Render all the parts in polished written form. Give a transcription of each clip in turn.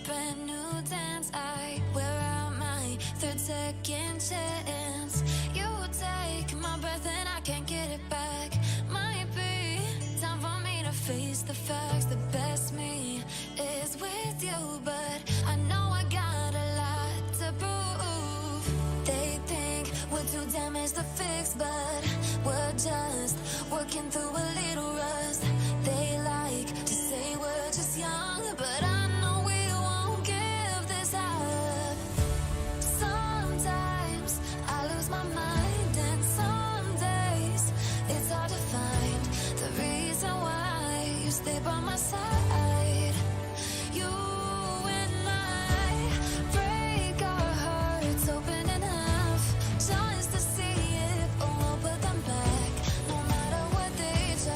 brand new dance. I wear out my third second chance. You take my breath and I can't get it back. Might be time for me to face the facts. The best me is with you, but I know I got a lot to prove. They think we're too damaged to fix, but we're just working through a little rust. They like to say we're just young, but I know we won't give this up. Sometimes I lose my mind, and some days it's hard to find the reason why you stay by my side. You and I break our hearts open enough just to see if we'll put them back. No matter what they try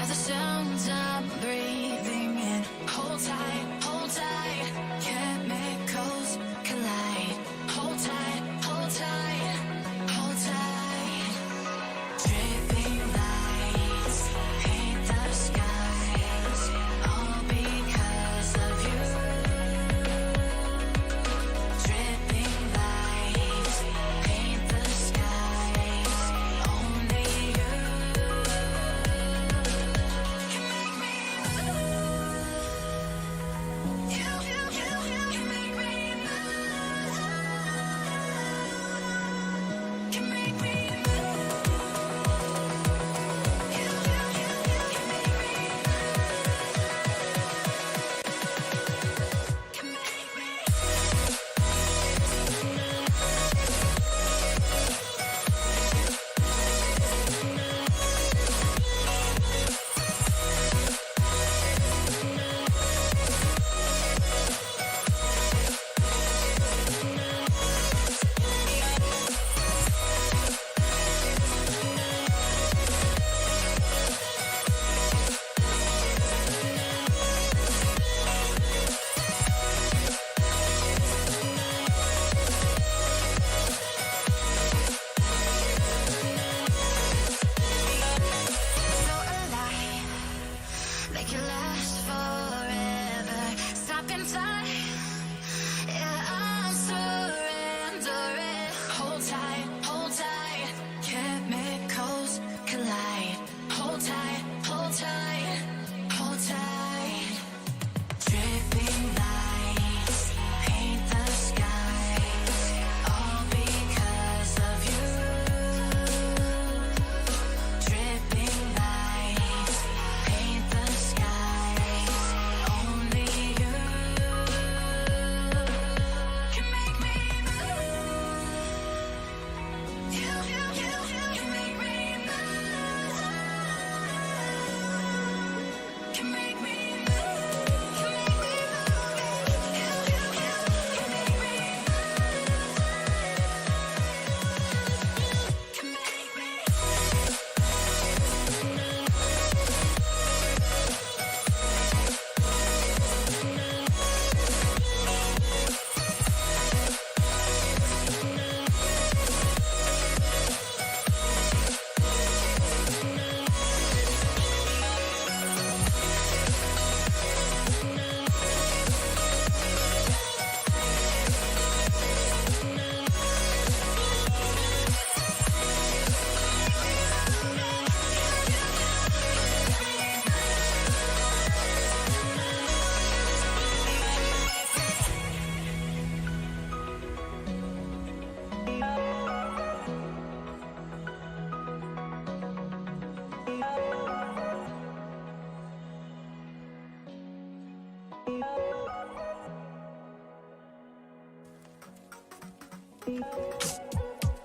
are the sounds I'm breathing in. Hold tight, hold tight. Chemicals collide. Hold tight, hold tight, hold tight. Dripping lights paint the skies, all because of you. Dripping lights paint the skies, only you can make me move. You can make me move. Can make me move. You can make me move. Can make me. So alive, make it last forever. Stop in time, yeah, I'm surrendering. Hold tight, hold tight. Chemicals collide. Hold tight, hold tight, hold tight. Dripping lights paint the skies, all because of you. Dripping lights paint the skies, only you can make me move. You can make me move. Can make me move. Can make me move. You can make me move. Can make me.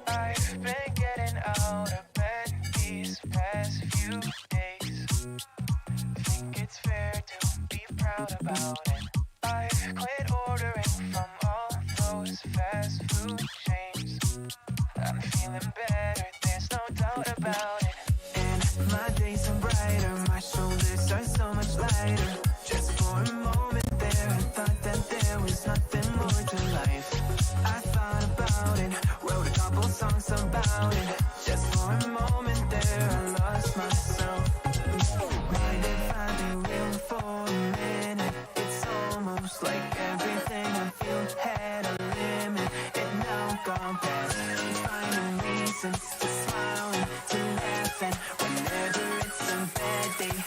I've been getting out of bed these past few days. Think it's fair to be proud about it. I've quit ordering from all those fast food chains. I'm feeling better, there's no doubt about it. And my days are brighter, my shoulders are so much lighter. Just for a moment there, I thought that there was nothing more to life. I thought about it, wrote a couple songs about it. Just for a moment there, I lost myself. Mind if I be real for a minute? It's almost like everything I feel had a limit. It now gone past. Finding reasons to smile and to laugh, and whenever it's a bad day,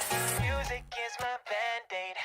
music is my band-aid.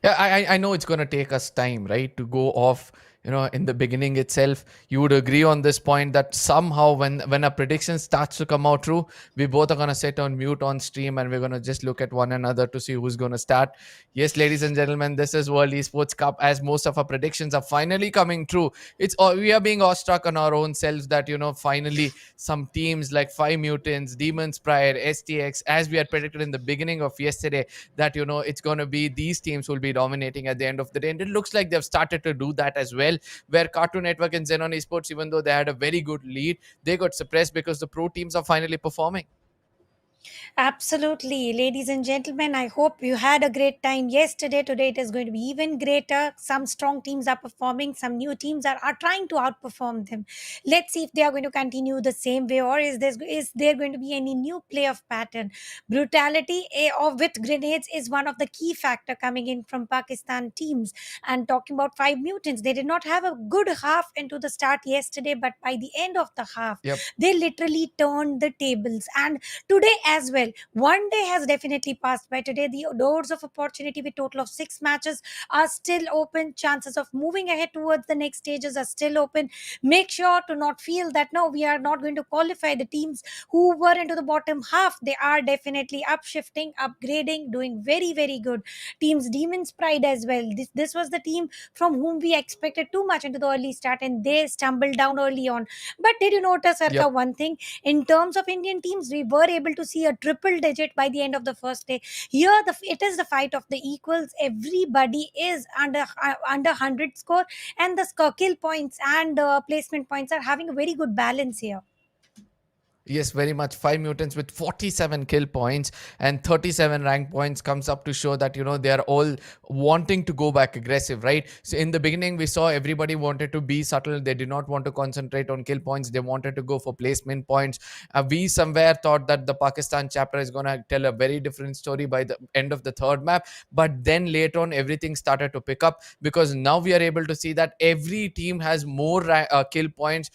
Yeah, I know it's going to take us time, right, to go off. In the beginning itself, you would agree on this point that somehow when a prediction starts to come out true, we both are going to sit on mute on stream and we're going to just look at one another to see who's going to start. Yes, ladies and gentlemen, this is World Esports Cup. As most of our predictions are finally coming true, it's all, we are being awestruck on our own selves that finally some teams like Five Mutants, Demons Pride, STX, as we had predicted in the beginning of yesterday, that it's going to be these teams will be dominating at the end of the day, and it looks like they've started to do that as well, where Cartoon Network and XENON Esports, even though they had a very good lead, they got suppressed because the pro teams are finally performing. Absolutely. Ladies and gentlemen, I hope you had a great time yesterday. Today it is going to be even greater. Some strong teams are performing, some new teams are trying to outperform them. Let's see if they are going to continue the same way, or is there going to be any new playoff pattern. Brutality of with grenades is one of the key factor coming in from Pakistan teams. And talking about Five Mutants, they did not have a good half into the start yesterday, but by the end of the half, Yep. they literally turned the tables. And today as well, one day has definitely passed by. Today the doors of opportunity with total of 6 matches are still open. Chances of moving ahead towards the next stages are still open. Make sure to not feel that no, we are not going to qualify. The teams who were into the bottom half, they are definitely upshifting, upgrading, doing very very good. Teams Demons Pride as well, this was the team from whom we expected too much into the early start, and they stumbled down early on. But did you notice, Yep. Arka, one thing? In terms of Indian teams, we were able to see a triple digit by the end of the first day. Here, it is the fight of the equals. Everybody is under 100 score, and the kill points and placement points are having a very good balance here. Yes, very much. Five Mutants with 47 kill points and 37 rank points comes up to show that, they are all wanting to go back aggressive, right? So in the beginning, we saw everybody wanted to be subtle. They did not want to concentrate on kill points. They wanted to go for placement points. We somewhere thought that the Pakistan chapter is going to tell a very different story by the end of the third map. But then later on, everything started to pick up, because now we are able to see that every team has more kill points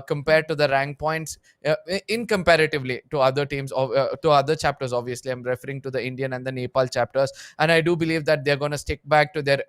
compared to the rank points, in comparatively to other teams, to other chapters. Obviously, I'm referring to the Indian and the Nepal chapters, and I do believe that they're going to stick back to their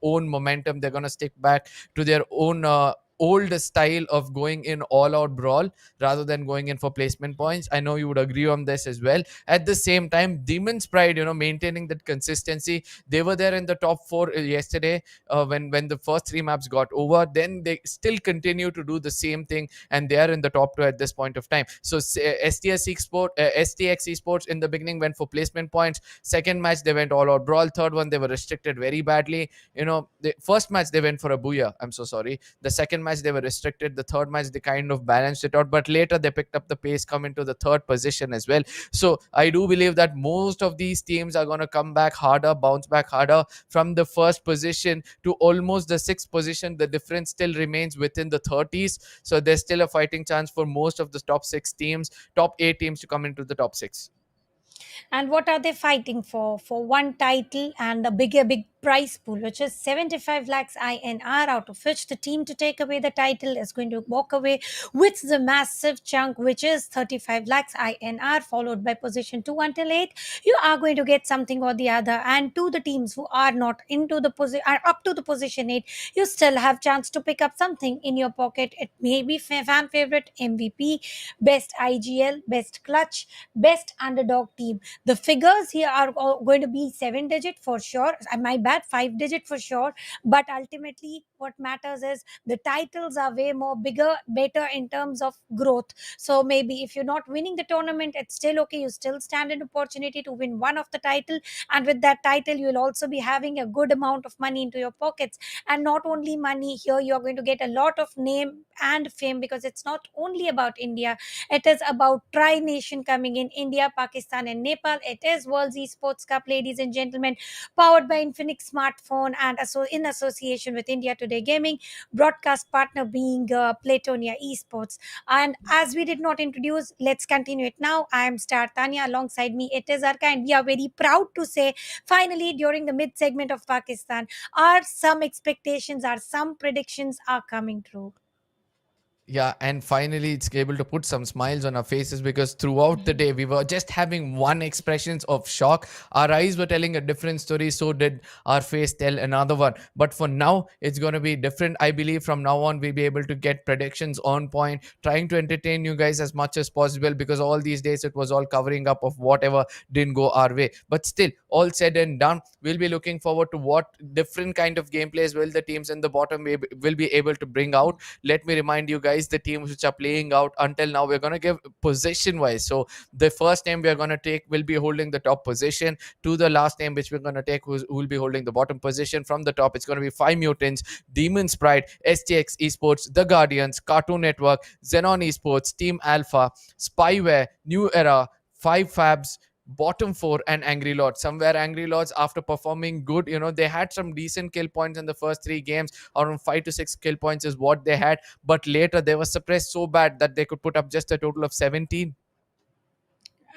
own momentum. They're going to stick back to their own old style of going in all out brawl rather than going in for placement points. I know you would agree on this as well. At the same time, Demon's Pride, maintaining that consistency. They were there in the top four yesterday, when the first three maps got over. Then they still continue to do the same thing, and they are in the top two at this point of time. So STX Esports in the beginning went for placement points. Second match they went all out brawl. Third one they were restricted very badly. The first match they went for a booyah. I'm so sorry. The second match they were restricted. The third match they kind of balanced it out, but later they picked up the pace, come into the third position as well. So I do believe that most of these teams are going to come back harder, bounce back harder from the first position to almost the sixth position. The difference still remains within the 30s, so there's still a fighting chance for most of the top six teams, top eight teams to come into the top six. And what are they fighting for? For one title and a big prize pool, which is 75 lakhs INR, out of which the team to take away the title is going to walk away with the massive chunk, which is 35 lakhs INR, followed by position 2 until 8. You are going to get something or the other. And to the teams who are not into the position, are up to the position 8, you still have chance to pick up something in your pocket. It may be fan favorite, MVP, best IGL, best clutch, best underdog team. The figures here are all going to be 7 digit for sure. My bad, 5 digit for sure. But ultimately, what matters is the titles are way more bigger, better in terms of growth. So maybe if you're not winning the tournament, it's still okay. You still stand an opportunity to win one of the title, and with that title, you'll also be having a good amount of money into your pockets. And not only money here, you're going to get a lot of name and fame, because it's not only about India. It is about tri-nation coming in: India, Pakistan, and Nepal. It is World Esports Cup, ladies and gentlemen, powered by Infinix Smartphone and in association with India Today Gaming, broadcast partner being Platonia Esports. And as we did not introduce, let's continue it now. I am Star Tanya. Alongside me, it is Arka, and we are very proud to say, finally, during the mid segment of Pakistan, are some expectations, are some predictions are coming true. Yeah, and finally it's able to put some smiles on our faces, because throughout the day we were just having one expressions of shock. Our eyes were telling a different story, so did our face tell another one. But for now it's going to be different. I believe from now on we'll be able to get predictions on point, trying to entertain you guys as much as possible, because all these days it was all covering up of whatever didn't go our way. But still, all said and done, we'll be looking forward to what different kind of gameplays will the teams in the bottom will be able to bring out. Let me remind you guys the teams which are playing out until now. We're going to give position wise. So the first name we are going to take will be holding the top position, to the last name which we're going to take who will be holding the bottom position. From the top, it's going to be 5 Mutants, Demon Sprite, STX Esports, The Guardians, Cartoon Network, Xenon Esports, Team Alpha, Spyware, New Era, 5 FABS, bottom 4, and Angry Lords. Somewhere Angry Lords, after performing good, they had some decent kill points in the first 3 games. Around 5 to 6 kill points is what they had, but later they were suppressed so bad that they could put up just a total of 17.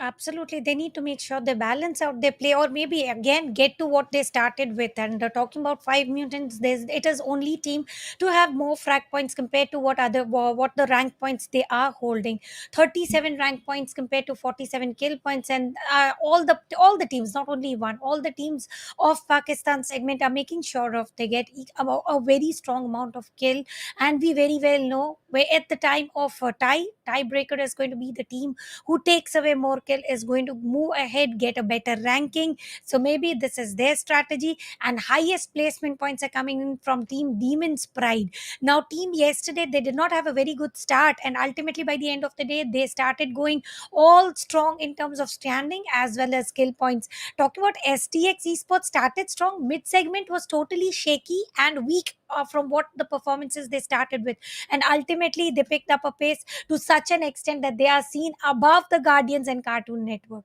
Absolutely, they need to make sure they balance out their play, or maybe again get to what they started with. And talking about 5 Mutants, it is only team to have more frag points compared to what the rank points they are holding. 37 rank points compared to 47 kill points, and all the teams, not only one, all the teams of Pakistan segment are making sure of they get a very strong amount of kill. And we very well know where at the time of a tiebreaker is going to be the team who takes away more kill is going to move ahead, get a better ranking. So maybe this is their strategy, and highest placement points are coming in from team Demon's Pride. Now team yesterday, they did not have a very good start, and ultimately by the end of the day they started going all strong in terms of standing as well as skill points. Talking about STX Esports, started strong, mid segment was totally shaky and weak from what the performances they started with, and ultimately they picked up a pace to such an extent that they are seen above the Guardians and Cartoon Network.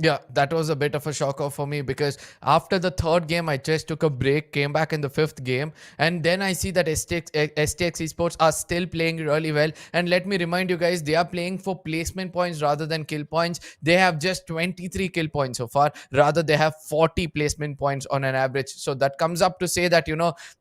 Yeah, that was a bit of a shocker for me, because after the third game, I just took a break, came back in the fifth game, and then I see that STX Esports are still playing really well. And let me remind you guys, they are playing for placement points rather than kill points. They have just 23 kill points so far, rather they have 40 placement points on an average. So that comes up to say that,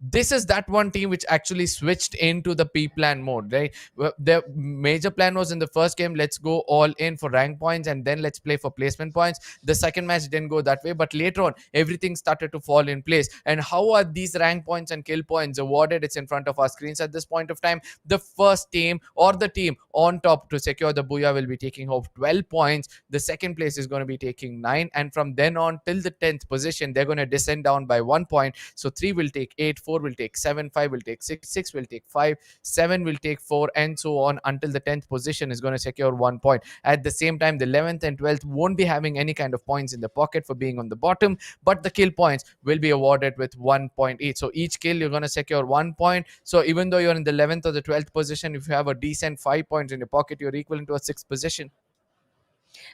this is that one team which actually switched into the P-plan mode, right? The major plan was in the first game, let's go all in for rank points and then let's play for placement points. The second match didn't go that way, but later on everything started to fall in place. And how are these rank points and kill points awarded? It's in front of our screens at this point of time. The first team or the team on top to secure the booyah will be taking home 12 points. The second place is going to be taking 9, and from then on till the 10th position they're going to descend down by 1 point. So 3 will take 8, 4 will take 7, 5 will take 6, 6 will take 5, 7 will take 4, and so on until the 10th position is going to secure 1 point. At the same time, the 11th and 12th won't be having having any kind of points in the pocket for being on the bottom, but the kill points will be awarded with 1 point each. So each kill you're going to secure 1 point. So even though you're in the 11th or the 12th position, if you have a decent 5 points in your pocket, you're equivalent to a sixth position.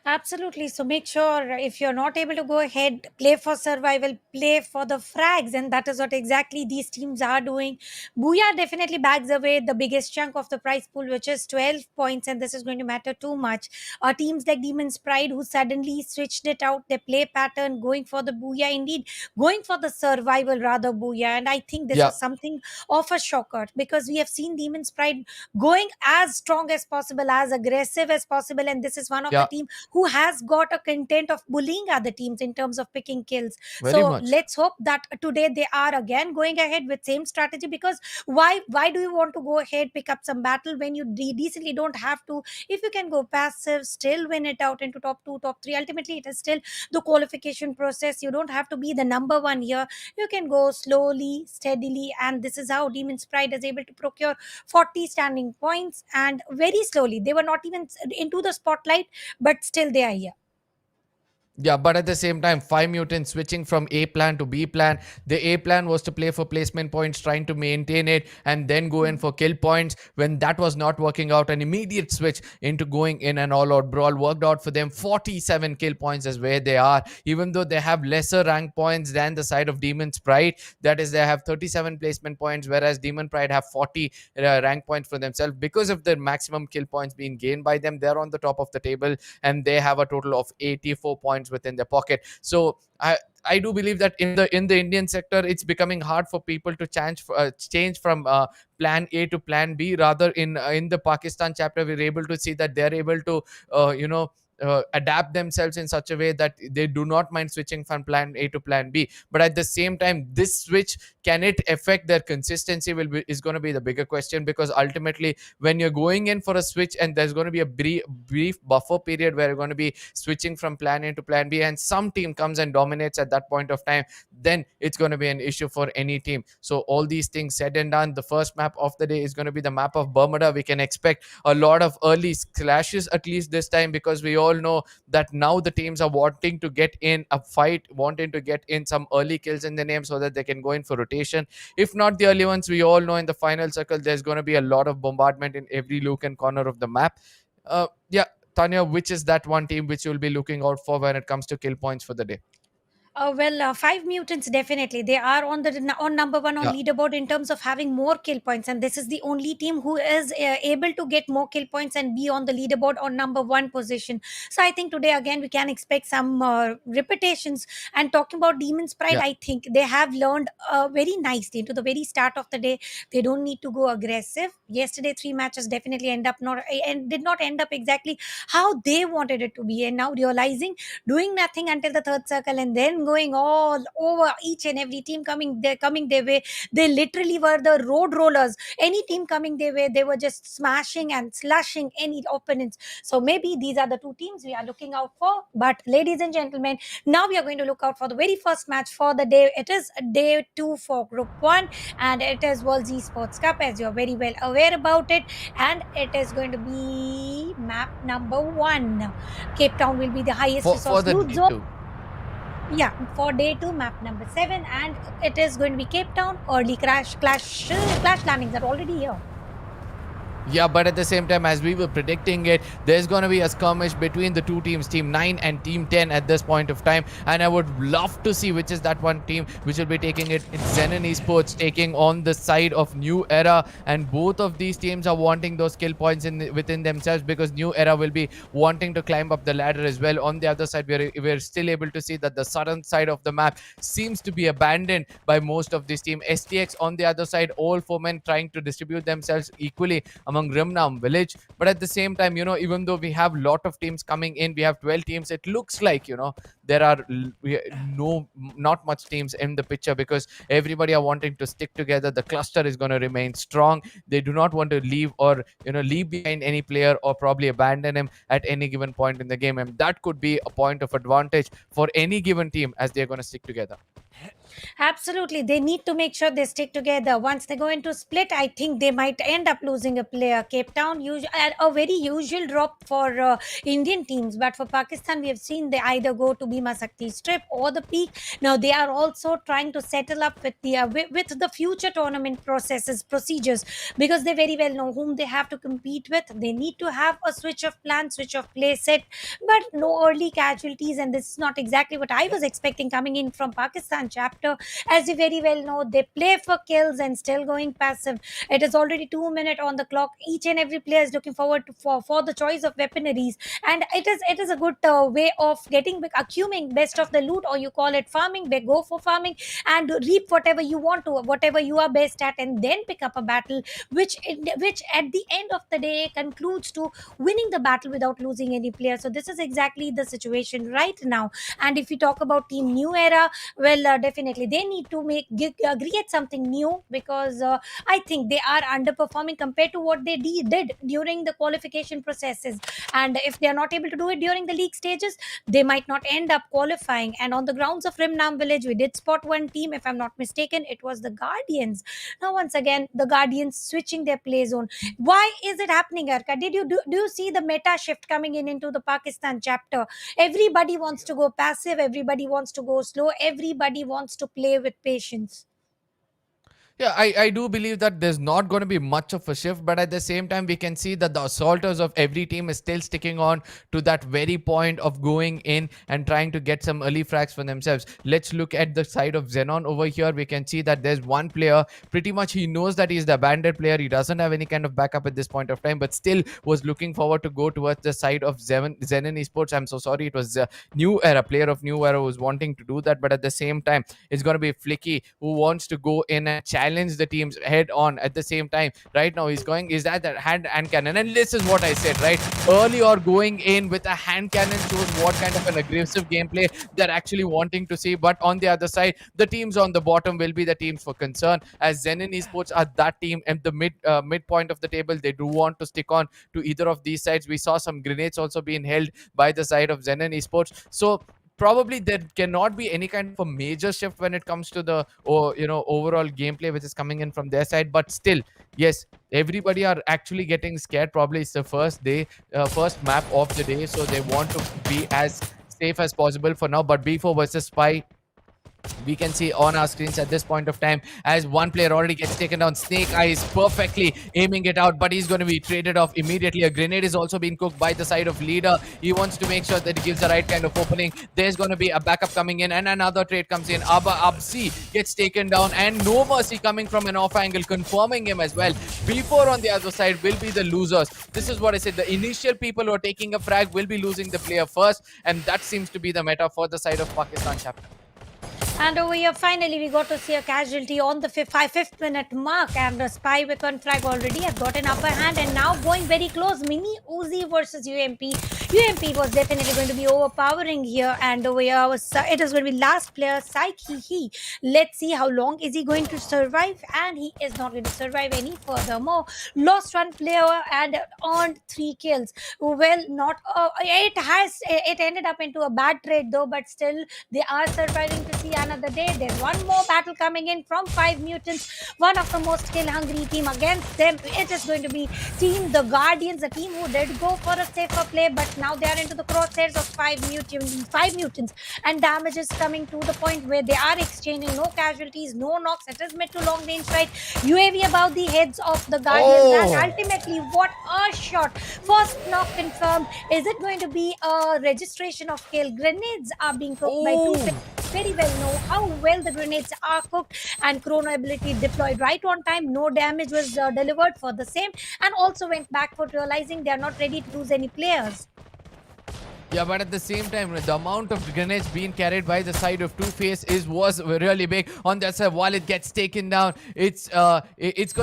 Absolutely. So make sure if you're not able to go ahead, play for survival, play for the frags, and that is what exactly these teams are doing. Booyah definitely bags away the biggest chunk of the prize pool, which is 12 points, and this is going to matter too much. Teams like Demon's Pride, who suddenly switched it out, their play pattern, going for the Booyah, indeed, going for the survival rather Booyah. And I think this Yeah, was something of a shocker because we have seen Demon's Pride going as strong as possible, as aggressive as possible, and this is one of the yeah, team who has got a content of bullying other teams in terms of picking kills. very So much. let's hope that today they are again going ahead with same strategy, because why do you want to go ahead pick up some battle when you decently don't have to? If you can go passive, still win it out into top 2, top 3, ultimately it is still the qualification process. You don't have to be the number one here. You can go slowly, steadily, and this is how Demon's Pride is able to procure 40 standing points, and very slowly. They were not even into the spotlight, but still they are here. Yeah, but at the same time, 5 mutants switching from A plan to B plan. The A plan was to play for placement points, trying to maintain it, and then go in for kill points. When that was not working out, an immediate switch into going in an all-out brawl worked out for them. 47 kill points is where they are, even though they have lesser rank points than the side of Demon's Pride. That is, they have 37 placement points, whereas Demon Pride have 40 rank points for themselves. Because of the maximum kill points being gained by them, they're on the top of the table, and they have a total of 84 points within their pocket. So I do believe that in the Indian sector, it's becoming hard for people to change from plan A to plan B. Rather, in the Pakistan chapter, we're able to see that they're able to adapt themselves in such a way that they do not mind switching from plan A to plan B. But at the same time, this switch, can it affect their consistency, is going to be the bigger question, because ultimately when you're going in for a switch and there's going to be a brief buffer period where you're going to be switching from plan A to plan B, and some team comes and dominates at that point of time, then it's going to be an issue for any team. So all these things said and done, the first map of the day is going to be the map of Bermuda. We can expect a lot of early clashes, at least this time, because we all know that now the teams are wanting to get in a fight, wanting to get in some early kills in the name so that they can go in for rotation. If not the early ones, we all know in the final circle there's going to be a lot of bombardment in every nook and corner of the map. Yeah, Tanya, which is that one team which you'll be looking out for when it comes to kill points for the day? Five mutants definitely. They are on number one on Yeah, leaderboard in terms of having more kill points, and this is the only team who is able to get more kill points and be on the leaderboard on number one position. So I think today again we can expect some repetitions. And talking about Demon's Pride, yeah, I think they have learned very nicely into the very start of the day. They don't need to go aggressive. Yesterday, three matches definitely end up not and did not end up exactly how they wanted it to be, and now realizing doing nothing until the third circle and then going all over each and every team coming their way. They literally were the road rollers. Any team coming their way, they were just smashing and slushing any opponents. So maybe these are the two teams we are looking out for. But ladies and gentlemen, now we are going to look out for the very first match for the day. It is day 2 for group 1, and it is World Esports Cup, as you're very well aware about it. And it is going to be map number 1. Cape Town will be the highest for resource the loot day zone. two. Yeah, for day 2, map number 7, and it is going to be Cape Town. Early clash landings are already here. Yeah, but at the same time, as we were predicting it, there's going to be a skirmish between the two teams, Team 9 and Team 10 at this point of time. And I would love to see which is that one team which will be taking it. It's XENON Esports taking on the side of New Era. And both of these teams are wanting those kill points within themselves, because New Era will be wanting to climb up the ladder as well. On the other side, we're still able to see that the southern side of the map seems to be abandoned by most of this team. STX on the other side, all four men trying to distribute themselves equally among Rimnam village. But at the same time, even though we have lot of teams coming in, we have 12 teams, it looks like there are not much teams in the picture, because everybody are wanting to stick together. The cluster is going to remain strong. They do not want to leave or leave behind any player, or probably abandon him at any given point in the game, and that could be a point of advantage for any given team as they're going to stick together. Absolutely. They need to make sure they stick together. Once they go into split, I think they might end up losing a player. Cape Town, a very usual drop for Indian teams. But for Pakistan, we have seen they either go to Bhima Sakti Strip or the Peak. Now, they are also trying to settle up with with the future tournament procedures, because they very well know whom they have to compete with. They need to have a switch of plan, switch of play set, but no early casualties. And this is not exactly what I was expecting coming in from Pakistan chapter. As you very well know, they play for kills and still going passive. It is already 2 minutes on the clock. Each and every player is looking forward to for the choice of weaponaries, and it is a good way of getting accumulating best of the loot, or you call it farming. They go for farming and reap whatever you want to, whatever you are best at, and then pick up a battle, which at the end of the day concludes to winning the battle without losing any player. So this is exactly the situation right now. And if we talk about Team New Era, well, definitely they need to create something new, because I think they are underperforming compared to what they did during the qualification processes. And if they are not able to do it during the league stages, they might not end up qualifying. And on the grounds of Rimnam Village, we did spot one team, if I'm not mistaken, it was the Guardians. Now once again, the Guardians switching their play zone. Why is it happening, Arka? Do you see the meta shift coming in into the Pakistan chapter? Everybody wants to go passive, everybody wants to go slow, everybody wants to play with patience. Yeah, I do believe that there's not going to be much of a shift, but at the same time, we can see that the assaulters of every team is still sticking on to that very point of going in and trying to get some early frags for themselves. Let's look at the side of XENON over here. We can see that there's one player, pretty much he knows that he's the banded player. He doesn't have any kind of backup at this point of time, but still was looking forward to go towards the side of XENON Esports. I'm so sorry, it was New Era, player of New Era was wanting to do that, but at the same time, it's going to be Flicky who wants to go in and challenge the teams head on. At the same time, right now he's going is that hand cannon, and this is what I said, right? Early or going in with a hand cannon shows what kind of an aggressive gameplay they're actually wanting to see. But on the other side, the teams on the bottom will be the teams for concern, as XENON Esports are that team at the midpoint of the table. They do want to stick on to either of these sides. We saw some grenades also being held by the side of XENON Esports, so probably there cannot be any kind of a major shift when it comes to the overall gameplay which is coming in from their side. But still, yes, everybody are actually getting scared. Probably it's the first day, first map of the day, so they want to be as safe as possible for now. But B4 versus Spy, we can see on our screens at this point of time as one player already gets taken down. Snake Eyes perfectly aiming it out, but he's going to be traded off immediately. A grenade is also being cooked by the side of Leader. He wants to make sure that he gives the right kind of opening. There's going to be a backup coming in, and another trade comes in. Absi gets taken down, and No Mercy coming from an off angle, confirming him as well. B4 on the other side will be the losers. This is what I said. The initial people who are taking a frag will be losing the player first, and that seems to be the meta for the side of Pakistan chapter. And over here, finally, we got to see a casualty on the fifth minute mark. And the Spy with one flag already have got an upper hand, and now going very close. Mini Uzi versus UMP. UMP was definitely going to be overpowering here. And over here, it is going to be last player, Psyche. Let's see how long is he going to survive. And he is not going to survive any furthermore. Lost one player and earned 3 kills. Well, not it ended up into a bad trade though, but still they are surviving to see another day. There's one more battle coming in from 5 Mutants, one of the most skill hungry team. Against them, it is going to be Team the Guardians, a team who did go for a safer play, but now they are into the crosshairs of 5 Mutants, and damage is coming to the point where they are exchanging. No casualties, no knocks. It is mid to long range fight. UAV above the heads of the Guardians, and ultimately, what a shot! First knock confirmed. Is it going to be a registration of kill? Grenades are being cooked by 2 players. Very well know how well the grenades are cooked, and chrono ability deployed right on time. No damage was delivered for the same, and also went back for realizing they are not ready to lose any players. Yeah, but at the same time, the amount of grenades being carried by the side of Two-Face was really big. On that side, while it gets taken down, it's going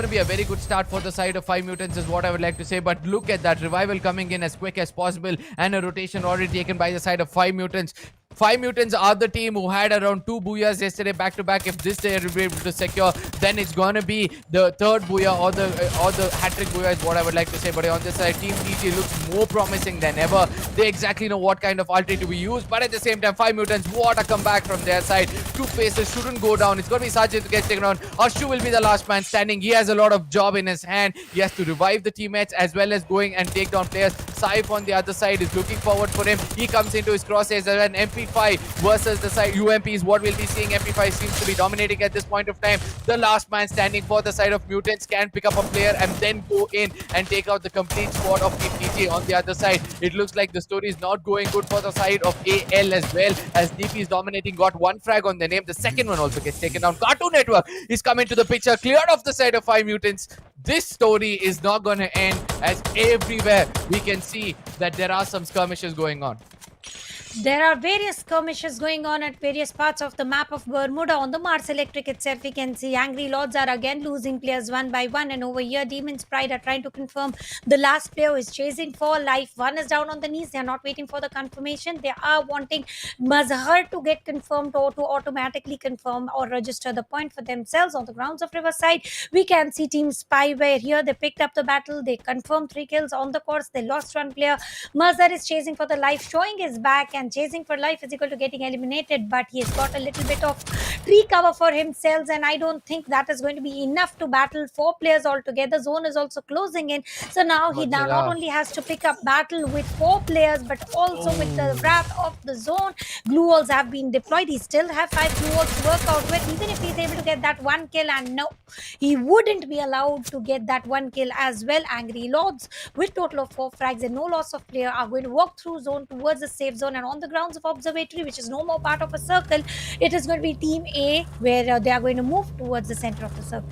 to be a very good start for the side of 5 Mutants is what I would like to say. But look at that revival coming in as quick as possible, and a rotation already taken by the side of 5 Mutants. Five Mutants are the team who had around 2 booyahs yesterday back to back. If this they are able to secure, then it's gonna be the third booyah or the hat-trick booyah is what I would like to say. But on this side, Team TG looks more promising than ever. They exactly know what kind of ulti to be used. But at the same time, Five Mutants, what a comeback from their side. Two faces shouldn't go down. It's gonna be Sajid to get taken on. Ashu will be the last man standing. He has a lot of job in his hand. He has to revive the teammates as well as going and take down players. Saif on the other side is looking forward for him. He comes into his crosshairs and MP5 versus the side UMP is what we'll be seeing. MP5 seems to be dominating at this point of time. The last man standing for the side of Mutants can pick up a player and then go in and take out the complete squad of Team TG on the other side. It looks like the story is not going good for the side of AL as well, as DP is dominating, got one frag on their name. The second one also gets taken down. Cartoon Network is coming to the picture, cleared off the side of Five Mutants. This story is not going to end, as everywhere we can see that there are some skirmishes going on. There are various skirmishes going on at various parts of the map of Bermuda. On the Mars Electric itself, we can see Angry Lords are again losing players one by one. And over here, Demon's Pride are trying to confirm the last player is chasing for life. One is down on the knees. They are not waiting for the confirmation. They are wanting Mazhar to get confirmed or to automatically confirm or register the point for themselves on the grounds of Riverside. We can see Team Spyware here. They picked up the battle. They confirmed 3 kills on the course. They lost one player. Mazhar is chasing for the life, showing his back, and chasing for life is equal to getting eliminated, but he has got a little bit of tree cover for himself, and I don't think that is going to be enough to battle 4 players altogether. Zone is also closing in, so now he now not only has to pick up battle with 4 players, but also with the wrath of the zone. Glue walls have been deployed. He still have 5 glue walls to work out with. Even if he's able to get that 1 kill, and no, he wouldn't be allowed to get that 1 kill as well. Angry Lords with total of 4 frags and no loss of player are going to walk through zone towards the safe zone, and on the grounds of Observatory, which is no more part of a circle, it is going to be Team A, where they are going to move towards the center of the circle.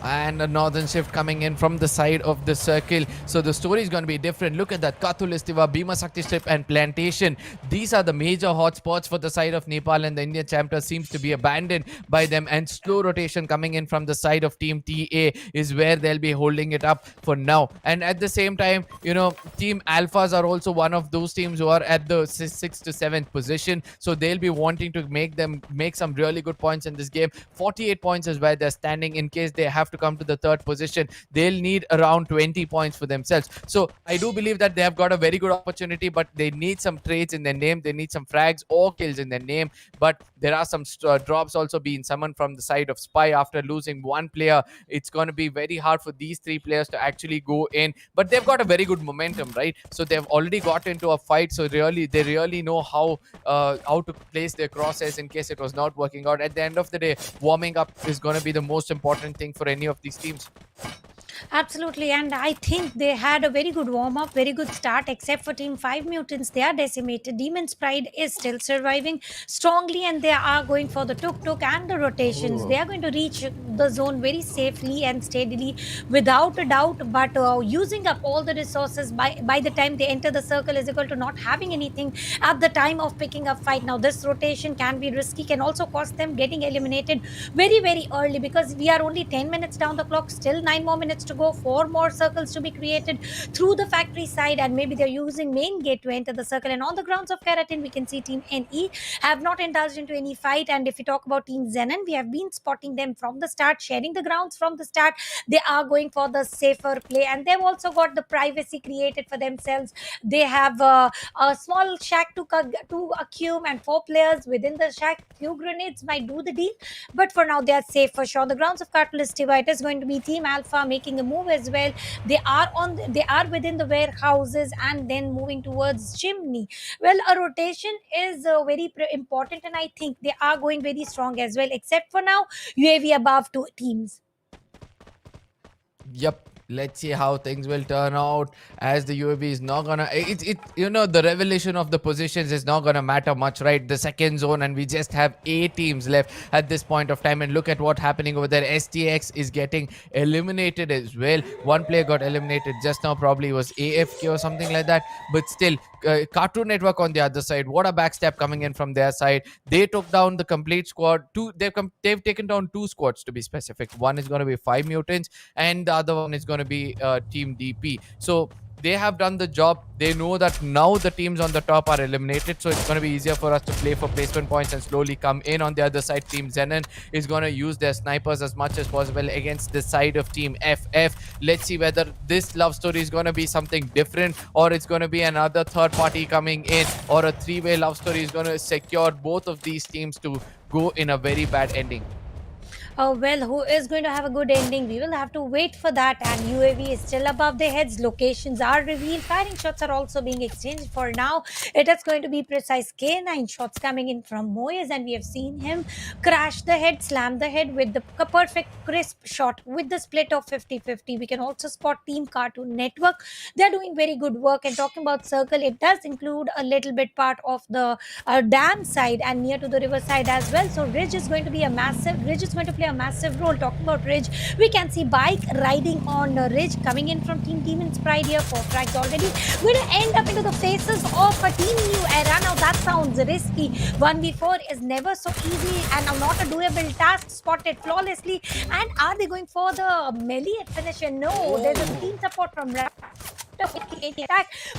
And a northern shift coming in from the side of the circle. So the story is going to be different. Look at that. Kathulistiva, Bhima Sakti Strip and Plantation. These are the major hotspots for the side of Nepal, and the Indian chapter seems to be abandoned by them. And slow rotation coming in from the side of Team TA is where they'll be holding it up for now. And at the same time, you know, Team Alphas are also one of those teams who are at the 6th to 7th position. So they'll be wanting to make some really good points in this game. 48 points is where they're standing. In case they have to come to the 3rd position, they'll need around 20 points for themselves. So I do believe that they have got a very good opportunity, but they need some trades in their name. They need some frags or kills in their name. But there are some drops also being summoned from the side of Spy after losing one player. It's going to be very hard for these 3 players to actually go in, but they've got a very good momentum, right? So they've already got into a fight, so they really know how to place their crosshairs in case it was not working out. At the end of the day, warming up is going to be the most important thing for any of these teams. Absolutely, and I think they had a very good warm up, very good start, except for Team 5 Mutants. They are decimated. Demon's Pride is still surviving strongly, and they are going for the tuk and the rotations. They are going to reach the zone very safely and steadily, without a doubt. But using up all the resources by the time they enter the circle is equal to not having anything at the time of picking up fight. Now, this rotation can be risky, can also cost them getting eliminated very, very early, because we are only 10 minutes down the clock, still 9 more minutes to go, 4 more circles to be created through the factory side, and maybe they're using main gate to enter the circle. And on the grounds of Keratin, we can see Team NE have not indulged into any fight. And if we talk about Team XENON, we have been spotting them from the start, sharing the grounds from the start. They are going for the safer play, and they've also got the privacy created for themselves. They have a small shack to accum, and 4 players within the shack. Few grenades might do the deal, but for now they are safe for sure. On the grounds of Cartlistiva, it is going to be Team Alpha making a move as well. They are within the warehouses and then moving towards chimney. Well, a rotation is very important, and I think they are going very strong as well, except for now UAV above 2 teams. Yep. Let's see how things will turn out, as the UAV is not gonna the revelation of the positions is not gonna matter much, right? The second zone, and we just have 8 teams left at this point of time. And look at what's happening over there. STX is getting eliminated as well. One player got eliminated just now, probably was AFK or something like that, but still, Cartoon Network on the other side, what a backstab coming in from their side. They took down the complete squad. They've taken down 2 squads, to be specific. One is going to be 5 Mutants, and the other one is going to be Team DP. So they have done the job. They know that now the teams on the top are eliminated, so it's going to be easier for us to play for placement points and slowly come in. On the other side, Team XENON is going to use their snipers as much as possible against the side of Team FF. Let's see whether this love story is going to be something different, or it's going to be another third party coming in, or a three-way love story is going to secure both of these teams to go in a very bad ending. Well, who is going to have a good ending? We will have to wait for that. And UAV is still above their heads. Locations are revealed. Firing shots are also being exchanged. For now, it is going to be precise K9 shots coming in from Moyes, and we have seen him crash the head, slam the head with the perfect crisp shot with the split of 50-50. We can also spot Team Cartoon Network. They're doing very good work. And talking about circle, it does include a little bit part of the dam side and near to the river side as well. So Ridge is going to play a massive role. Talking about Ridge, we can see Bike riding on Ridge coming in from Team Demon's Pride here. 4 frags already. Going to end up into the faces of a Team New Era. Now that sounds risky. 1v4 is never so easy and not a doable task. Spotted flawlessly. And are they going for the melee finisher? No, there's a team support from attack.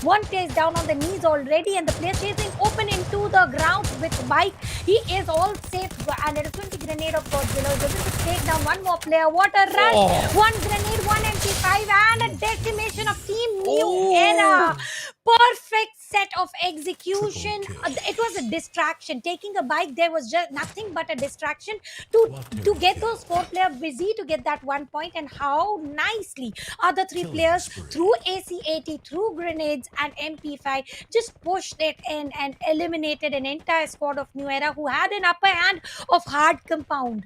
One player is down on the knees already, and the player chasing open into the ground with Bike. He is all safe, and it is going to be grenade of Godzilla. Going to take down one more player. What a rush! One grenade, one MP5, and a decimation of Team New Era. Perfect set of execution. It was a distraction. Taking a Bike there was just nothing but a distraction to get those 4 players busy to get that 1 point. And how nicely other 3 players through AC-80, through grenades and MP5 just pushed it in and eliminated an entire squad of New Era who had an upper hand of hard compound.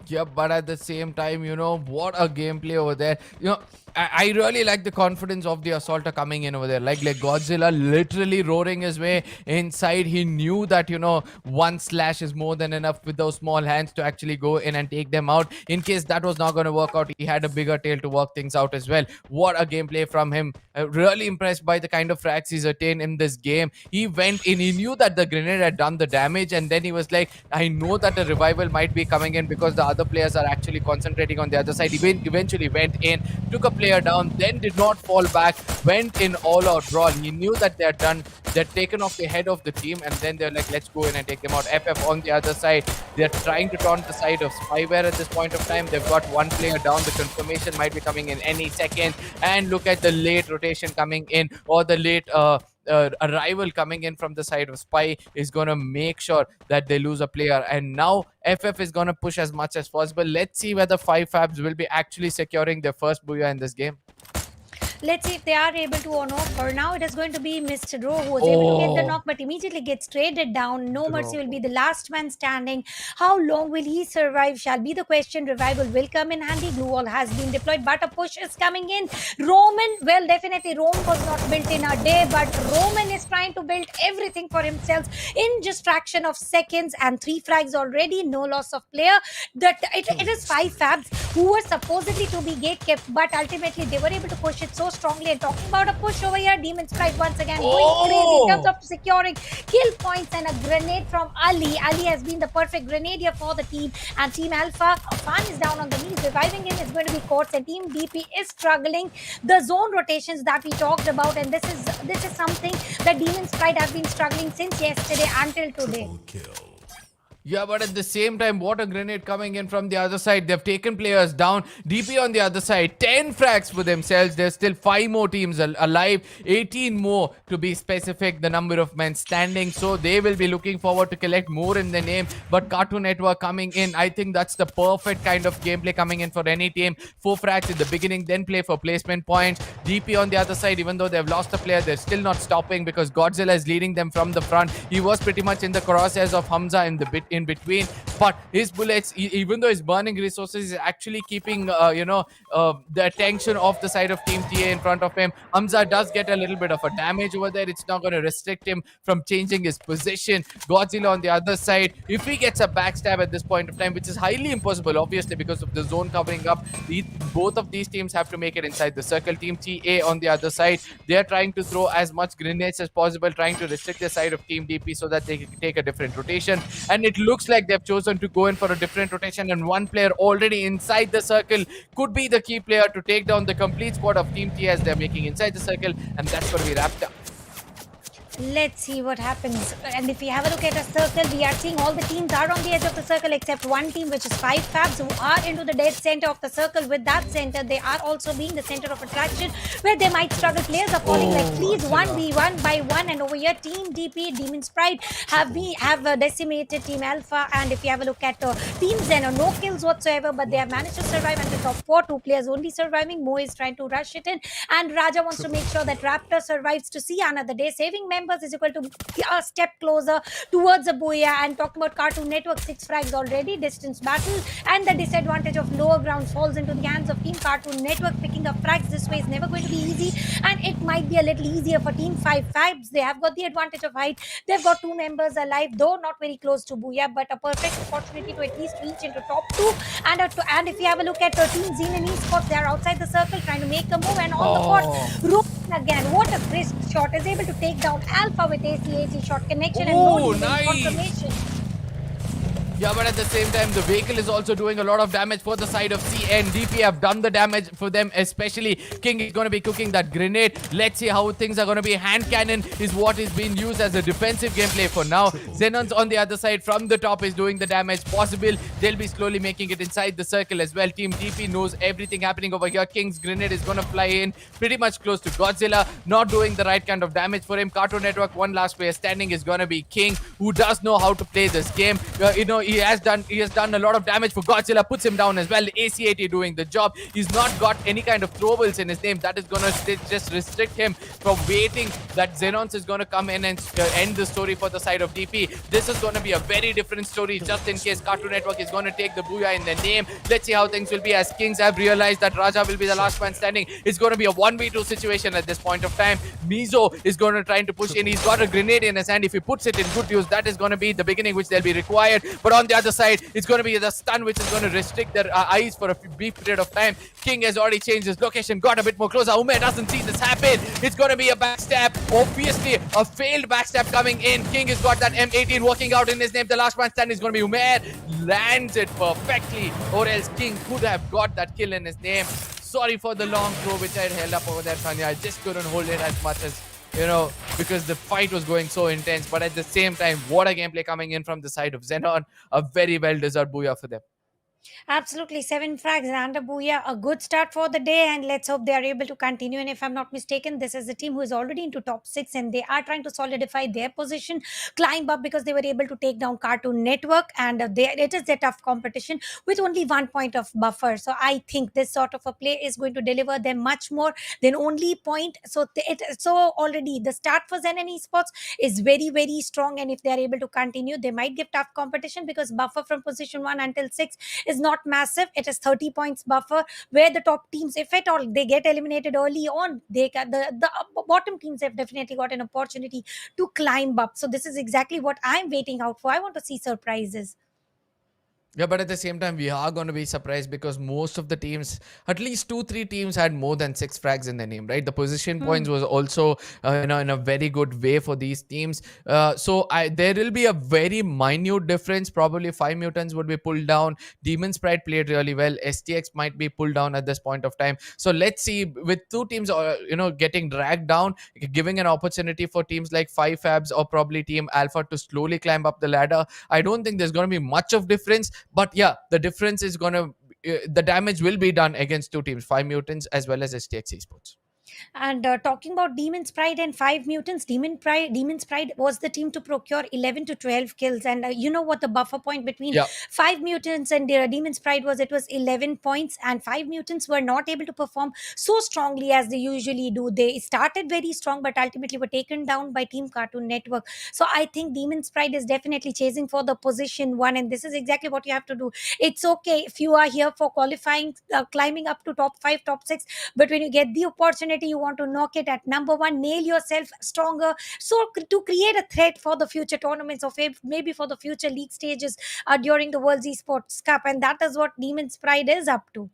Yeah, but at the same time, what a gameplay over there. I really like the confidence of the assaulter coming in over there. Like Godzilla literally roaring his way inside. He knew that, one slash is more than enough with those small hands to actually go in and take them out. In case that was not going to work out, he had a bigger tail to work things out as well. What a gameplay from him. Really impressed by the kind of frags he's attained in this game. He went in, he knew that the grenade had done the damage, and then he was like, I know that a revival might be coming in because the other players are actually concentrating on the other side. He eventually went in, took a player down, then did not fall back, went in all out brawl. He knew that they're taken off the head of the team, and then they're like, let's go in and take them out. FF on the other side, they're trying to taunt the side of Spyware at this point of time. They've got one player down. The confirmation might be coming in any second, and look at the late rotation coming in, or the late arrival coming in from the side of Spy is going to make sure that they lose a player. And now FF is going to push as much as possible. Let's see whether 5 FABs will be actually securing their first booyah in this game. Let's see if they are able to or not. For now, it is going to be Mr. Rowe who was able to get the knock, but immediately gets traded down. No Mercy will be the last man standing. How long will he survive shall be the question. Revival will come in handy. Glue wall has been deployed, but a push is coming in. Roman, well, definitely Rome was not built in a day, but Roman is trying to build everything for himself in just fraction of seconds, and 3 frags already. No loss of player. It is 5 FABs who were supposedly to be gate kept, but ultimately they were able to push it so strongly. And talking about a push over here, Demon's Pride once again going crazy in terms of securing kill points, and a grenade from Ali. Ali has been the perfect grenadier for the team, and Team Alpha, Fan is down on the knees. Reviving him is going to be Courts, and Team DP is struggling. The zone rotations that we talked about, and this is something that Demon's Pride have been struggling since yesterday until today. Yeah, but at the same time, what a grenade coming in from the other side. They've taken players down. DP on the other side, 10 frags for themselves. There's still 5 more teams alive. 18 more to be specific, the number of men standing. So they will be looking forward to collect more in the name. But Cartoon Network coming in, I think that's the perfect kind of gameplay coming in for any team. 4 frags in the beginning, then play for placement points. DP on the other side, even though they've lost a player, they're still not stopping because Godzilla is leading them from the front. He was pretty much in the crosshairs of Hamza in between, but his bullets, even though he's burning resources, is actually keeping the attention of the side of Team TA in front of him. Hamza does get a little bit of a damage over there. It's not going to restrict him from changing his position. Godzilla on the other side, if he gets a backstab at this point of time, which is highly impossible obviously because of the zone covering up, both of these teams have to make it inside the circle. Team TA on the other side, they're trying to throw as much grenades as possible, trying to restrict the side of Team DP so that they can take a different rotation. And it looks like they've chosen to go in for a different rotation, and one player already inside the circle could be the key player to take down the complete squad of Team T as they're making inside the circle, and that's going to be wrapped up. Let's see what happens. And if we have a look at a circle, we are seeing all the teams are on the edge of the circle except one team, which is five FABs, who are into the dead center of the circle. With that center, they are also being the center of attraction where they might struggle. Players are falling like fleas, Godzilla. 1v1 by one. And over here, Team DP, Demon's Pride have decimated Team Alpha. And if you have a look at Team Xeno, no kills whatsoever, but they have managed to survive until top four. Two players only surviving. Mo is trying to rush it in, and Raja wants to make sure that Raptor survives to see another day. Saving members is equal to a step closer towards a Booyah. And talking about Cartoon Network, 6 frags already, distance battle, and the disadvantage of lower ground falls into the hands of Team Cartoon Network. Picking up frags this way is never going to be easy, and it might be a little easier for Team 5 Fabs. They have got the advantage of height. They've got two members alive, though not very close to Booyah, but a perfect opportunity to at least reach into top two. And if you have a look at Team XENON Esports, they are outside the circle trying to make a move, and on the Oh. court, again, what a crisp shot, is able to take down Alpha with ACAT shot connection and Oh, no leading nice. confirmation. Yeah, but at the same time, the vehicle is also doing a lot of damage for the side of CN. DP have done the damage for them, especially King is going to be cooking that grenade. Let's see how things are going to be. Hand cannon is what is being used as a defensive gameplay for now. Xenon's on the other side from the top is doing the damage possible. They'll be slowly making it inside the circle as well. Team DP knows everything happening over here. King's grenade is going to fly in pretty much close to Godzilla, not doing the right kind of damage for him. Cartoon Network, one last player standing is going to be King, who does know how to play this game. He has done a lot of damage for Godzilla, puts him down as well. ACAT doing the job. He's not got any kind of throwables in his name. That is gonna just restrict him from waiting that Xenons is gonna come in and end the story for the side of DP. This is gonna be a very different story just in case Cartoon Network is gonna take the Booyah in their name. Let's see how things will be as Kings have realized that Raja will be the last man standing. It's gonna be a 1v2 situation at this point of time. Mizo is gonna try to push in. He's got a grenade in his hand. If he puts it in good use, that is gonna be the beginning which they'll be required. But on the other side, it's going to be the stun which is going to restrict their eyes for a brief period of time. King has already changed his location, got a bit more closer. Umer doesn't see this happen. It's going to be a backstab. Obviously, a failed backstab coming in. King has got that M18 working out in his name. The last man stand is going to be Umer. Lands it perfectly, or else King could have got that kill in his name. Sorry for the long throw which I had held up over there, Tanya. I just couldn't hold it as much as because the fight was going so intense. But at the same time, what a gameplay coming in from the side of Xenon. A very well-deserved booyah for them. Absolutely, 7 frags and a Booyah. A good start for the day, and let's hope they are able to continue. And if I'm not mistaken, this is a team who is already into top 6, and they are trying to solidify their position, climb up, because they were able to take down Cartoon Network, and it is a tough competition with only 1 point of buffer. So I think this sort of a play is going to deliver them much more than only point. So already the start for Zen and Esports is very, very strong, and if they are able to continue, they might give tough competition, because buffer from position 1 until 6 is not massive. It is 30 points buffer, where the top teams, if at all they get eliminated early on, they can, the bottom teams have definitely got an opportunity to climb up. So this is exactly what I'm waiting out for. I want to see surprises. Yeah, but at the same time, we are going to be surprised because most of the teams, at least 2-3 teams, had more than 6 frags in their name, right? The position points was also, in a very good way for these teams. There will be a very minute difference. Probably 5 Mutants would be pulled down. Demon's Pride played really well. STX might be pulled down at this point of time. So let's see, with two teams, getting dragged down, giving an opportunity for teams like 5 Fabs or probably Team Alpha to slowly climb up the ladder. I don't think there's going to be much of difference. But yeah, the difference is going to, the damage will be done against two teams, 5 Mutants as well as STX Esports. And talking about Demon's Pride and 5 Mutants, Demon's Pride was the team to procure 11 to 12 kills. And you know what the buffer point between Yeah. 5 Mutants and Demon's Pride was? It was 11 points, and 5 Mutants were not able to perform so strongly as they usually do. They started very strong, but ultimately were taken down by Team Cartoon Network. So I think Demon's Pride is definitely chasing for the position 1, and this is exactly what you have to do. It's okay if you are here for qualifying, climbing up to top 5, top 6, but when you get the opportunity, you want to knock it at number 1, nail yourself stronger, so to create a threat for the future tournaments, or maybe for the future league stages during the World Esports Cup. And that is what Demon's Pride is up to.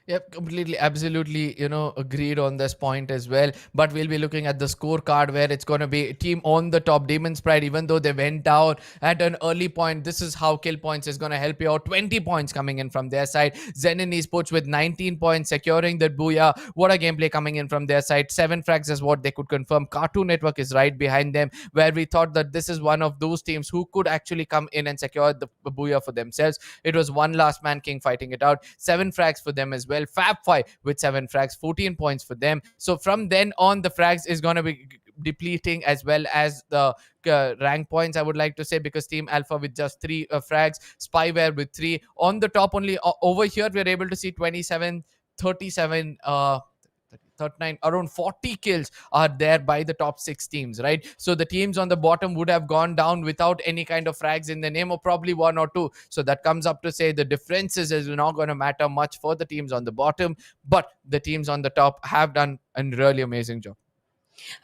Yep, completely, absolutely, agreed on this point as well. But we'll be looking at the scorecard where it's going to be team on the top, Demon's Pride, even though they went down at an early point. This is how kill points is going to help you out. 20 points coming in from their side. XENON Esports with 19 points, securing that booyah. What a gameplay coming in from their side. 7 frags is what they could confirm. Cartoon Network is right behind them, where we thought that this is one of those teams who could actually come in and secure the booyah for themselves. It was one last man king fighting it out. 7 frags for them as well. FAB5 with 7 frags, 14 points for them. So from then on, the frags is going to be depleting as well as the rank points, I would like to say, because Team Alpha with just 3 frags, Spyware with 3. On the top only, over here, we're able to see 27, 37, 39, around 40 kills are there by the top 6 teams, right? So the teams on the bottom would have gone down without any kind of frags in the name, or probably 1 or 2. So that comes up to say the differences is not going to matter much for the teams on the bottom, but the teams on the top have done a really amazing job.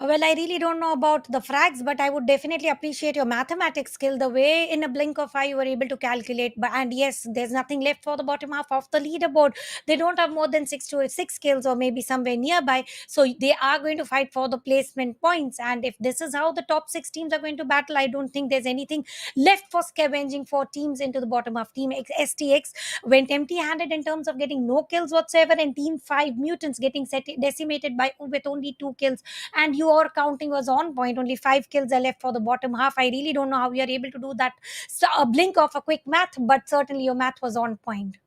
Well, I really don't know about the frags, but I would definitely appreciate your mathematics skill. The way in a blink of eye you were able to calculate. But and yes, there's nothing left for the bottom half of the leaderboard. They don't have more than 6 kills, or maybe somewhere nearby. So they are going to fight for the placement points. And if this is how the top 6 teams are going to battle, I don't think there's anything left for scavenging for teams into the bottom half. STX went empty-handed in terms of getting no kills whatsoever, and Team 5 Mutants getting decimated by with only 2 kills, and your counting was on point. Only 5 kills are left for the bottom half. I really don't know how you are able to do that. So a blink of a quick math, but certainly your math was on point.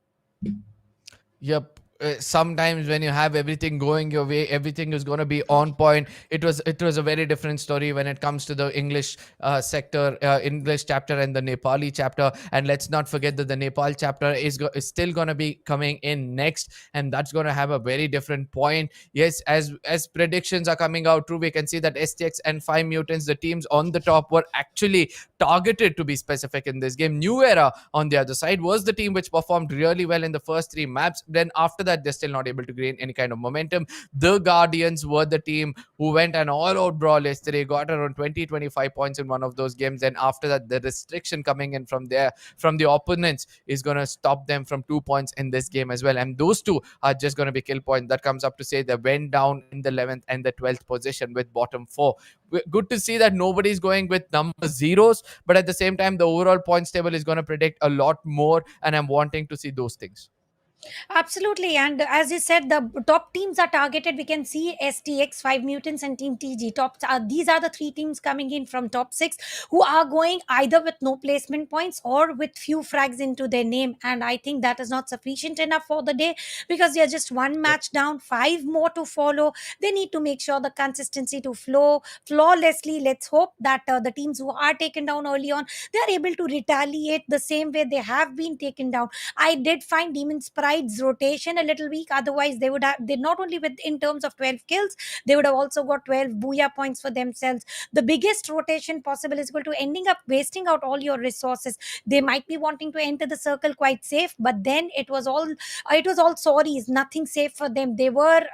Yep. Sometimes when you have everything going your way, everything is going to be on point. It was a very different story when it comes to the English sector, English chapter and the Nepali chapter. And let's not forget that the Nepal chapter is still going to be coming in next, and that's going to have a very different point. Yes, as predictions are coming out true, we can see that STX and 5 Mutants, the teams on the top, were actually targeted, to be specific, in this game. New Era on the other side was the team which performed really well in the first 3 maps. Then after that, they're still not able to gain any kind of momentum. The Guardians were the team who went an all-out brawl yesterday, got around 20-25 points in one of those games. Then after that, the restriction coming in from the opponents is going to stop them from 2 points in this game as well. And those 2 are just going to be kill points. That comes up to say they went down in the 11th and the 12th position with bottom 4. Good to see that nobody's going with number zeros, but at the same time, the overall points table is going to predict a lot more, and I'm wanting to see those things. Absolutely. And as you said, the top teams are targeted. We can see STX, 5 Mutants, and Team TG. These are the 3 teams coming in from top 6 who are going either with no placement points or with few frags into their name. And I think that is not sufficient enough for the day, because they are just one Yep. match down, 5 more to follow. They need to make sure the consistency to flow flawlessly. Let's hope that the teams who are taken down early on, they are able to retaliate the same way they have been taken down. I did find Demon's Pride's rotation a little weak. Otherwise, they not only with in terms of 12 kills, they would have also got 12 booyah points for themselves. The biggest rotation possible is equal to ending up wasting out all your resources. They might be wanting to enter the circle quite safe, but then it was all sorries, nothing safe for them. They were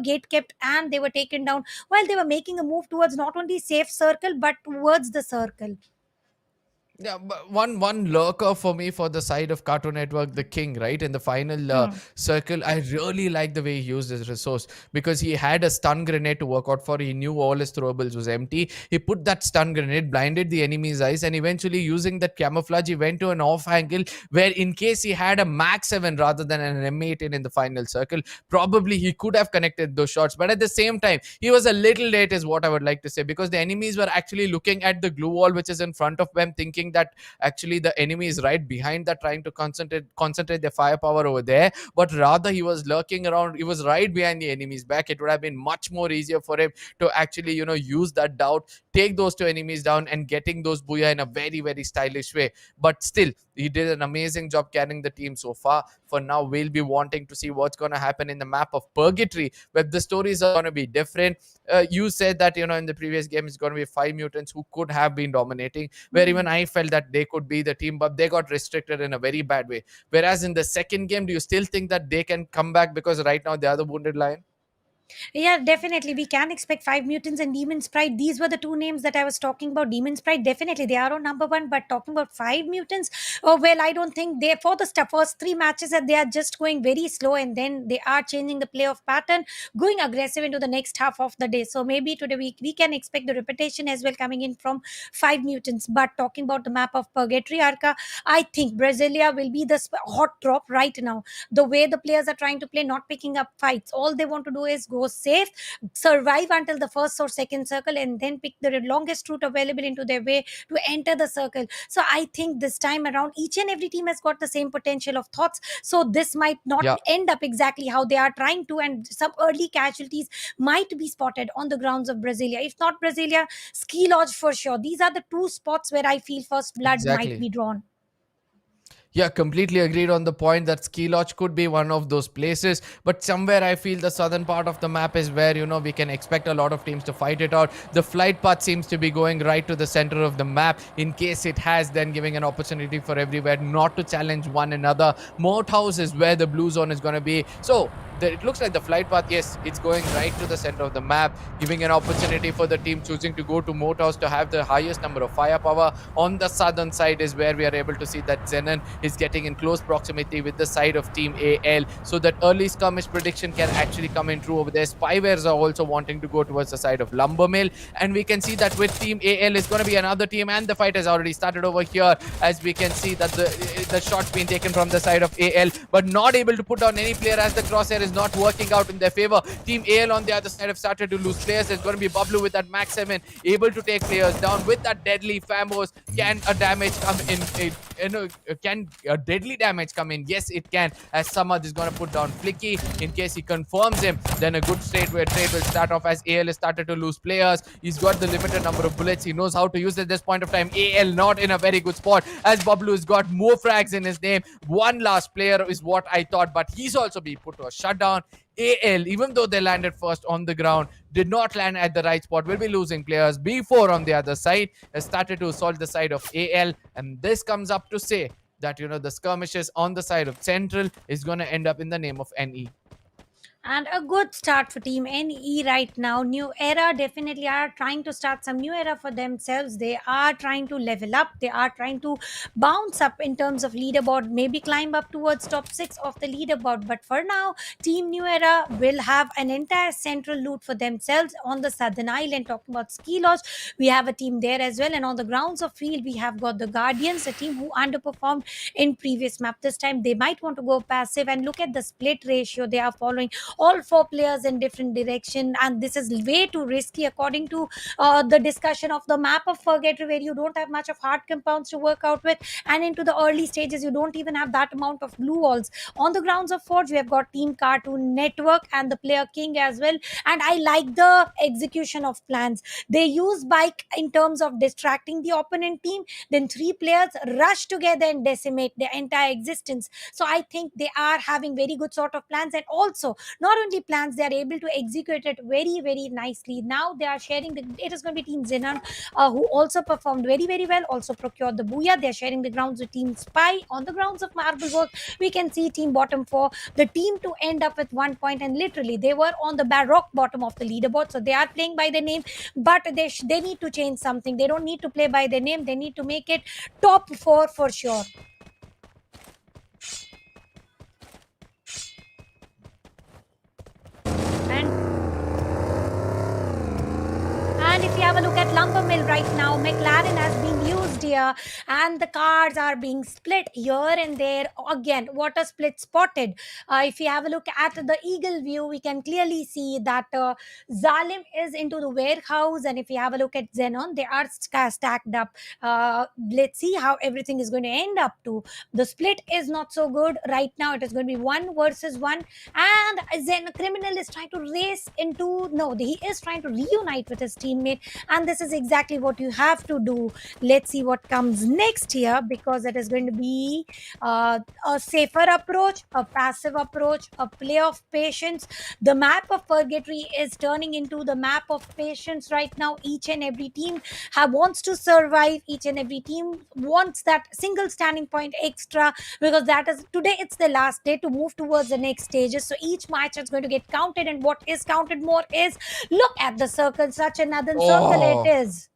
gate kept and they were taken down while they were making a move towards not only safe circle but towards the circle. Yeah, but one lurker for me for the side of Cartoon Network, the King, right? In the final Hmm. circle, I really like the way he used his resource, because he had a stun grenade to work out for. He knew all his throwables was empty. He put that stun grenade, blinded the enemy's eyes, and eventually using that camouflage, he went to an off angle where, in case he had a Max 7 rather than an M18 in the final circle, probably he could have connected those shots. But at the same time, he was a little late, is what I would like to say, because the enemies were actually looking at the glue wall which is in front of them, thinking that actually the enemy is right behind that, trying to concentrate their firepower over there. But rather, he was lurking around. He was right behind the enemy's back. It would have been much more easier for him to actually use that doubt, take those 2 enemies down, and getting those booyah in a very, very stylish way. But still, he did an amazing job carrying the team so far. For now, we'll be wanting to see what's going to happen in the map of Purgatory, where the stories are going to be different. You said that in the previous game it's going to be 5 Mutants who could have been dominating, where even I felt that they could be the team, but they got restricted in a very bad way. Whereas in the second game, do you still think that they can come back, because right now they are the wounded lion? Yeah, definitely. We can expect five mutants and Demon Sprite. These were the two names that I was talking about. Demon Sprite, definitely they are on number one. But talking about five mutants, oh well, I don't think they for the first three matches that they are just going very slow, and then they are changing the playoff pattern, going aggressive into the next half of the day. So maybe today we can expect the repetition as well coming in from five mutants. But talking about the map of Purgatory Arca, I think Brasilia will be the hot drop right now. The way the players are trying to play, not picking up fights, all they want to do is go safe, survive until the first or second circle, and then pick the longest route available into their way to enter the circle. So I think this time around each and every team has got the same potential of thoughts, so this might not Yeah. end up exactly how they are trying to, and some early casualties might be spotted on the grounds of Brasilia. If not Brasilia, Ski Lodge for sure. These are the two spots where I feel first blood might Exactly. be drawn. Yeah, completely agreed on the point that Ski Lodge could be one of those places. But somewhere I feel the southern part of the map is where, we can expect a lot of teams to fight it out. The flight path seems to be going right to the center of the map. In case it has, then giving an opportunity for everywhere not to challenge one another. Moat House is where the blue zone is going to be. So it looks like the flight path, yes, it's going right to the center of the map, giving an opportunity for the team choosing to go to Moat House to have the highest number of firepower. On the southern side is where we are able to see that XENON is getting in close proximity with the side of Team AL, so that early skirmish prediction can actually come in true over there. Spywares are also wanting to go towards the side of Lumbermill, and we can see that with Team AL is going to be another team, and the fight has already started over here, as we can see that the shot's been taken from the side of AL, but not able to put down any player as the crosshair is not working out in their favor. Team AL on the other side have started to lose players. There's going to be Bablu with that Max 7 able to take players down with that deadly Famos. Can a damage come in? Can a deadly damage come in? Yes, it can, as Samad is going to put down Flicky. In case he confirms him, then a good straightway trade will start off, as AL has started to lose players. He's got the limited number of bullets. He knows how to use it at this point of time. AL not in a very good spot, as Bablu has got more frags in his name. One last player is what I thought, but he's also being put to a shutdown. AL, even though they landed first on the ground, did not land at the right spot. Will be losing players. B4 on the other side has started to assault the side of AL, and this comes up to say that the skirmishes on the side of Central is going to end up in the name of NE. And a good start for Team NE right now. New Era definitely are trying to start some new era for themselves. They are trying to level up. They are trying to bounce up in terms of leaderboard, maybe climb up towards top six of the leaderboard. But for now, Team New Era will have an entire central loot for themselves on the southern island. Talking about Ski Lodge, we have a team there as well. And on the grounds of field, we have got the Guardians, a team who underperformed in previous map. This time, they might want to go passive, and look at the split ratio they are following, all four players in different direction, and this is way too risky according to the discussion of the map of Purgatory, where you don't have much of hard compounds to work out with, and into the early stages you don't even have that amount of blue walls. On the grounds of Forge, we have got Team Cartoon Network and the player King as well, and I like the execution of plans. They use bike in terms of distracting the opponent team, then three players rush together and decimate their entire existence. So I think they are having very good sort of plans, and also not only plans, they are able to execute it very very nicely. Now they are sharing it is going to be Team Xenon, who also performed very very well, also procured the booyah. They are sharing the grounds with Team Spy. On the grounds of Marble Work, we can see Team Bottom 4, the team to end up with 1 point, and literally they were on the rock bottom of the leaderboard. So they are playing by their name, but they need to change something. They don't need to play by their name, they need to make it top 4 for sure. And if you have a look at Lumber Mill right now, McLaren has been used here, and the cars are being split here and there. Again, water split spotted. If you have a look at the Eagle view, we can clearly see that Zalim is into the warehouse, and if you have a look at Xenon, they are stacked up. Let's see how everything is going to end up to. The split is not so good right now. It is going to be 1 versus 1, and Zen Criminal is trying to race into, no, he is trying to reunite with his teammate, and this is exactly what you have to do. Let's see what comes next here, because it is going to be a safer approach, a passive approach, a play of patience. The map of purgatory is turning into the map of patience right now. Each and every team wants to survive. Each and every team wants that single standing point extra, because that is today, it's the last day to move towards the next stages. So each match is going to get counted, and what is counted more is, look at the circle, such another circle it Oh. is.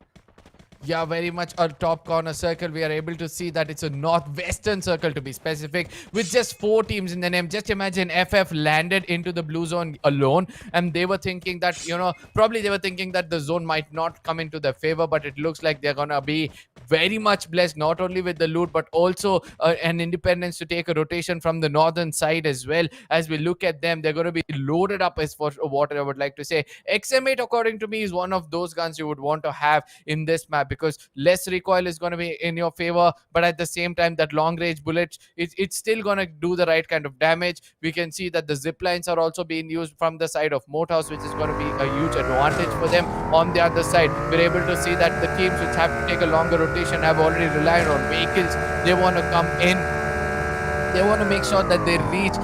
Yeah, very much a top corner circle. We are able to see that it's a northwestern circle, to be specific, with just four teams in the name. Just imagine FF landed into the blue zone alone, and they were thinking that, probably they were thinking that the zone might not come into their favor, but it looks like they're gonna be very much blessed, not only with the loot, but also an independence to take a rotation from the northern side as well. As we look at them, they're going to be loaded up, as for what I would like to say. XM8, according to me, is one of those guns you would want to have in this map, because less recoil is going to be in your favor, but at the same time, that long range bullets, it's still going to do the right kind of damage. We can see that the zip lines are also being used from the side of Motows, which is going to be a huge advantage for them. On the other side, we're able to see that the teams which have to take a longer rotation have already relied on vehicles. They want to come in, they want to make sure that they reach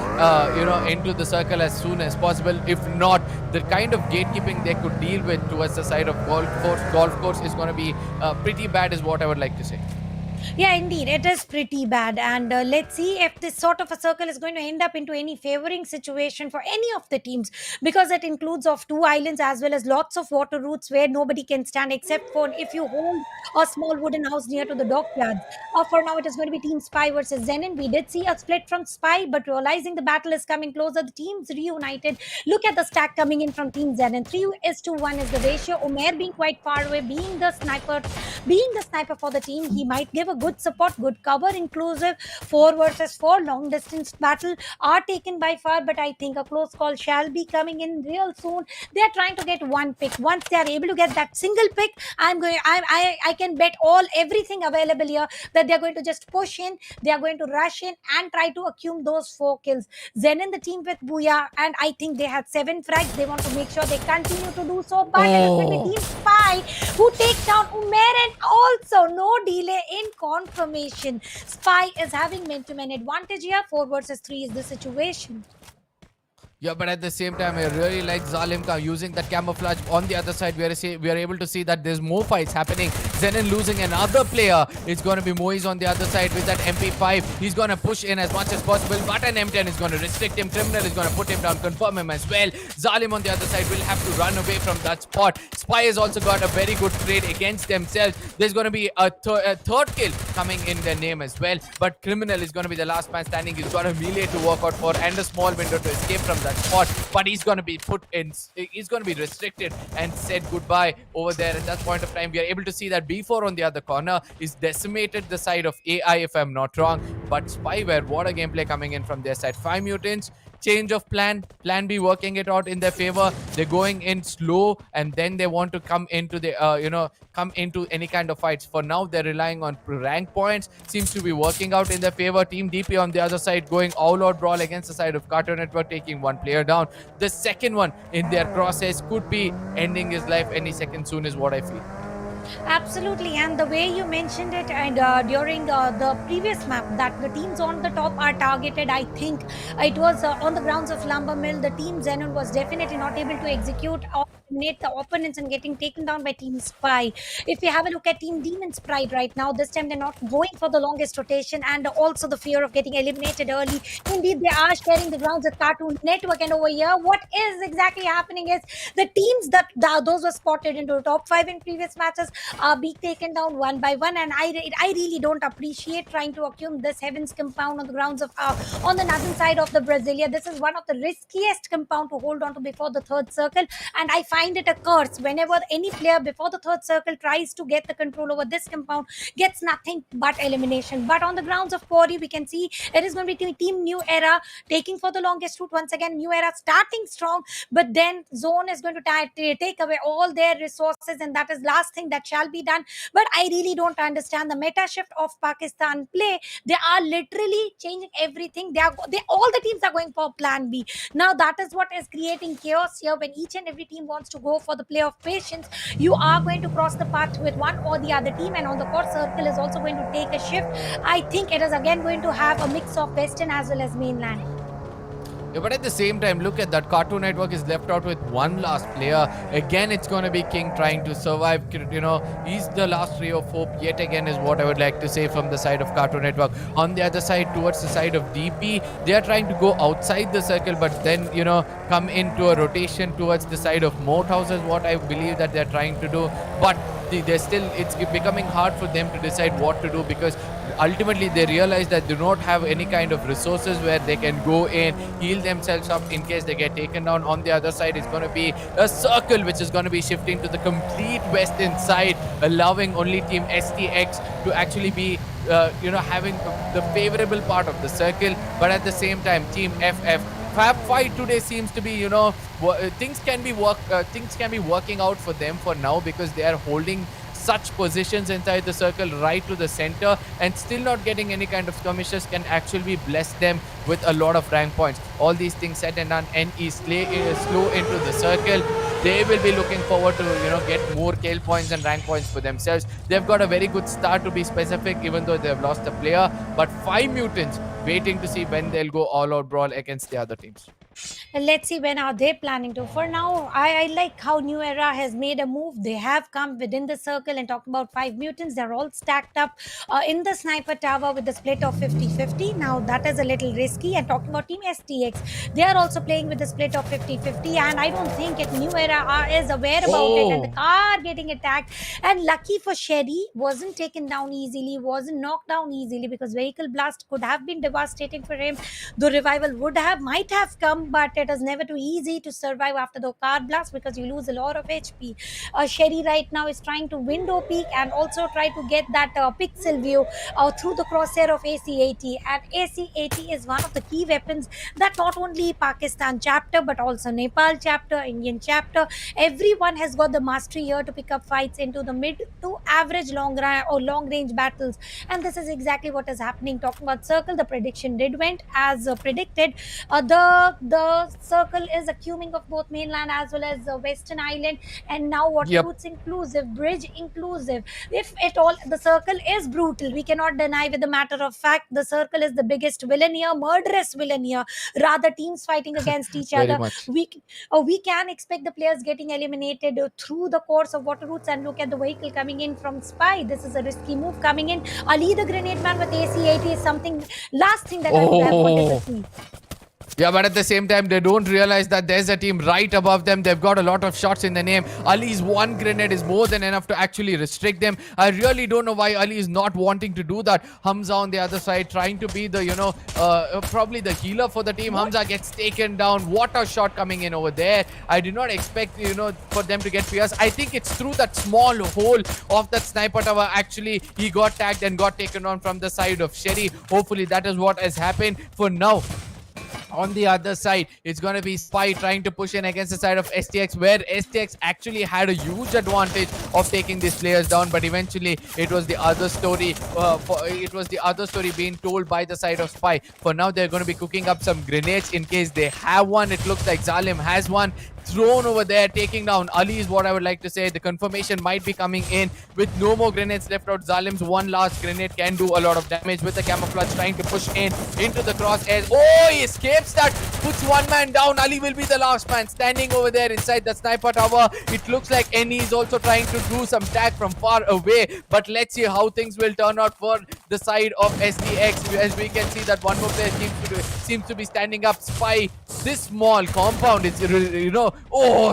into the circle as soon as possible. If not, the kind of gatekeeping they could deal with towards the side of golf course is going to be pretty bad, is what I would like to say. Yeah, indeed, it is pretty bad. And let's see if this sort of a circle is going to end up into any favoring situation for any of the teams, because it includes of two islands as well as lots of water routes where nobody can stand except for if you hold a small wooden house near to the dockyards. For now, it is going to be Team Spy versus Zenin. We did see a split from Spy, but realizing the battle is coming closer, the teams reunited. Look at the stack coming in from Team Zenin. 3 is to 1 is the ratio. Umair being quite far away, being the sniper for the team, he might give a good support, good cover, inclusive 4 versus 4 long distance battle are taken by far, but I think a close call shall be coming in real soon. They are trying to get one pick. Once they are able to get that single pick, I can bet all everything available here that they are going to just push in, they are going to rush in and try to accumulate those 4 kills. Zen in the team with Booyah, and I think they had 7 frags. They want to make sure they continue to do so, but it is going to be Team Oh. Spy who takes down Umer, and also no delay in confirmation. Spy is having man-to-man advantage here. 4 versus 3 is the situation. Yeah, but at the same time, I really like Zalimka using that camouflage. On the other side, we are able to see that there's more fights happening. Zenon losing another player. It's going to be Moise on the other side with that MP5. He's going to push in as much as possible, but an M10 is going to restrict him. Criminal is going to put him down, confirm him as well. Zalim on the other side will have to run away from that spot. Spy has also got a very good trade against themselves. There's going to be a third kill coming in their name as well, but Criminal is going to be the last man standing. He's got a melee to work out for and a small window to escape from that spot, but he's going to be put in, he's going to be restricted and said goodbye over there. At that point of time, we are able to see that B4 on the other corner is decimated the side of AI, if I'm not wrong. But Spyware, what a gameplay coming in from their side. 5 mutants, change of plan B working it out in their favor. They're going in slow, and then they want to come into the come into any kind of fights. For now, they're relying on rank points. Seems to be working out in their favor. Team DP on the other side going all out brawl against the side of Cartoon Network, taking one player down. The second one in their process could be ending his life any second soon, is what I feel. Absolutely, and the way you mentioned it, and during the previous map, that the teams on the top are targeted. I think it was on the grounds of Lumber Mill. The team Zenon was definitely not able to execute or eliminate the opponents and getting taken down by Team Spy. If you have a look at Team Demon's Pride right now, this time they're not going for the longest rotation, and also the fear of getting eliminated early. Indeed, they are sharing the grounds with Cartoon Network, and over here, what is exactly happening is the teams those were spotted into the top 5 in previous matches are being taken down one by one, and I really don't appreciate trying to accumulate this Heavens compound on the grounds of on the northern side of the Brasilia. This is one of the riskiest compound to hold on to before the third circle, and I find it a curse whenever any player before the third circle tries to get the control over this compound, gets nothing but elimination. But on the grounds of Quarry, we can see it is going to be Team New Era taking for the longest route once again. New Era starting strong, but then Zone is going to take away all their resources, and that is last thing that shall be done. But I really don't understand the meta shift of Pakistan play. They are literally changing everything. They all the teams are going for plan B. Now that is what is creating chaos here, when each and every team wants wants to go for the play of patience, you are going to cross the path with one or the other team, and on the court, circle is also going to take a shift. I think it is again going to have a mix of Western as well as mainland. Yeah, but at the same time, look at that. Cartoon Network is left out with one last player. Again, it's going to be King trying to survive. He's the last ray of hope yet again, is what I would like to say from the side of Cartoon Network. On the other side, towards the side of DP, they are trying to go outside the circle, but then, come into a rotation towards the side of Moat House, is what I believe that they're trying to do. But it's becoming hard for them to decide what to do, because ultimately they realize that they do not have any kind of resources where they can go in, heal themselves up in case they get taken down. On the other side, it's going to be a circle which is going to be shifting to the complete western side, allowing only team STX to actually be having the favorable part of the circle. But at the same time, team FF Fab fight today seems to be, things can be working out for them for now, because they are holding such positions inside the circle right to the center, and still not getting any kind of skirmishes can actually bless them with a lot of rank points. All these things said and done, NE slow into the circle. They will be looking forward to get more kill points and rank points for themselves. They've got a very good start, to be specific, even though they've lost a player. But 5 mutants waiting to see when they'll go all out brawl against the other teams. And let's see when are they planning to. For now, I like how New Era has made a move. They have come within the circle, and talking about 5 mutants, they're all stacked up in the sniper tower with the split of 50-50. Now that is a little risky. And talking about team STX, they are also playing with the split of 50-50, and I don't think if New Era is aware about it, and the car getting attacked. And lucky for Sherry, wasn't taken down easily, wasn't knocked down easily, because vehicle blast could have been devastating for him. The revival might have come, but it is never too easy to survive after the car blast, because you lose a lot of HP. Sherry right now is trying to window peek and also try to get that pixel view through the crosshair of AC-80, and AC-80 is one of the key weapons that not only Pakistan chapter but also Nepal chapter, Indian chapter, everyone has got the mastery here to pick up fights into the mid to average long range battles, and this is exactly what is happening. Talking about circle, the prediction did went as predicted. The circle is a cuming of both mainland as well as Western Island, and now water Yep. routes inclusive, bridge inclusive. If at all, the circle is brutal. We cannot deny with the matter of fact, the circle is the biggest villain here, murderous villain here. Rather, teams fighting against each Very other. much. We can expect the players getting eliminated through the course of water routes. And look at the vehicle coming in from Spy. This is a risky move coming in. Ali, the grenade man with AC-80 is something last thing that I would have wanted to see. Yeah, but at the same time, they don't realize that there's a team right above them. They've got a lot of shots in the name. Ali's one grenade is more than enough to actually restrict them. I really don't know why Ali is not wanting to do that. Hamza on the other side trying to be the, probably the healer for the team. Hamza gets taken down. What a shot coming in over there. I did not expect, for them to get pierced. I think it's through that small hole of that sniper tower. Actually, he got tagged and got taken on from the side of Sherry. Hopefully, that is what has happened for now. On the other side, it's going to be Spy trying to push in against the side of STX, where STX actually had a huge advantage of taking these players down, but eventually it was the other story. It was the other story being told by the side of Spy. For now, they're going to be cooking up some grenades in case they have one. It looks like Zalim has one thrown over there, taking down Ali is what I would like to say. The confirmation might be coming in with no more grenades left out. Zalim's one last grenade can do a lot of damage with the camouflage trying to push in into the crosshairs. Oh, he escapes that, puts one man down. Ali will be the last man standing over there inside the sniper tower. It looks like Eni is also trying to do some tag from far away, but let's see how things will turn out for the side of SDX. As we can see that one more player seems to be standing up. Spy, this small compound is,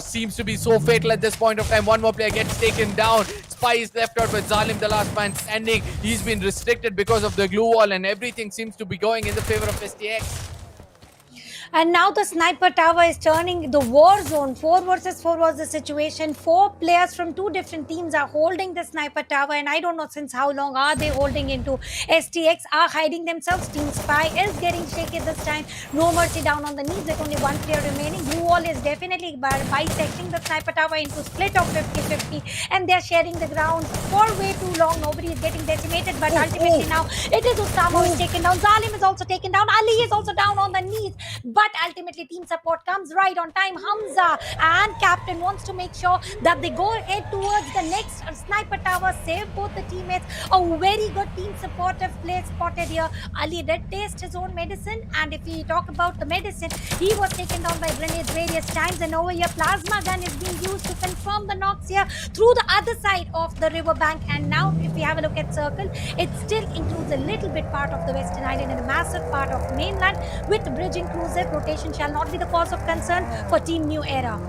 seems to be so fatal at this point of time. One more player gets taken down. Spy is left out with Zalim, the last man standing. He's been restricted because of the glue wall, and everything seems to be going in the favor of STX. And now the sniper tower is turning the war zone. 4 versus 4 was the situation. 4 players from 2 different teams are holding the sniper tower, and I don't know since how long are they holding into. STX are hiding themselves. Team Spy is getting shaky this time. No mercy down on the knees with only 1 player remaining. Blue wall is definitely bisecting the sniper tower into split of 50-50, and they're sharing the ground for way too long. Nobody is getting decimated, but ultimately now it is Usama who is taken down. Zalim is also taken down. Ali is also down on the knees. but ultimately team support comes right on time. Hamza and captain wants to make sure that they go ahead towards the next sniper tower, save both the teammates. A very good team supportive play spotted here. Ali did taste his own medicine, and if we talk about the medicine, he was taken down by grenades various times, and over here plasma gun is being used to confirm the knocks here through the other side of the riverbank. And now if we have a look at circle, it still includes a little bit part of the western island and a massive part of mainland. With bridge inclusive, rotation shall not be the cause of concern for team New Era.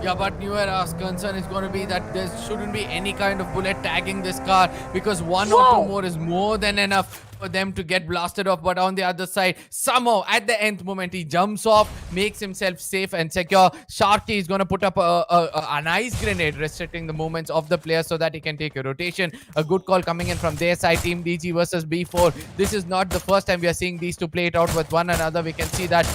Yeah, but New Era's concern is going to be that there shouldn't be any kind of bullet tagging this car, because one or two more is more than enough for them to get blasted off. But on the other side, somehow at the nth moment, he jumps off, makes himself safe and secure. Sharky is going to put up an ice grenade restricting the movements of the player so that he can take a rotation. A good call coming in from their side. Team DG versus B4. This is not the first time we are seeing these two play it out with one another. We can see that,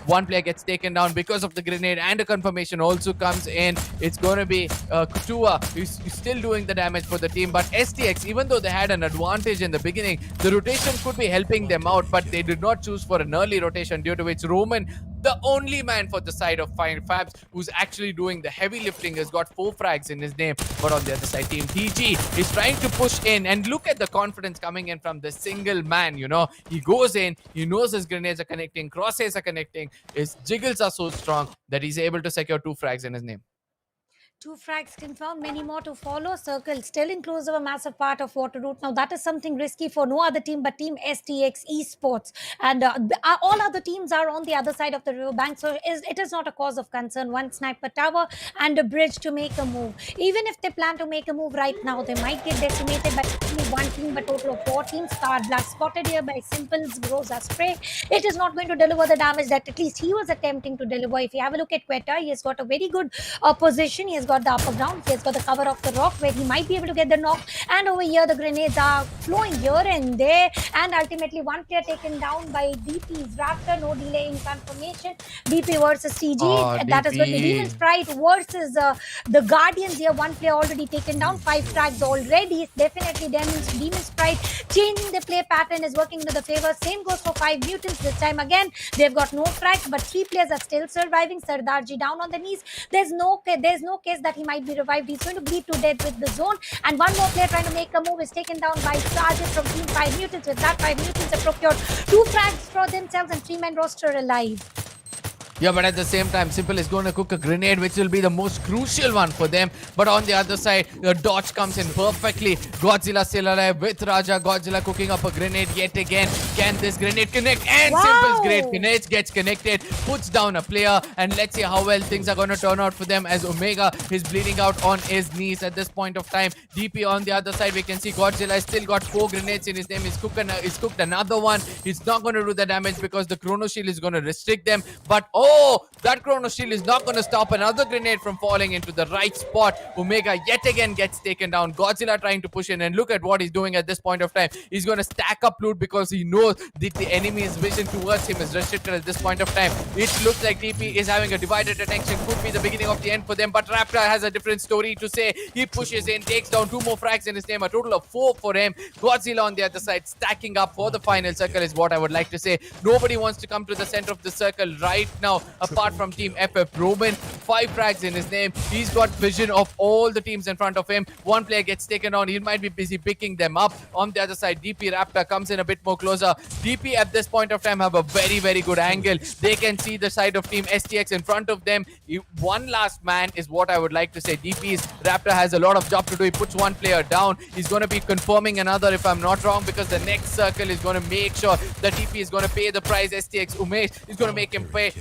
one player gets taken down because of the grenade, and a confirmation also comes in. It's going to be Kutua who's still doing the damage for the team. But STX, even though they had an advantage in the beginning, the rotation could be helping them out, but they did not choose for an early rotation, due to which Roman, the only man for the side of FABS who's actually doing the heavy lifting, has got 4 frags in his name. But on the other side, Team TG is trying to push in, and look at the confidence coming in from the single man. He goes in, he knows his grenades are connecting, crosshairs are connecting, his jiggles are so strong that he's able to secure 2 frags in his name. 2 frags confirmed, many more to follow. Circle still inclusive a massive part of water route. Now that is something risky for no other team but Team STX Esports, and all other teams are on the other side of the riverbank, so it is not a cause of concern. One sniper tower and a bridge to make a move. Even if they plan to make a move right now, they might get decimated by only one team, but total of 4 teams. Star Black spotted here by Simple's Groza spray. It is not going to deliver the damage that at least he was attempting to deliver. If you have a look at Quetta, he has got a very good position. He has got the upper ground, he has got the cover of the rock where he might be able to get the knock, and over here the grenades are flowing here and there, and ultimately one player taken down by DP's Raptor. No delay in confirmation. DP versus TG. That is going to be Demon Sprite versus the Guardians here. One player already taken down, 5 frags already. Definitely Demon Sprite changing the play pattern is working into the favor. Same goes for 5 Mutants. This time again they've got no frags, but 3 players are still surviving. Sardarji down on the knees. There's no case that he might be revived. He's going to bleed to death with the zone, and one more player trying to make a move is taken down by Charges from Team 5 Mutants. With that, 5 Mutants have procured 2 frags for themselves and 3-man roster alive. Yeah, but at the same time, Simple is going to cook a grenade, which will be the most crucial one for them. But on the other side, the dodge comes in perfectly. Godzilla still alive with Raja. Godzilla cooking up a grenade yet again. Can this grenade connect? And Simple's grenade gets connected, puts down a player, and let's see how well things are going to turn out for them, as Omega is bleeding out on his knees at this point of time. DP on the other side, we can see Godzilla has still got 4 grenades in his name. He's cooked another one. He's not going to do the damage because the Chrono Shield is going to restrict them. But that Chrono Shield is not going to stop another grenade from falling into the right spot. Omega yet again gets taken down. Godzilla trying to push in, and look at what he's doing at this point of time. He's going to stack up loot because he knows that the enemy's vision towards him is restricted at this point of time. It looks like DP is having a divided attention. Could be the beginning of the end for them, but Raptor has a different story to say. He pushes in, takes down 2 more frags in his name, a total of 4 for him. Godzilla on the other side stacking up for the final circle is what I would like to say. Nobody wants to come to the center of the circle right now apart from Team FF. Roman, 5 frags in his name. He's got vision of all the teams in front of him. One player gets taken on. He might be busy picking them up. On the other side, DP Raptor comes in a bit more closer. DP at this point of time have a very, very good angle. They can see the side of Team STX in front of them. One last man is what I would like to say. DP's Raptor has a lot of job to do. He puts 1 player down. He's going to be confirming another, if I'm not wrong, because the next circle is going to make sure that DP is going to pay the price. STX Umesh is going to make him pay.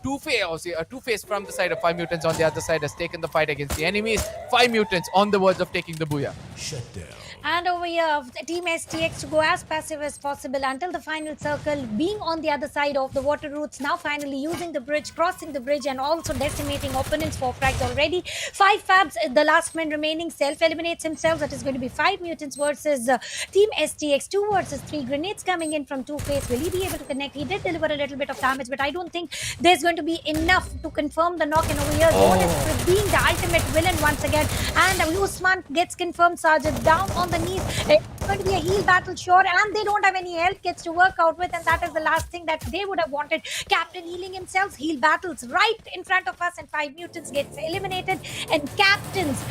Two-Face from the side of 5 Mutants on the other side has taken the fight against the enemies. 5 Mutants on the verge of taking the booyah. Shut down. And over here, Team STX to go as passive as possible until the final circle, being on the other side of the water routes, now finally using the bridge, crossing the bridge, and also decimating opponents. 4 frags already. 5 FABs, the last man remaining, self-eliminates himself. That is going to be 5 Mutants versus Team STX. 2 versus 3 grenades coming in from Two-Face. Will he be able to connect? He did deliver a little bit of damage, but I don't think there's going to be enough to confirm the knock. And over here, Zone is being the ultimate villain once again. And Usman gets confirmed. Sergeant down on on the knees. It's going to be a heal battle, sure, and they don't have any health kits to work out with, and that is the last thing that they would have wanted. Captain healing himself, heal battles right in front of us, and 5 mutants gets eliminated, and captains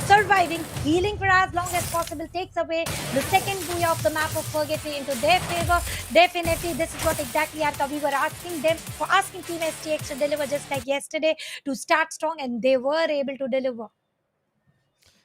surviving, healing for as long as possible takes away the second booyah of the map of purgatory into their favor. Definitely, this is what exactly Arka we were asking them for, asking Team STX to deliver just like yesterday, to start strong, and they were able to deliver.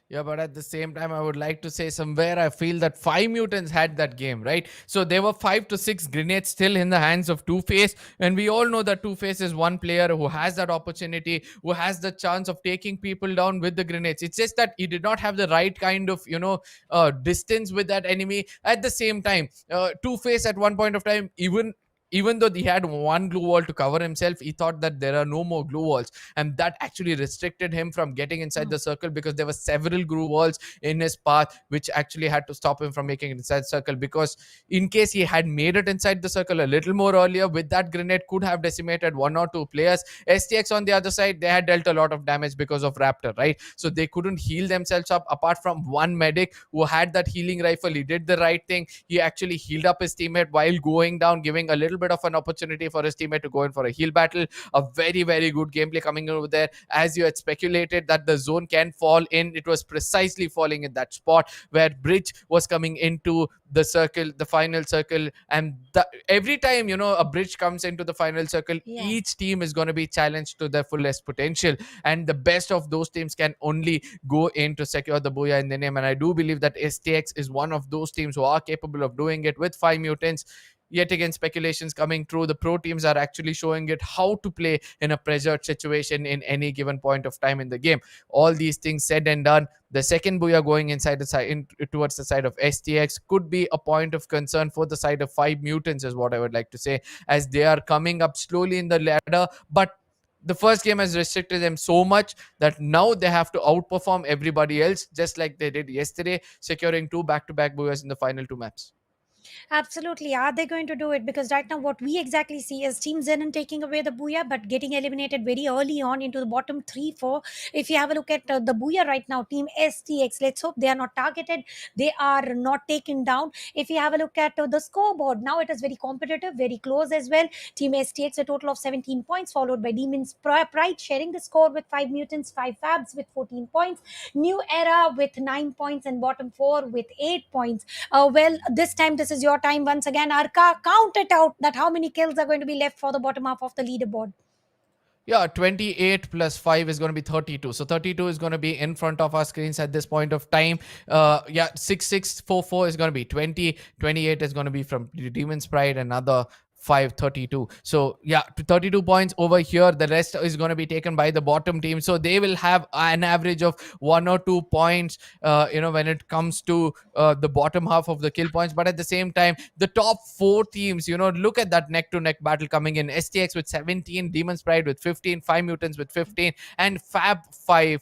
Yeah, but at the same time, I would like to say somewhere I feel that 5 mutants had that game, right? So there were 5 to 6 grenades still in the hands of Two Face, and we all know that Two Face is one player who has that opportunity, who has the chance of taking people down with the grenades. It's just that he did not have the right kind of distance with that enemy. At the same time, Two Face at one point of time, even though he had one glue wall to cover himself, he thought that there are no more glue walls, and that actually restricted him from getting inside the circle, because there were several glue walls in his path which actually had to stop him from making it inside the circle. Because in case he had made it inside the circle a little more earlier, with that grenade could have decimated 1 or 2 players. STX on the other side, they had dealt a lot of damage because of Raptor, right? So they couldn't heal themselves up, apart from one medic who had that healing rifle. He did the right thing. He actually healed up his teammate while going down, giving a little bit of an opportunity for his teammate to go in for a heal battle. A very, very good gameplay coming over there. As you had speculated that the zone can fall in, it was precisely falling in that spot where Bridge was coming into the circle, the final circle. And every time, a Bridge comes into the final circle, Yeah. each team is going to be challenged to their fullest potential. And the best of those teams can only go in to secure the booyah in the name. And I do believe that STX is one of those teams who are capable of doing it with 5 mutants. Yet again, speculations coming true. The pro teams are actually showing it how to play in a pressured situation in any given point of time in the game. All these things said and done, the second booyah going inside the side towards the side of STX could be a point of concern for the side of 5 mutants, is what I would like to say, as they are coming up slowly in the ladder. But the first game has restricted them so much that now they have to outperform everybody else, just like they did yesterday, securing 2 back-to-back booyahs in the final 2 maps. Absolutely. Are they going to do it? Because right now, what we exactly see is Team Zenon taking away the Booyah, but getting eliminated very early on into the bottom 3 4. If you have a look at the Booyah right now, Team STX, let's hope they are not targeted, they are not taken down. If you have a look at the scoreboard, now it is very competitive, very close as well. Team STX, a total of 17 points, followed by Demons Pride sharing the score with 5 mutants, 5 FABS with 14 points, New Era with 9 points, and bottom 4 with 8 points. Well, this time, this is your time once again. Arka, count it out that how many kills are going to be left for the bottom half of the leaderboard. Yeah, 28 plus 5 is going to be 32. So 32 is going to be in front of our screens at this point of time. Yeah, 6644 is going to be 20. 28 is going to be from Demon's Pride, another 532. So yeah, 32 points over here. The rest is going to be taken by the bottom team, so they will have an average of 1 or 2 points when it comes to the bottom half of the kill points. But at the same time, the top 4 teams, look at that neck to neck battle coming in. STX with 17, Demon's Pride with 15, 5 mutants with 15, and Fab 5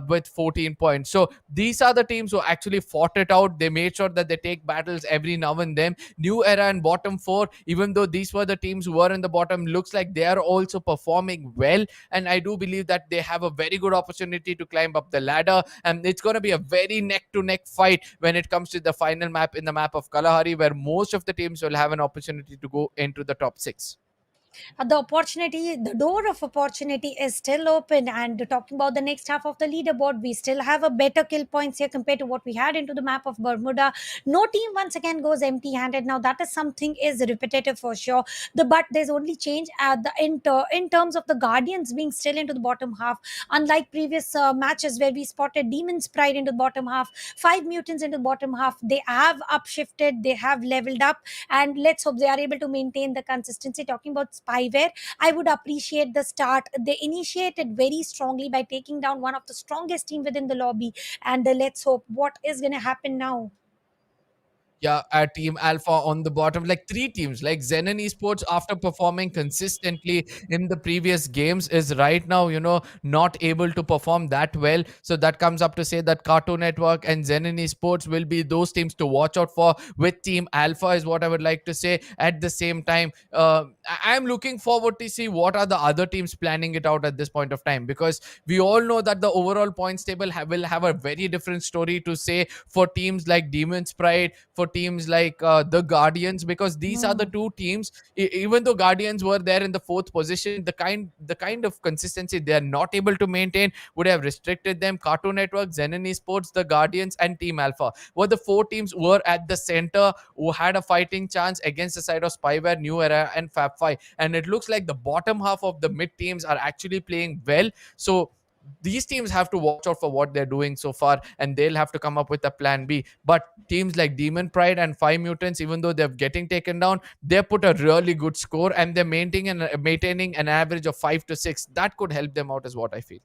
with 14 points. So these are the teams who actually fought it out. They made sure that they take battles every now and then. New Era and bottom 4, even though these were the teams who were in the bottom, looks like they are also performing well. And I do believe that they have a very good opportunity to climb up the ladder. And it's going to be a very neck to neck fight when it comes to the final map, in the map of Kalahari, where most of the teams will have an opportunity to go into the top 6. The opportunity, the door of opportunity is still open. And talking about the next half of the leaderboard, we still have a better kill points here compared to what we had into the map of Bermuda. No team once again goes empty handed. Now that is something is repetitive for sure. But there's only change at the in terms of the Guardians being still into the bottom half, unlike previous matches where we spotted Demons Pride into the bottom half, 5 mutants into the bottom half. They have upshifted, they have leveled up, and let's hope they are able to maintain the consistency. Talking about Spyware, I would appreciate the start. They initiated very strongly by taking down one of the strongest team within the lobby, and let's hope what is going to happen now. Yeah, Team Alpha on the bottom, like three teams, like XENON Esports, after performing consistently in the previous games, is right now, not able to perform that well. So that comes up to say that Cartoon Network and XENON Esports will be those teams to watch out for. With Team Alpha, is what I would like to say. At the same time, I'm looking forward to see what are the other teams planning it out at this point of time, because we all know that the overall points table will have a very different story to say for teams like Demon's Pride, for teams like the Guardians, because these are the Hmm. two teams. Even though Guardians were there in the fourth position, the kind of consistency they are not able to maintain would have restricted them. Cartoon Network, Xenon Esports, the Guardians, and Team Alpha were the four teams who were at the center, who had a fighting chance against the side of Spyware, New Era, and FAB5. And it looks like the bottom half of the mid teams are actually playing well. So these teams have to watch out for what they're doing so far, and they'll have to come up with a plan B. But teams like Demon Pride and Five Mutants, even though they're getting taken down, they put a really good score, and they're maintaining an average of 5 to 6. That could help them out, is what I feel.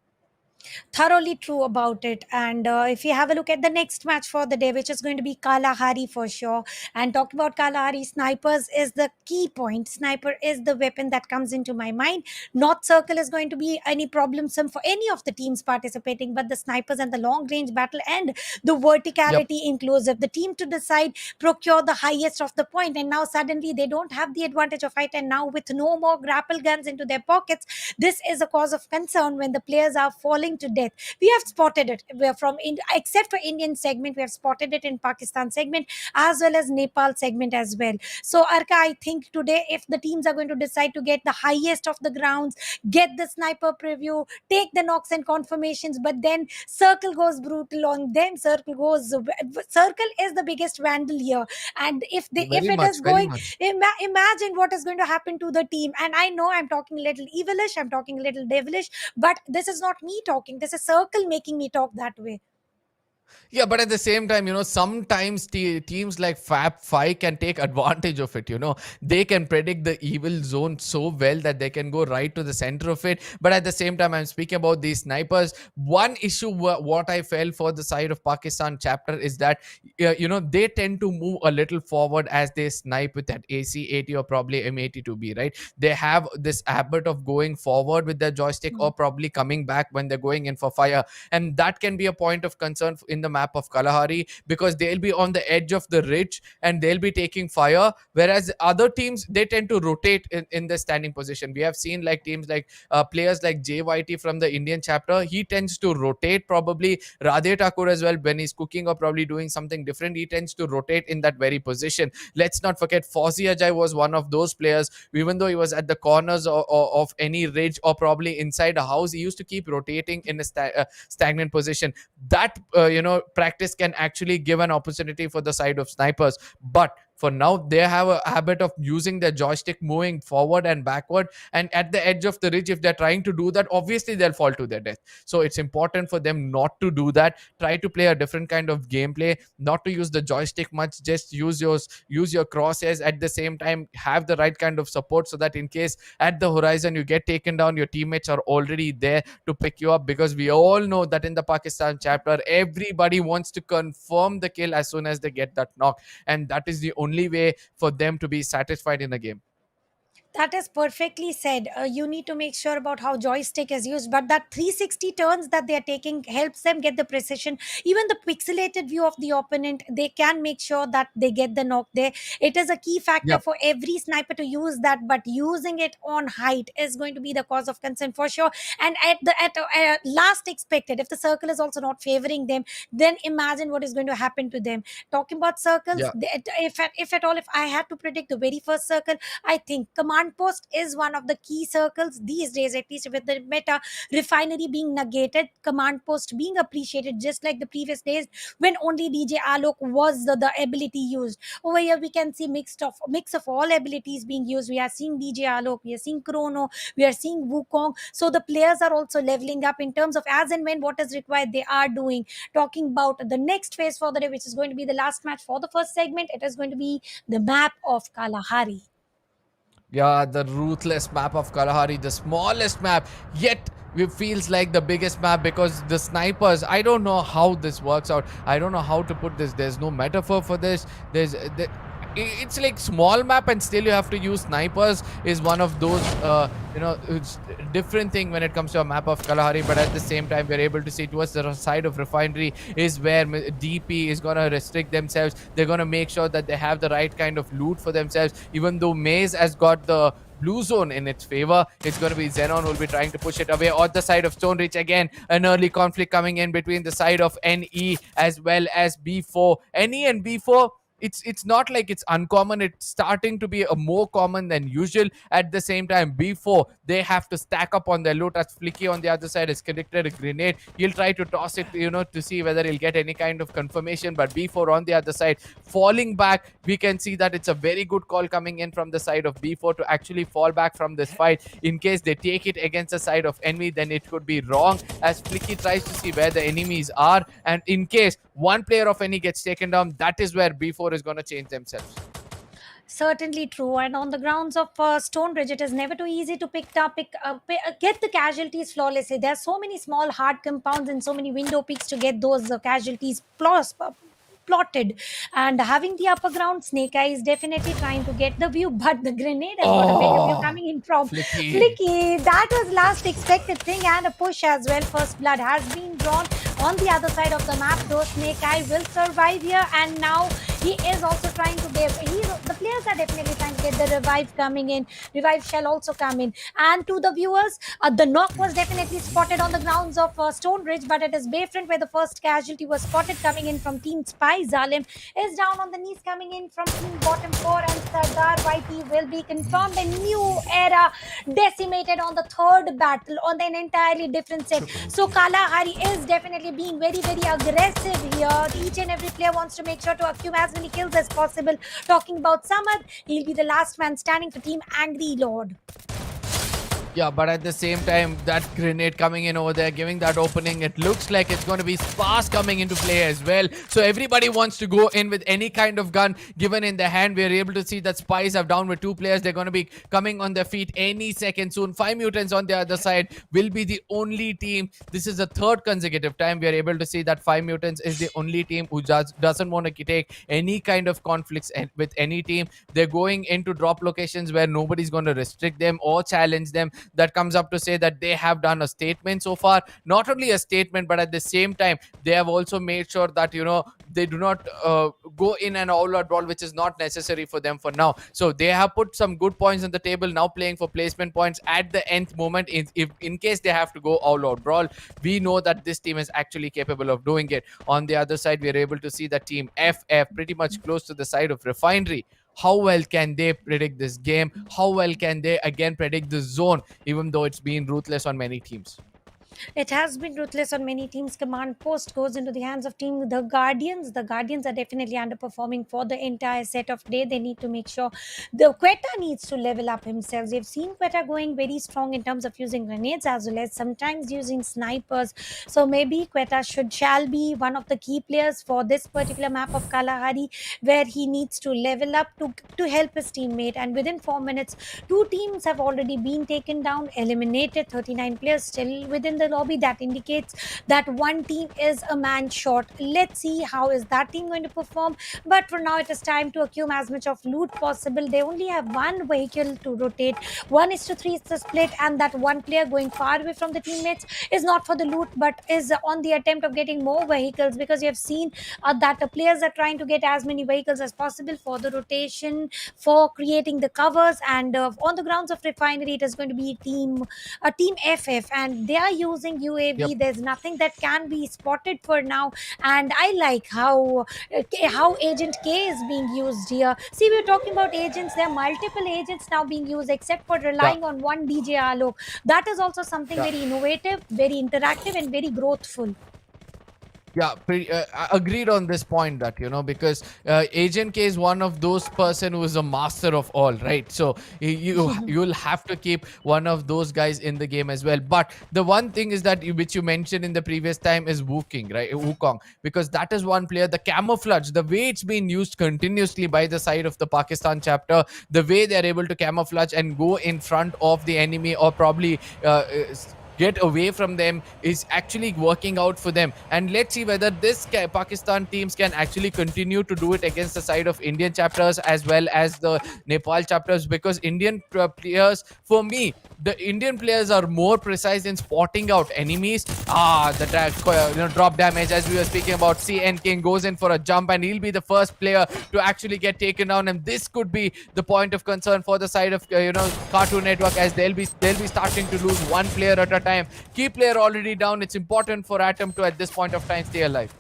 Thoroughly true about it. And if you have a look at the next match for the day, which is going to be Kalahari for sure. And talking about Kalahari, snipers is the key point. Sniper is the weapon that comes into my mind. North Circle is going to be any problemsome for any of the teams participating, but the snipers and the long range battle and the Yep. verticality inclusive. The team to decide procure the highest of the point, and now suddenly they don't have the advantage of height. And now with no more grapple guns into their pockets, this is a cause of concern when the players are falling to death. We have spotted it. We are except for Indian segment, we have spotted it in Pakistan segment as well as Nepal segment as well. So Arka, I think today if the teams are going to decide to get the highest of the grounds, get the sniper preview, take the knocks and confirmations, but then Circle goes brutal on them. Circle is the biggest vandal here, and if Very it much, is very going, much. imagine what is going to happen to the team. And I know I'm talking a little evilish, I'm talking a little devilish, but this is not me talking, this is Circle making me talk that way. Yeah, but at the same time, sometimes teams like FAB5 can take advantage of it. They can predict the evil zone so well that they can go right to the center of it. But at the same time, I'm speaking about these snipers. One issue, what I felt for the side of Pakistan chapter, is that, they tend to move a little forward as they snipe with that AC-80 or probably M82B, right? They have this habit of going forward with their joystick, or probably coming back when they're going in for fire. And that can be a point of concern in the map of Kalahari, because they'll be on the edge of the ridge and they'll be taking fire, whereas other teams, they tend to rotate in the standing position. We have seen like teams like players like JYT from the Indian chapter. He tends to rotate, probably Radhe Thakur as well, when he's cooking or probably doing something different. He tends to rotate in that very position. Let's not forget Fauzi Ajay was one of those players. Even though he was at the corners of any ridge or probably inside a house, he used to keep rotating in a stagnant position. That practice can actually give an opportunity for the side of snipers. But for now, they have a habit of using their joystick, moving forward and backward, and at the edge of the ridge, if they're trying to do that, obviously they'll fall to their death. So it's important for them not to do that. Try to play a different kind of gameplay, not to use the joystick much. Just use your crosshairs. At the same time, have the right kind of support, so that in case at the horizon you get taken down, your teammates are already there to pick you up. Because we all know that in the Pakistan chapter, everybody wants to confirm the kill as soon as they get that knock, and that is the only way for them to be satisfied in a game. That is perfectly said. You need to make sure about how joystick is used, but that 360 turns that they are taking helps them get the precision. Even the pixelated view of the opponent, they can make sure that they get the knock there. It is a key factor Yep. for every sniper to use that, but using it on height is going to be the cause of concern for sure. And at last expected, if the circle is also not favoring them, then imagine what is going to happen to them. Talking about circles, Yeah. if at all, if I had to predict the very first circle, I think command post is one of the key circles these days, at least with the meta refinery being negated, command post being appreciated, just like the previous days when only DJ Alok was the ability used. Over here, we can see mix of all abilities being used. We are seeing DJ Alok, we are seeing Chrono, we are seeing Wukong. So the players are also leveling up in terms of as and when what is required, they are doing. Talking about the next phase for the day, which is going to be the last match for the first segment, it is going to be the map of Kalahari. Yeah, the ruthless map of Kalahari, the smallest map, yet it feels like the biggest map because the snipers, I don't know how this works out. I don't know how to put this. There's no metaphor for this. It's like small map and still you have to use snipers is one of those it's different thing when it comes to a map of Kalahari. But at the same time, we're able to see towards the side of Refinery is where DP is going to restrict themselves. They're going to make sure that they have the right kind of loot for themselves. Even though Maze has got the blue zone in its favor, it's going to be XENON who will be trying to push it away. On the side of Stone Ridge, again, an early conflict coming in between the side of NE as well as B4. NE and B4, it's not like it's uncommon. It's starting to be a more common than usual. At the same time, B4, they have to stack up on their loot. As Flicky on the other side has connected a grenade, he'll try to toss it, to see whether he'll get any kind of confirmation. But B4 on the other side falling back, we can see that it's a very good call coming in from the side of B4 to actually fall back from this fight. In case they take it against the side of enemy, then it could be wrong, as Flicky tries to see where the enemies are, and in case one player of any gets taken down, that is where B4 is going to change themselves. Certainly true. And on the grounds of Stone Ridge, it is never too easy to get the casualties flawlessly. There are so many small hard compounds and so many window peaks to get those casualties plotted. And having the upper ground, Snake Eye is definitely trying to get the view, but the grenade has got a better view Oh, coming in from Flicky. Flicky. That was last expected thing, and a push as well. First blood has been drawn on the other side of the map, though Snake Eye will survive here, and now he is also trying to get the players are definitely trying to get the revive coming in. Revive shall also come in. And to the viewers, the knock was definitely spotted on the grounds of Stone Ridge, but it is Bayfront where the first casualty was spotted coming in from Team Spy. Zalim is down on the knees coming in from Team Bottom 4, and Sardar YT will be confirmed. A new era decimated on the third battle on an entirely different set. So Kalahari is definitely being very, very aggressive here. Each and every player wants to make sure to accumulate as many kills as possible. Talking about Samad, he'll be the last man standing for Team Angry Lord. Yeah, but at the same time, that grenade coming in over there, giving that opening, it looks like it's going to be Sparse coming into play as well. So everybody wants to go in with any kind of gun given in their hand. We're able to see that Spies have down with 2 players. They're going to be coming on their feet any second soon. 5 Mutants on the other side will be the only team. This is the third consecutive time we are able to see that 5 Mutants is the only team who doesn't want to take any kind of conflicts with any team. They're going into drop locations where nobody's going to restrict them or challenge them. That comes up to say that they have done a statement so far. Not only a statement, but at the same time, they have also made sure that, they do not go in an all-out brawl, which is not necessary for them for now. So they have put some good points on the table, now playing for placement points at the nth moment. If in case they have to go all-out brawl, we know that this team is actually capable of doing it. On the other side, we are able to see that Team FF pretty much close to the side of Refinery. How well can they predict this game? How well can they again predict the zone, even though it's been ruthless on many teams? It has been ruthless on many teams. Command post goes into the hands of team the Guardians. The Guardians are definitely underperforming for the entire set of day. They need to make sure the Quetta needs to level up himself. They've seen Quetta going very strong in terms of using grenades as well as sometimes using snipers. So maybe Quetta shall be one of the key players for this particular map of Kalahari, where he needs to level up to help his teammate. And within 4 minutes, 2 teams have already been taken down, eliminated. 39 players still within the lobby. That indicates that one team is a man short. Let's see how is that team going to perform. But for now, it is time to accumulate as much of loot possible. They only have one vehicle to rotate. 1:3 is the split, and that one player going far away from the teammates is not for the loot, but is on the attempt of getting more vehicles, because you have seen that the players are trying to get as many vehicles as possible for the rotation, for creating the covers. And on the grounds of Refinery, it is going to be team FF, and they are using Yep. UAV. There's nothing that can be spotted for now, and I like how Agent K is being used here. See, we're talking about agents. There are multiple agents now being used, except for Yeah. relying on one DJ Alok. That is also something Yeah. very innovative, very interactive, and very growthful. Yeah, agreed on this point that, because Agent K is one of those person who is a master of all, right? So you'll have to keep one of those guys in the game as well. But the one thing is that which you mentioned in the previous time is Wukong, right? Wukong, because that is one player. The camouflage, the way it's been used continuously by the side of the Pakistan chapter, the way they're able to camouflage and go in front of the enemy, or probably get away from them is actually working out for them. And let's see whether Pakistan teams can actually continue to do it against the side of Indian chapters as well as the Nepal chapters, because Indian players, for me, the Indian players are more precise in spotting out enemies. Drop damage, as we were speaking about. CN King goes in for a jump, and he'll be the first player to actually get taken down. And this could be the point of concern for the side of Cartoon Network, as they'll be starting to lose one player at a time. Key player already down. It's important for Atom to at this point of time stay alive.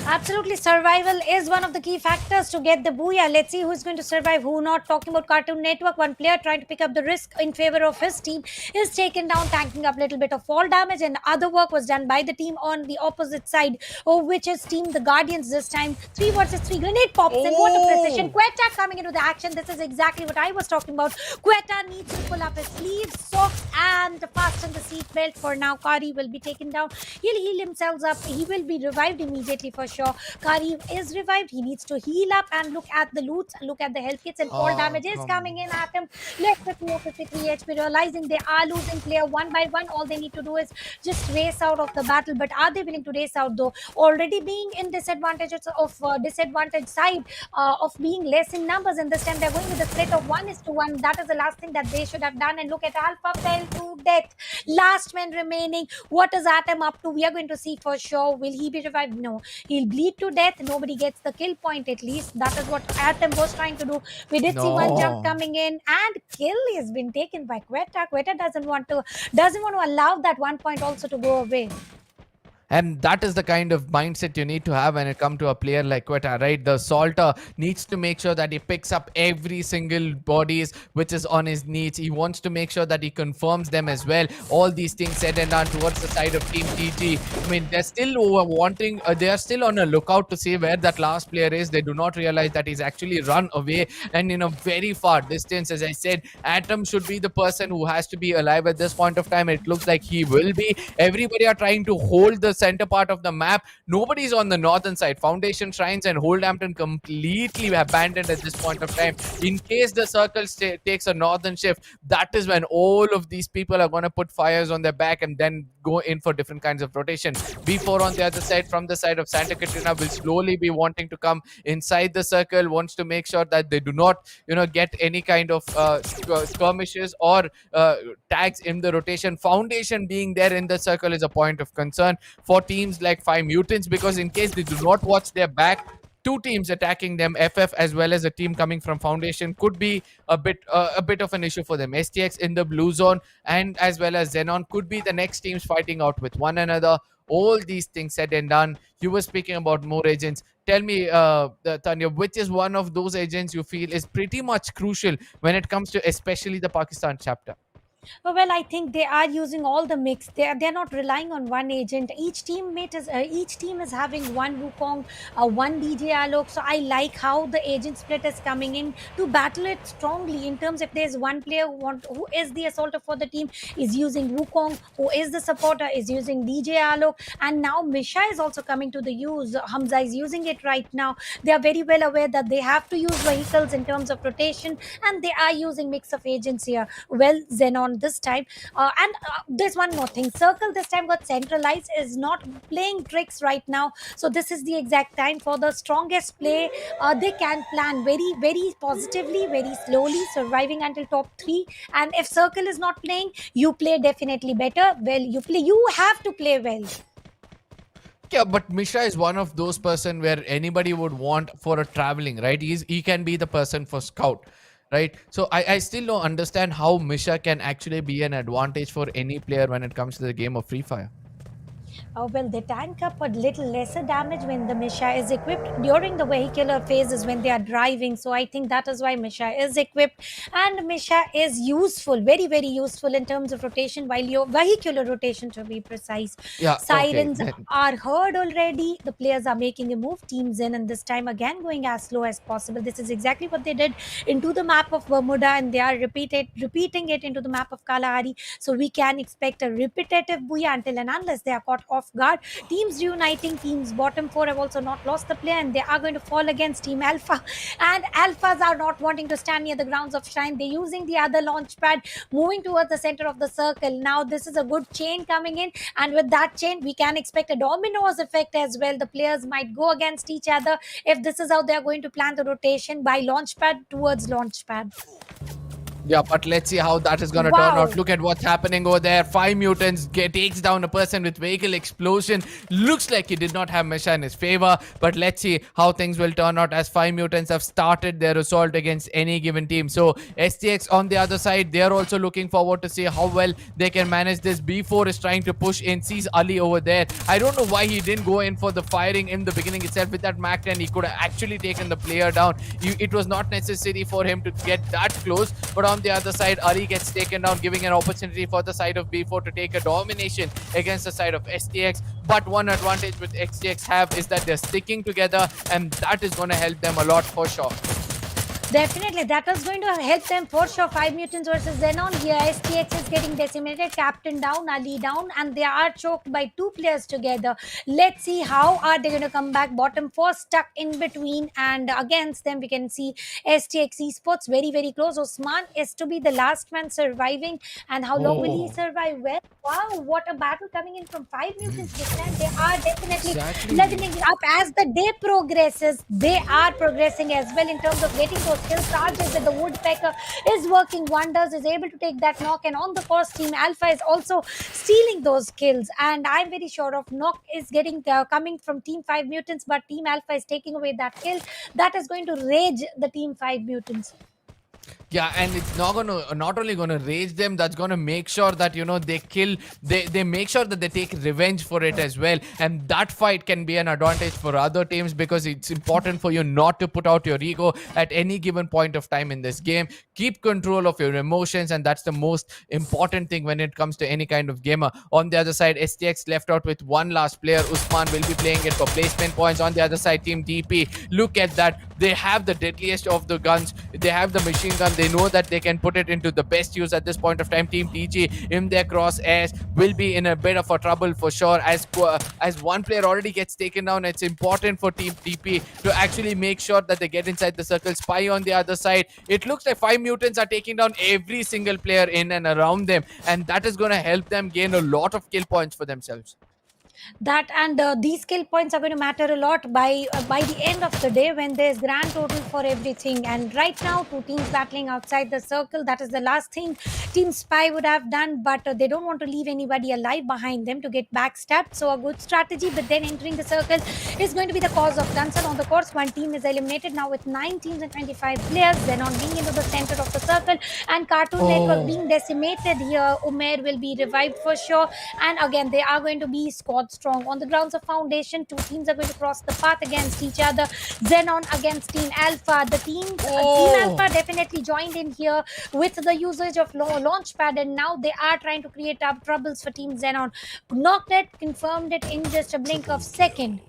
Absolutely, survival is one of the key factors to get the booyah. Let's see who's going to survive, who not. Talking about Cartoon Network, one player trying to pick up the risk in favor of his team is taken down, tanking up a little bit of fall damage, and other work was done by the team on the opposite side, which is Team the Guardians this time. 3 versus 3, grenade pops in, what a precision. Oh, Quetta coming into the action. This is exactly what I was talking about. Quetta needs to pull up his sleeves, socks, and fasten the seat belt. For now, Kari will be taken down. He'll heal himself up. He will be revived immediately for sure. Kari is revived. He needs to heal up and look at the loot, look at the health kits, and fall damage is coming in at him. Left with 453 HP, realizing they are losing player one by one. All they need to do is just race out of the battle. But are they willing to race out though? Already being in disadvantages of disadvantage side of being less in numbers, and this time they're going with a split of 1:1. That is the last thing that they should have done. And look at Alpha fell to death. Last man remaining. What is Atom up to? We are going to see for sure. Will he be revived? No. He'll bleed to death. Nobody gets the kill point at least. That is what Atom was trying to do. We did see one jump no. coming in, and kill has been taken by Quetta. Quetta doesn't want to allow that 1 point also to go away. And that is the kind of mindset you need to have when it comes to a player like Quetta, right? The Salter needs to make sure that he picks up every single bodies which is on his needs. He wants to make sure that he confirms them as well. All these things said and done towards the side of Team TG. I mean, they're still they are still on a lookout to see where that last player is. They do not realize that he's actually run away and in a very far distance. As I said, Atom should be the person who has to be alive at this point of time. It looks like he will be. Everybody are trying to hold the center part of the map. Nobody's on the northern side. Foundation Shrines and Holdhampton completely abandoned at this point of time. In case the circle takes a northern shift, that is when all of these people are going to put fires on their back and then go in for different kinds of rotation. B4 on the other side, from the side of Santa Catarina, will slowly be wanting to come inside the circle, wants to make sure that they do not get any kind of skirmishes or tags in the rotation. Foundation being there in the circle is a point of concern for teams like Five Mutants, because in case they do not watch their back, two teams attacking them, FF as well as a team coming from Foundation, could be a bit of an issue for them. STX in the blue zone and as well as Xenon could be the next teams fighting out with one another. All these things said and done, you were speaking about more agents. Tell me, Tanya, which is one of those agents you feel is pretty much crucial when it comes to especially the Pakistan chapter? Well, I think they are using all the mix. They're not relying on one agent. Each team is having one Wukong, one DJ Alok. So I like how the agent split is coming in to battle it strongly. In terms, if there's one player who is the assaulter for the team, is using Wukong, who is the supporter is using DJ Alok, and now Misha is also coming to the use. Hamza is using it right now. They are very well aware that they have to use vehicles in terms of rotation, and they are using mix of agents here. Well, Xenon this time. And there's one more thing. Circle this time got centralized, is not playing tricks right now. So this is the exact time for the strongest play. They can plan very, very positively, very slowly, surviving until top 3. And if Circle is not playing, you play definitely better. Well, you have to play well. Yeah, but Misha is one of those person where anybody would want for a traveling, right? He can be the person for scout, right? So I still don't understand how Misha can actually be an advantage for any player when it comes to the game of Free Fire. Well, they tank up a little lesser damage when the Misha is equipped during the vehicular phases when they are driving. So I think that is why Misha is equipped, and Misha is useful, very, very useful in terms of rotation, while your vehicular rotation to be precise. Yeah, okay. Sirens are heard already. The players are making a move, teams in, and this time again going as slow as possible. This is exactly what they did into the map of Bermuda, and they are repeating it into the map of Kalahari. So we can expect a repetitive booyah until and unless they are caught caught off guard. Teams reuniting, teams bottom four have also not lost the player, and they are going to fall against Team Alpha. And Alphas are not wanting to stand near the grounds of Shrine. They're using the other launch pad, moving towards the center of the circle. Now, this is a good chain coming in, and with that chain, we can expect a dominoes effect as well. The players might go against each other if this is how they are going to plan the rotation by launch pad towards launch pad. Yeah, but let's see how that is going to turn Wow. out. Look at what's happening over there. 5 mutants takes down a person with vehicle explosion. Looks like he did not have Mesha in his favor, but let's see how things will turn out as 5 mutants have started their assault against any given team. So STX on the other side, they are also looking forward to see how well they can manage this. B4 is trying to push in, sees Ali over there. I don't know why he didn't go in for the firing in the beginning itself. With that Mac 10, he could have actually taken the player down. It was not necessary for him to get that close, but on the other side, Ali gets taken down, giving an opportunity for the side of B4 to take a domination against the side of STX. But one advantage with XTX have is that they're sticking together, and that is going to help them a lot for sure. Definitely, that is going to help them for sure. 5 mutants versus Xenon. Here, STX is getting decimated. Captain down, Ali down, and they are choked by 2 players together. Let's see how are they going to come back. Bottom 4 stuck in between, and against them we can see STX Esports very, very close. Osman is to be the last man surviving, and how long will he Oh. survive? Well, wow, what a battle coming in from 5 mutants this time. They are definitely Exactly. leveling up as the day progresses. They are progressing as well in terms of getting those kill charges that the woodpecker is working wonders, is able to take that knock, and on the course Team Alpha is also stealing those kills, and I'm very sure of knock is getting coming from Team 5 mutants, but Team Alpha is taking away that kill. That is going to rage the Team 5 mutants. Yeah, and it's not only gonna rage them, that's gonna make sure that they make sure that they take revenge for it as well. And that fight can be an advantage for other teams, because it's important for you not to put out your ego at any given point of time in this game. Keep control of your emotions, and that's the most important thing when it comes to any kind of gamer. On the other side, STX left out with one last player. Usman will be playing it for placement points. On the other side, Team DP, look at that. They have the deadliest of the guns. They have the machine gun. They know that they can put it into the best use at this point of time. Team TG in their crosshairs will be in a bit of a trouble for sure. As one player already gets taken down, it's important for Team TP to actually make sure that they get inside the circle. Spy on the other side. It looks like 5 mutants are taking down every single player in and around them, and that is going to help them gain a lot of kill points for themselves. That and these skill points are going to matter a lot by the end of the day, when there's grand total for everything. And right now, 2 teams battling outside the circle. That is the last thing Team Spy would have done, but they don't want to leave anybody alive behind them to get backstabbed. So a good strategy, but then entering the circle is going to be the cause of concern. On the course, one team is eliminated now with 9 teams and 25 players. Then on being into the center of the circle, and Cartoon Network being decimated here, Umair will be revived for sure. And again, they are going to be squad strong on the grounds of Foundation. 2 teams are going to cross the path against each other. Xenon against Team Alpha. The Team Alpha definitely joined in here with the usage of launch pad, and now they are trying to create up troubles for Team Xenon. Knocked it, confirmed it in just a blink of second.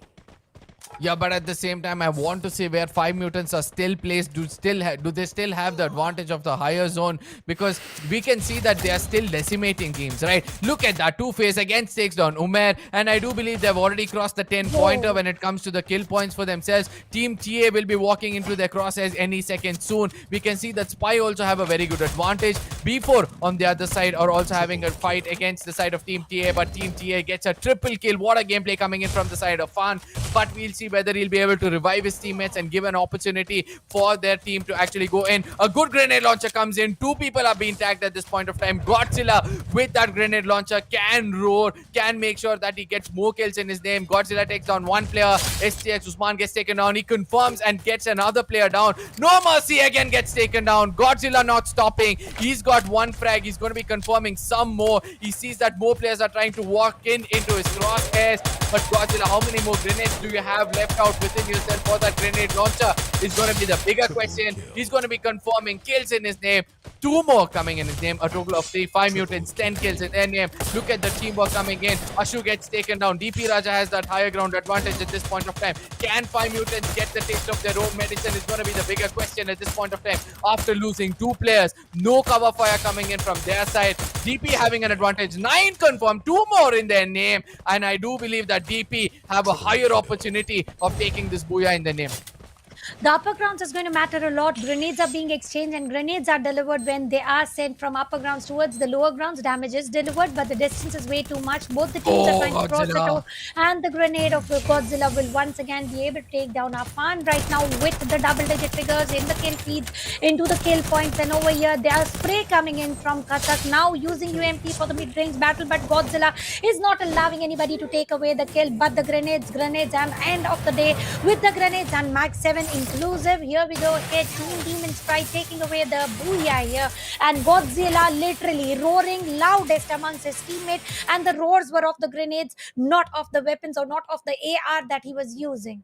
Yeah, but at the same time, I want to say where 5 mutants are still placed, do they still have the advantage of the higher zone? Because we can see that they are still decimating teams, right? Look at that, Two-Face against takes down Umair, and I do believe they've already crossed the 10-pointer when it comes to the kill points for themselves. Team TA will be walking into their crosshairs any second soon. We can see that Spy also have a very good advantage. B4 on the other side are also having a fight against the side of Team TA, but Team TA gets a triple kill. What a gameplay coming in from the side of Fan. But we'll see whether he'll be able to revive his teammates and give an opportunity for their team to actually go in. A good grenade launcher comes in. 2 people are being tagged at this point of time. Godzilla with that grenade launcher can roar, can make sure that he gets more kills in his name. Godzilla takes down one player. STX Usman gets taken down. He confirms and gets another player down. No Mercy again gets taken down. Godzilla not stopping. He's got one frag. He's going to be confirming some more. He sees that more players are trying to walk into his crosshairs. But Godzilla, how many more grenades do you have left out within yourself for that grenade launcher? is going to be the bigger question. He's going to be confirming kills in his name. Two more coming in his name. A total of three. 5 mutants, 10 kills in their name. Look at the teamwork coming in. Ashu gets taken down. DP Raja has that higher ground advantage at this point of time. Can 5 mutants get the taste of their own medicine is going to be the bigger question at this point of time. After losing two players, no cover fire coming in from their side. DP having an advantage. 9 confirmed. Two more in their name. And I do believe that DP have a higher opportunity of taking this booyah in their name. The upper grounds is going to matter a lot. Grenades are being exchanged, and grenades are delivered when they are sent from upper grounds towards the lower grounds. Damage is delivered, but the distance is way too much. Both the teams are Oh, trying to cross the Godzilla. toe, and the grenade of Godzilla will once again be able to take down Afan right now with the double-digit figures in the kill feeds into the kill points. And over here, there are spray coming in from Katak now using UMP for the mid-range battle, but Godzilla is not allowing anybody to take away the kill. But the grenades, and end of the day with the grenades and Mag 7 inclusive. Here we go ahead. Team Demon Sprite taking away the booyah here. And Godzilla literally roaring loudest amongst his teammates. And the roars were of the grenades, not of the weapons or not of the AR that he was using.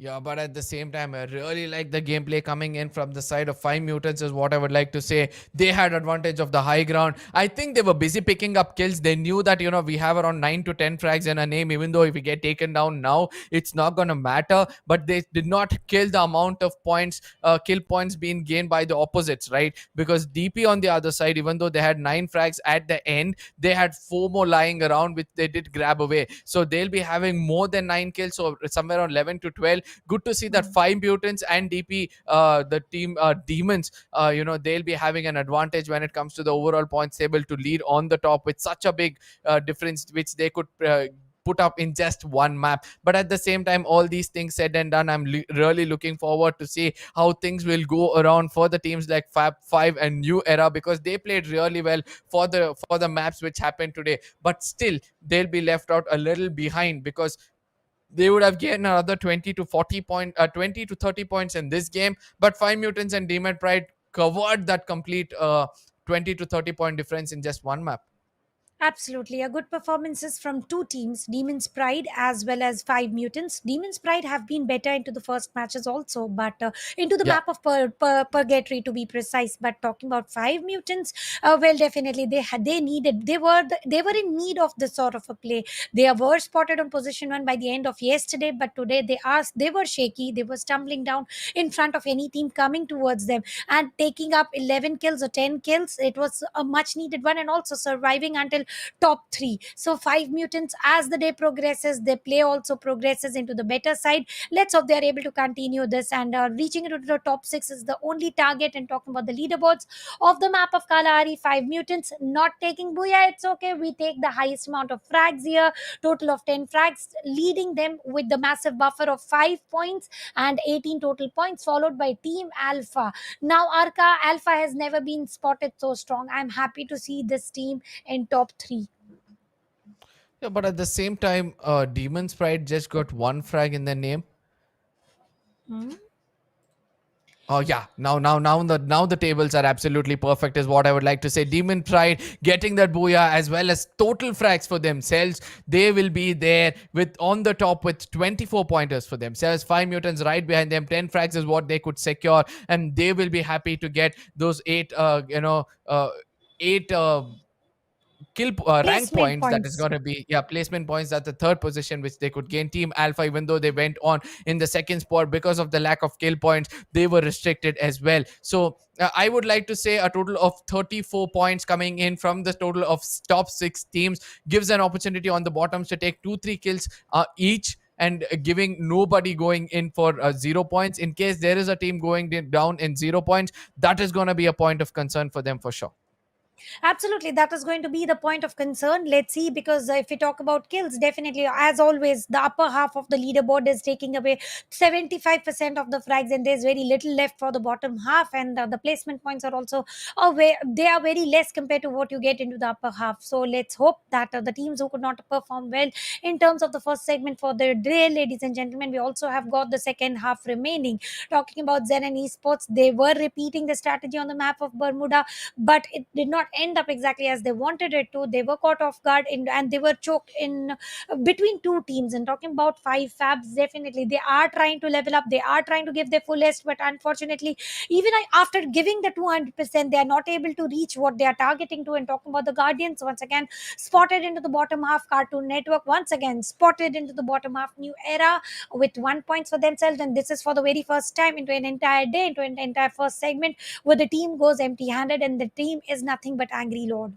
Yeah, but at the same time, I really like the gameplay coming in from the side of 5 mutants is what I would like to say. They had advantage of the high ground. I think they were busy picking up kills. They knew that, we have around 9 to 10 frags in a name, even though if we get taken down now, it's not going to matter. But they did not kill the amount of points, kill points being gained by the opposites, right? Because DP on the other side, even though they had 9 frags at the end, they had 4 more lying around, which they did grab away. So they'll be having more than 9 kills, so somewhere around 11 to 12. Good to see that 5 mutants and DP, the team demons, they'll be having an advantage when it comes to the overall points table to lead on the top with such a big difference, which they could put up in just one map. But at the same time, all these things said and done, I'm really looking forward to see how things will go around for the teams like Fab 5 and New Era, because they played really well for the maps which happened today. But still, they'll be left out a little behind, because they would have gained another 20 to 30 points in this game. But 5 mutants and Demon Pride covered that complete 20 to 30 point difference in just one map. Absolutely. A good performances from two teams, Demon's Pride as well as 5 Mutants. Demon's Pride have been better into the first matches also, but into the Yeah. map of Purgatory to be precise. But talking about 5 Mutants, well, definitely they were in need of this sort of a play. They were spotted on position 1 by the end of yesterday, but today they were shaky. They were stumbling down in front of any team coming towards them and taking up 11 kills or 10 kills. It was a much needed one, and also surviving until top 3. So 5 Mutants, as the day progresses, their play also progresses into the better side. Let's hope they are able to continue this, and reaching into the top 6 is the only target. And talking about the leaderboards of the map of Kalahari, 5 Mutants not taking booyah, it's okay. We take the highest amount of frags here, total of 10 frags, leading them with the massive buffer of 5 points and 18 total points, followed by Team Alpha. Now Arca Alpha has never been spotted so strong. I'm happy to see this team in top 3. Yeah, but at the same time, Demon Sprite just got one frag in their name. Hmm? Oh yeah, now the tables are absolutely perfect, is what I would like to say. Demon Pride getting that booyah as well as total frags for themselves. They will be there with on the top with 24 pointers for themselves. 5 mutants right behind them. 10 frags is what they could secure, and they will be happy to get those eight rank Placement points. That is points. going to be, yeah, placement points at the third position, which they could gain. Team Alpha, even though they went on in the second spot, because of the lack of kill points, they were restricted as well. So I would like to say a total of 34 points coming in from the total of top 6 teams gives an opportunity on the bottoms to take 2-3 kills each, and giving nobody going in for 0 points. In case there is a team going down in 0 points, that is going to be a point of concern for them for sure. Absolutely, that is going to be the point of concern. Let's see, because if we talk about kills, definitely, as always, the upper half of the leaderboard is taking away 75% of the frags, and there's very little left for the bottom half. And the placement points are also they are very less compared to what you get into the upper half. So let's hope that the teams who could not perform well in terms of the first segment for the day, ladies and gentlemen, we also have got the second half remaining. Talking about XENON Esports, they were repeating the strategy on the map of Bermuda, but it did not end up exactly as they wanted it to. They were caught off guard and they were choked in between two teams. And talking about five fabs, definitely they are trying to level up, they are trying to give their fullest, but unfortunately, even after giving the 200%, they are not able to reach what they are targeting to. And talking about the Guardians, once again spotted into the bottom half. Cartoon Network once again spotted into the bottom half. New Era with 1 points for themselves, and this is for the very first time into an entire day, into an entire first segment, where the team goes empty handed and the team is nothing but Angry Lord.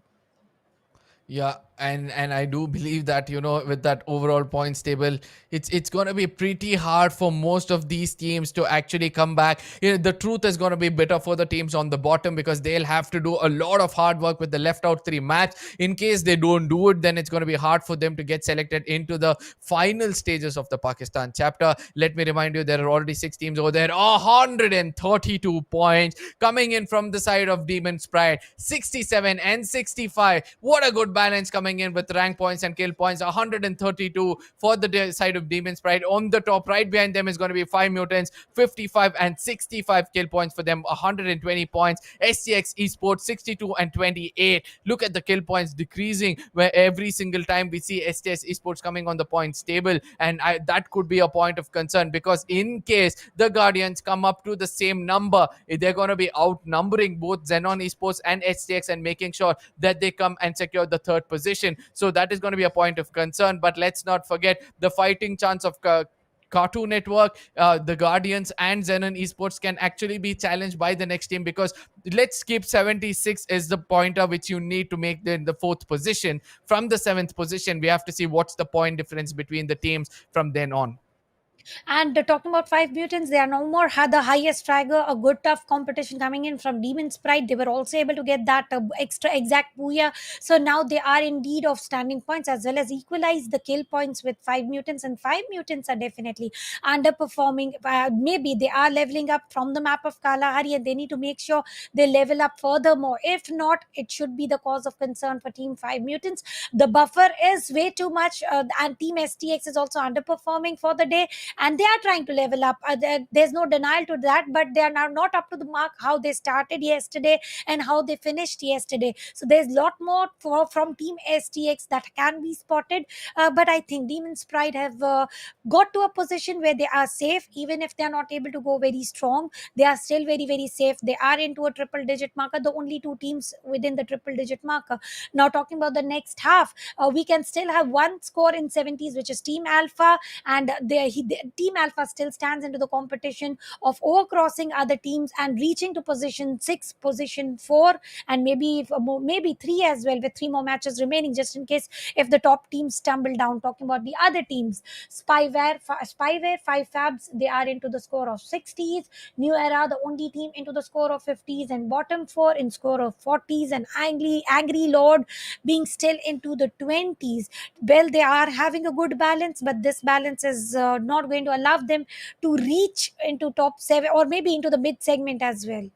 Yeah, and I do believe that, with that overall points table, it's gonna be pretty hard for most of these teams to actually come back. The truth is gonna be bitter for the teams on the bottom, because they'll have to do a lot of hard work with the left out three match. In case they don't do it, then it's gonna be hard for them to get selected into the final stages of the Pakistan chapter. Let me remind you, there are already 6 teams over there. 132 points coming in from the side of Demon's Pride. 67 and 65. What a good balance coming in with rank points and kill points. 132 for the side of Demon's Pride. On the top, right behind them is going to be 5 Mutants. 55 and 65 kill points for them. 120 points. STX Esports 62 and 28. Look at the kill points decreasing, where every single time we see STX Esports coming on the points table, and that could be a point of concern, because in case the Guardians come up to the same number, they're going to be outnumbering both XENON Esports and STX, and making sure that they come and secure the third position. So that is going to be a point of concern. But let's not forget the fighting chance of Cartoon Network, the Guardians, and Xenon Esports can actually be challenged by the next team, because let's keep 76 is the pointer which you need to make the fourth position. From the seventh position, we have to see what's the point difference between the teams from then on. And talking about five mutants, they are no more had the highest fragger, a good tough competition coming in from Demon's Pride. They were also able to get that extra exact booyah. So now they are in need of standing points as well as equalize the kill points with five mutants. And five mutants are definitely underperforming. Maybe they are leveling up from the map of Kalahari, and they need to make sure they level up furthermore. If not, it should be the cause of concern for Team Five Mutants. The buffer is way too much, and Team STX is also underperforming for the day, and they are trying to level up. There's no denial to that, but they are now not up to the mark how they started yesterday and how they finished yesterday. So there's a lot more from Team STX that can be spotted, but I think Demon's Pride have got to a position where they are safe. Even if they are not able to go very strong, they are still very very safe. They are into a triple digit marker, the only two teams within the triple digit marker. Now talking about the next half, we can still have one score in 70s, which is Team Alpha, and Team Alpha still stands into the competition of overcrossing other teams and reaching to position 6, position 4, and maybe 3 as well, with 3 more matches remaining, just in case if the top teams stumble down. Talking about the other teams, Spyware 5 Fabs, they are into the score of 60s. New Era, the only team into the score of 50s, and bottom 4 in score of 40s, and Angry Lord being still into the 20s. Well, they are having a good balance, but this balance is not going to allow them to reach into top 7 or maybe into the mid segment as well.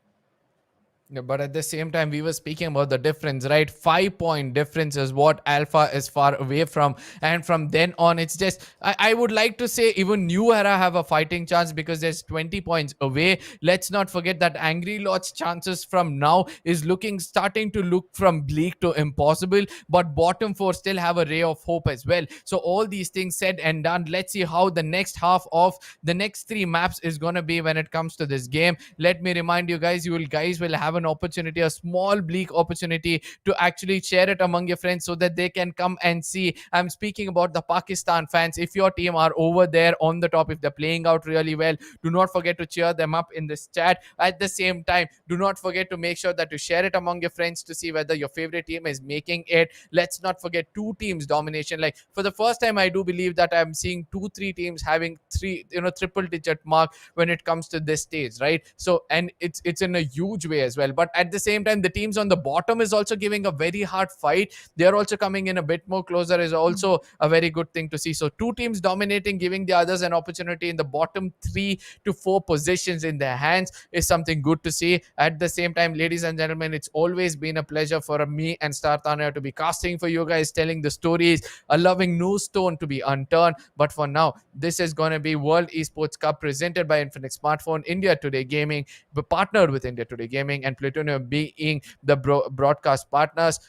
Yeah, but at the same time, we were speaking about the difference, right? 5 point difference is what Alpha is far away from. And from then on, it's just, I would like to say even New Era have a fighting chance, because there's 20 points away. Let's not forget that Angry Lord's chances from now is starting to look from bleak to impossible. But bottom 4 still have a ray of hope as well. So all these things said and done, let's see how the next half of the next 3 maps is going to be when it comes to this game. Let me remind you guys, guys will have an opportunity, a small bleak opportunity, to actually share it among your friends so that they can come and see. I'm speaking about the Pakistan fans. If your team are over there on the top, if they're playing out really well, do not forget to cheer them up in this chat. At the same time, do not forget to make sure that you share it among your friends to see whether your favorite team is making it. Let's not forget 2 teams domination. Like, for the first time, I do believe that I'm seeing 2-3 teams having triple digit mark when it comes to this stage, right? So, and it's in a huge way as well. But at the same time, the teams on the bottom is also giving a very hard fight. They are also coming in a bit more closer, is also a very good thing to see. So 2 teams dominating, giving the others an opportunity in the bottom 3 to 4 positions in their hands, is something good to see. At the same time, ladies and gentlemen, it's always been a pleasure for me and Star Tanya to be casting for you guys, telling the stories, allowing no stone to be unturned. But for now, this is going to be World Esports Cup presented by Infinite Smartphone, India Today Gaming, partnered with India Today Gaming, and and Plutonium being the broadcast partners.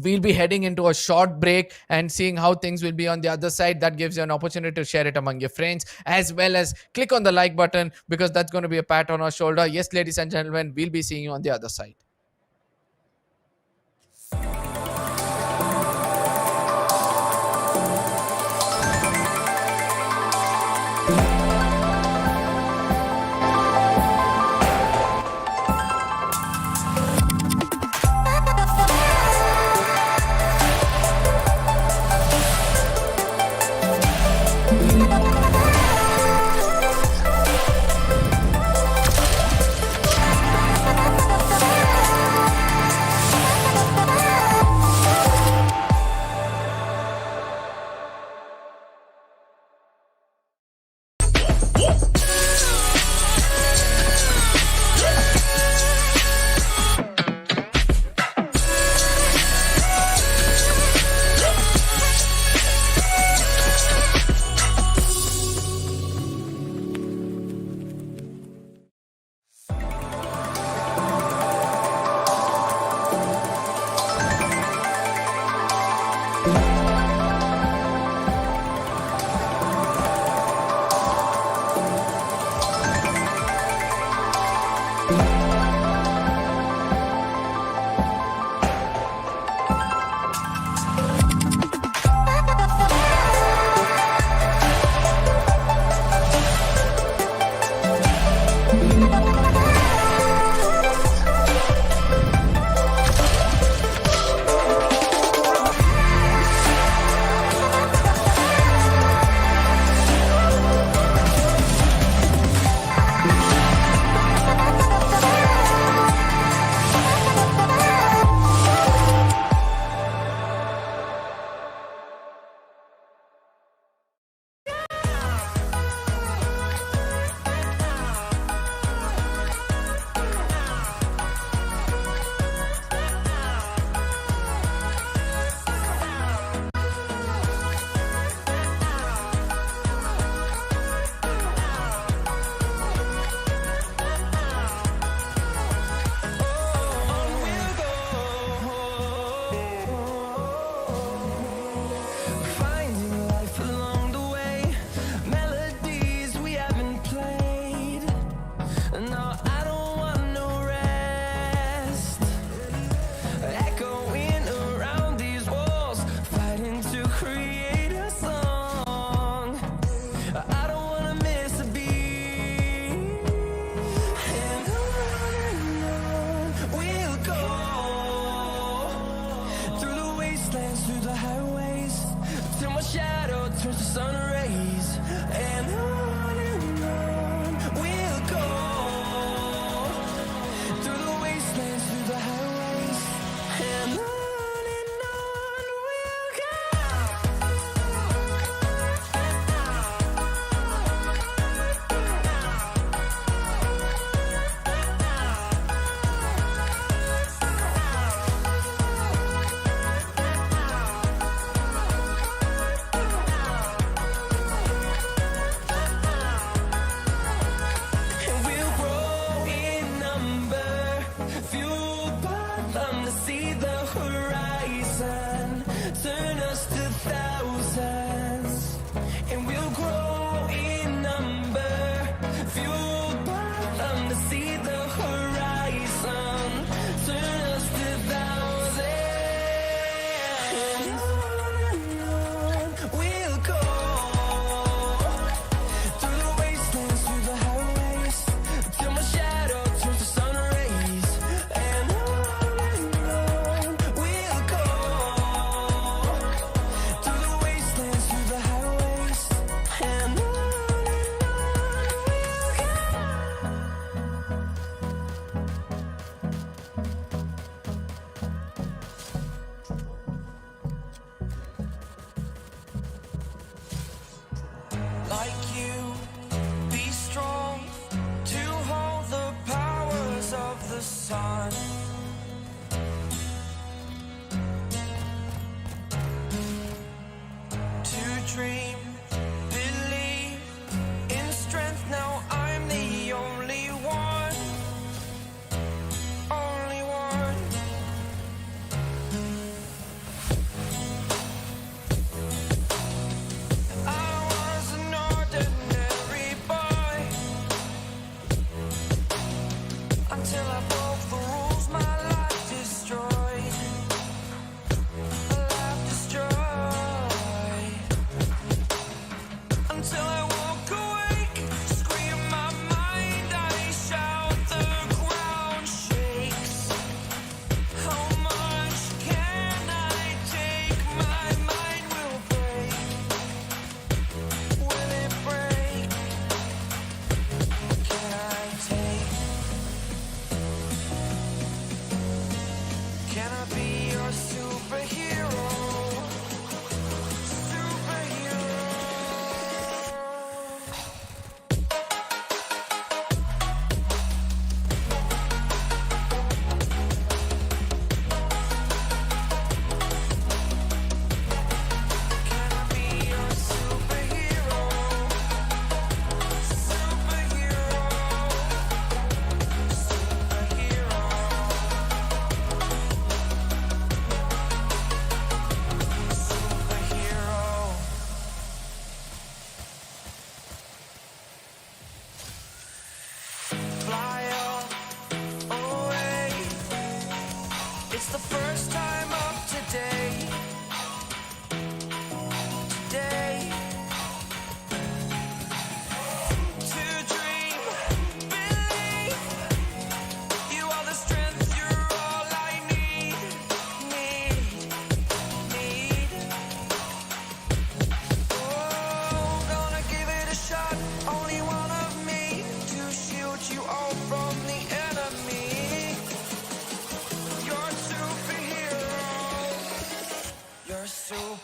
We'll be heading into a short break and seeing how things will be on the other side. That gives you an opportunity to share it among your friends, as well as click on the like button, because that's going to be a pat on our shoulder. Yes, ladies and gentlemen, we'll be seeing you on the other side.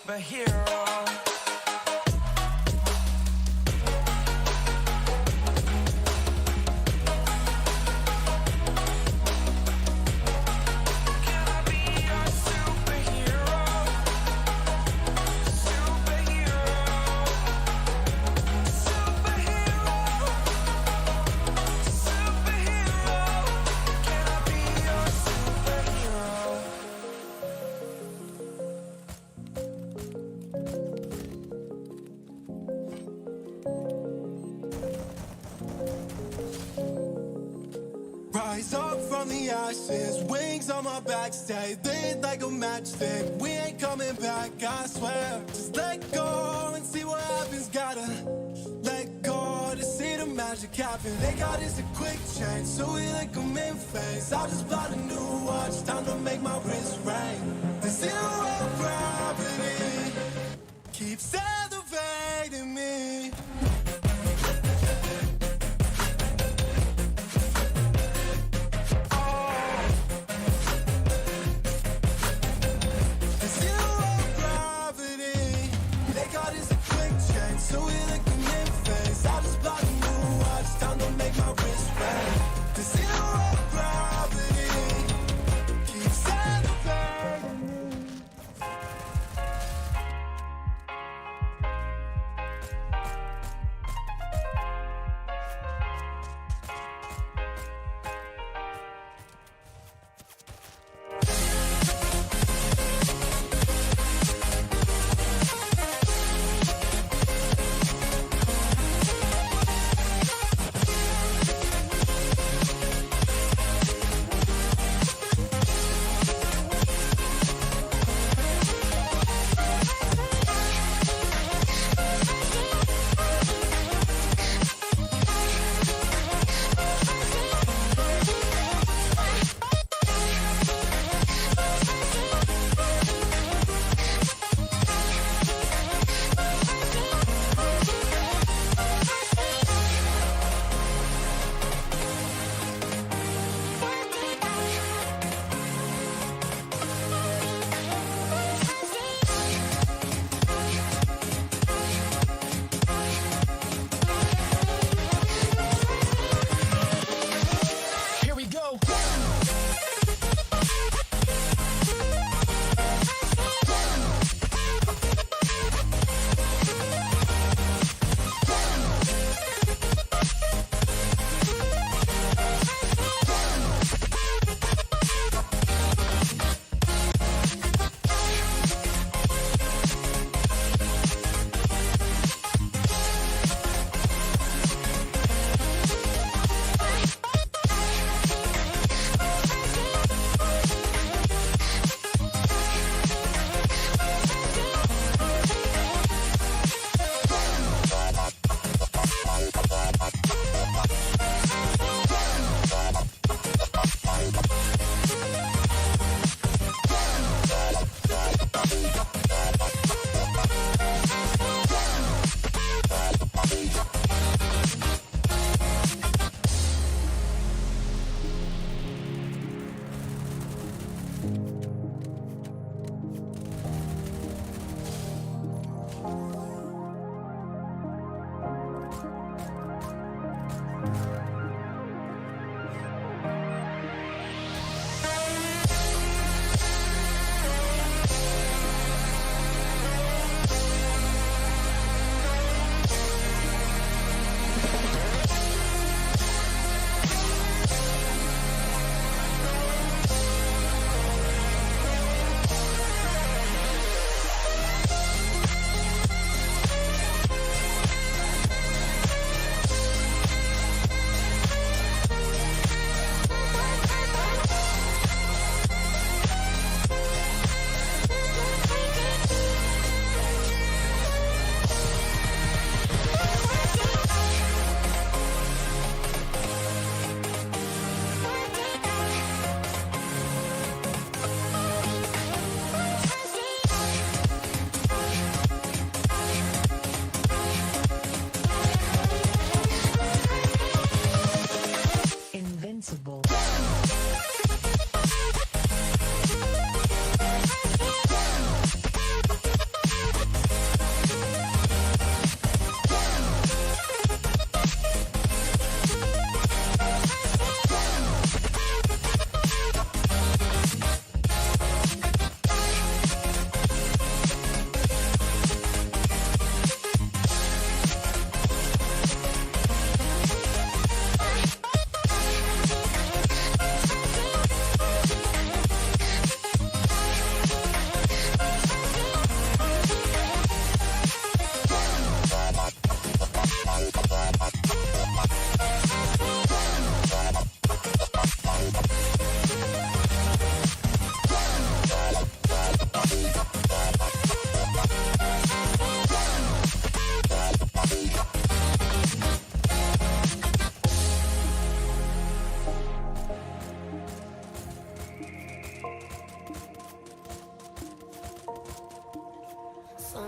superhero. Can I be your superhero? Superhero. Superhero. Superhero. Can I be your superhero? Rise up from the ashes, wings on my back, stay lit like a matchstick. We ain't coming back, I swear. Just let go and see what happens. Gotta let go to see the magic happen. They got us a quick change, so we like them in phase. I just bought a new watch, time to make my wrist ring. The zero gravity keeps elevating me. Zero gravity. They got us a quick change, so we like them in phase. I just bought a new watch, time to make my wrist ring. The zero gravity keeps elevating me.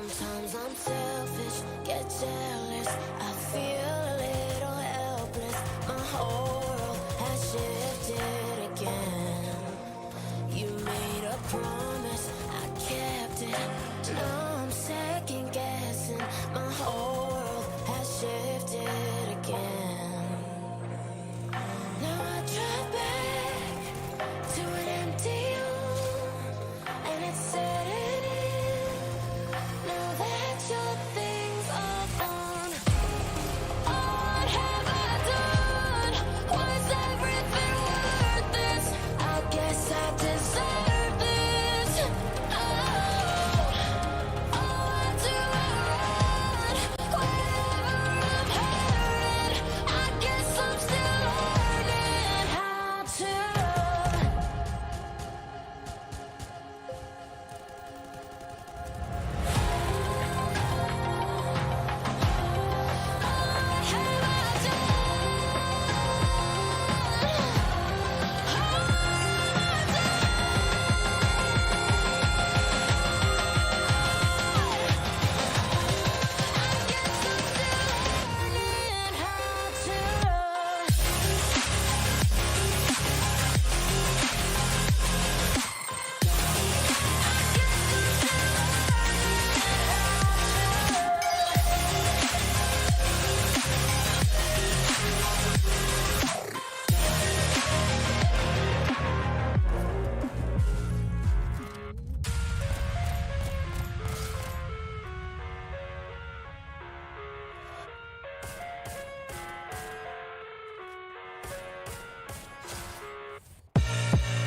Sometimes I'm selfish, get jealous. I feel a little helpless. My whole world has shifted again. You made a promise, I kept it. Now I'm second guessing. My whole world has shifted again. Now I drive back to an empty home, and it's setting in. Now that your things are gone, what have I done? Was everything worth this? I guess I deserve this. Oh, why do I run whenever I'm hurting? I guess I'm still learning how to run.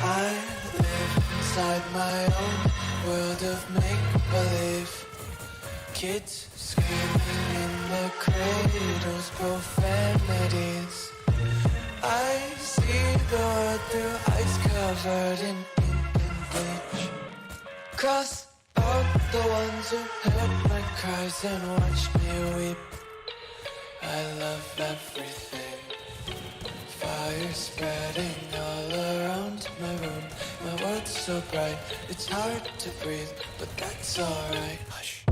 I live inside my own world of make-believe. Kids screaming in their cradles, profanities. I see the world through ice covered in ink and bleach. Cross out the ones who heard my cries and watched me weep. I love everything. Fire spreading all around my room. My world's so bright, it's hard to breathe, but that's alright. Hush.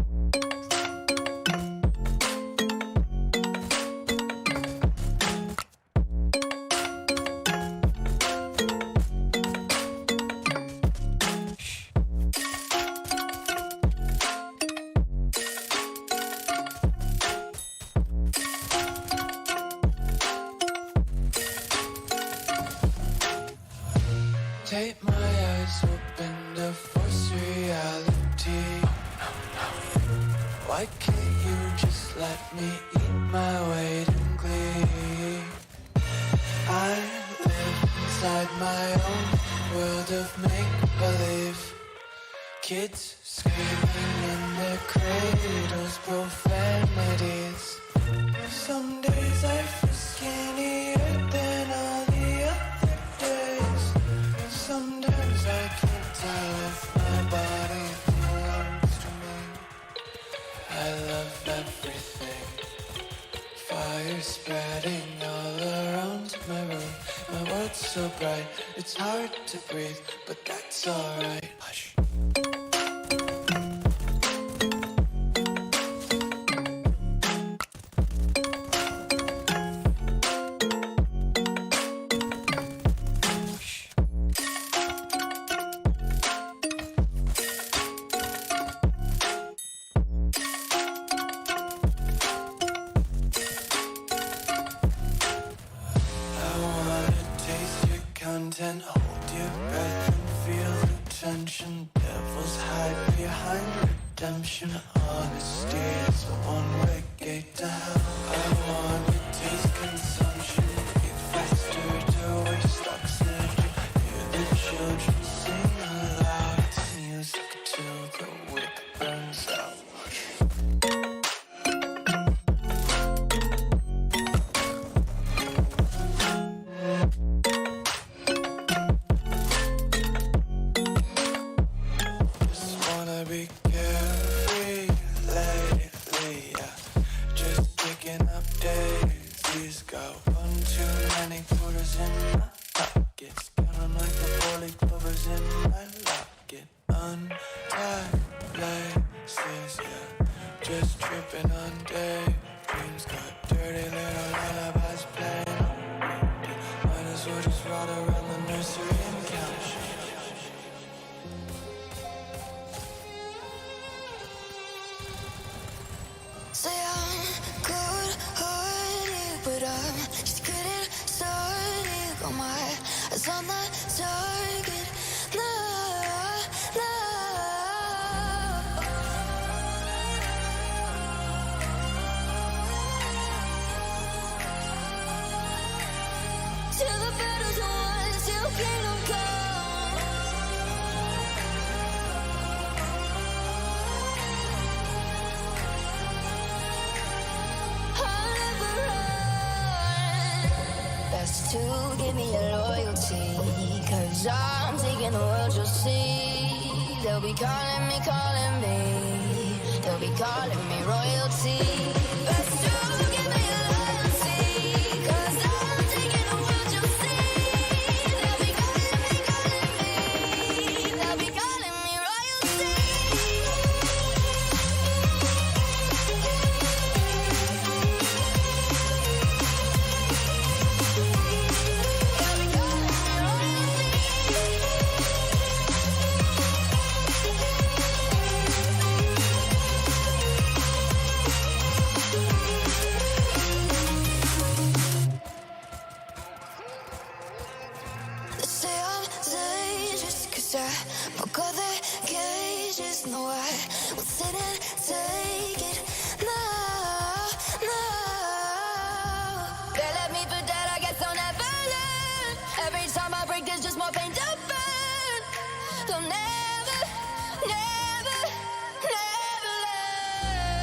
Take my eyes open to force reality. Why can't you just let me eat my weight in glee? I live inside my own world of make-believe. Kids screaming in their cradles, profanities. Some days I feel skinnier than all the other days. Sometimes I can't tell if my body belongs to me. I love everything. Fire spreading all around my room. My world's so bright, it's hard to breathe, but that's alright. Hush. Content, hold your breath and feel the tension. Devils hide behind redemption. Honesty is a one-way gate to hell. I want to taste consumption. Eat faster to waste oxygen. Hear the children sing aloud. It's music till the wick burns out. Be carefree lately, yeah. Just picking up daisies. Got one too many quarters in my pockets. Counting like the four-leaf clovers in my locket. Untied laces, yeah. just tripping on daydreams. Got dirty little lullabies playing. Might as well just ride around the nursery and count sheep. Say I'm good-hearted, but I'm just getting started. Got my eyes on the target. No, no. Till the battle's won, till kingdom come. I'll never run. Best to give me your loyalty, 'cause I'm taking the world, you'll see. They'll be calling me, they'll be calling me royalty. Best to give me your loyalty, 'cause I'm taking the world, you'll see. They'll be calling me, they'll be calling me royalty. They say I'm dangerous 'cause I broke all the cages. No, I won't sit and take it. No, no. They left me for dead, I guess I'll never learn. Every time I break, there's just more pain to burn. They'll never, never, never learn.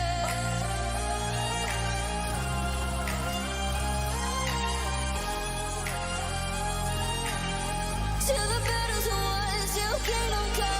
Till the battle's won, till kingdom come.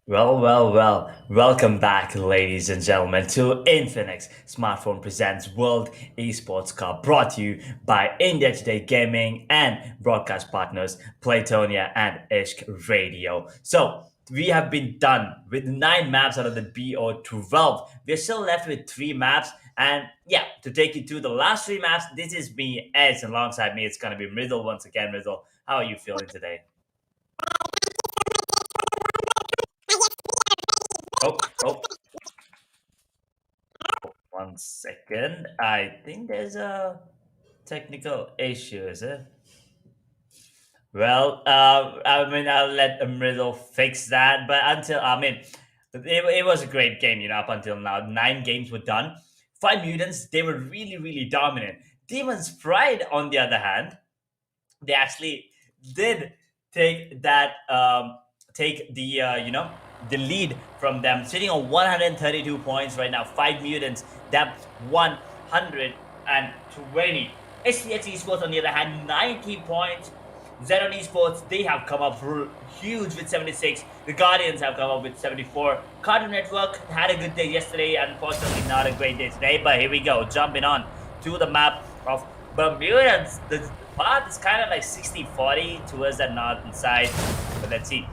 Well. Welcome back, ladies and gentlemen, to Infinix Smartphone Presents World Esports Cup, brought to you by India Today Gaming and broadcast partners Playtonia and Ishq Radio. So, we have been done with 9 maps out of the BO12. We're still left with 3 maps. And yeah, to take you to the last 3 maps, this is me, Eds, and alongside me, it's going to be Mridul once again. Mridul, how are you feeling today? Oh, 1 second. I think there's a technical issue, is it? Well, I'll let Mridul fix that. But it was a great game, up until now. 9 games were done. 5 Mutants, they were really, really dominant. Demon's Pride, on the other hand, they actually did take that take the the lead from them, sitting on 132 points right now. 5 Mutants, depth 120. STX Esports on the other hand, 90 points. XENON Esports, they have come up huge with 76. The Guardians have come up with 74. Cartoon Network had a good day yesterday. Unfortunately, not a great day today. But here we go, jumping on to the map of Bermuda. The path is kind of like 60-40 towards the northern side. But let's see.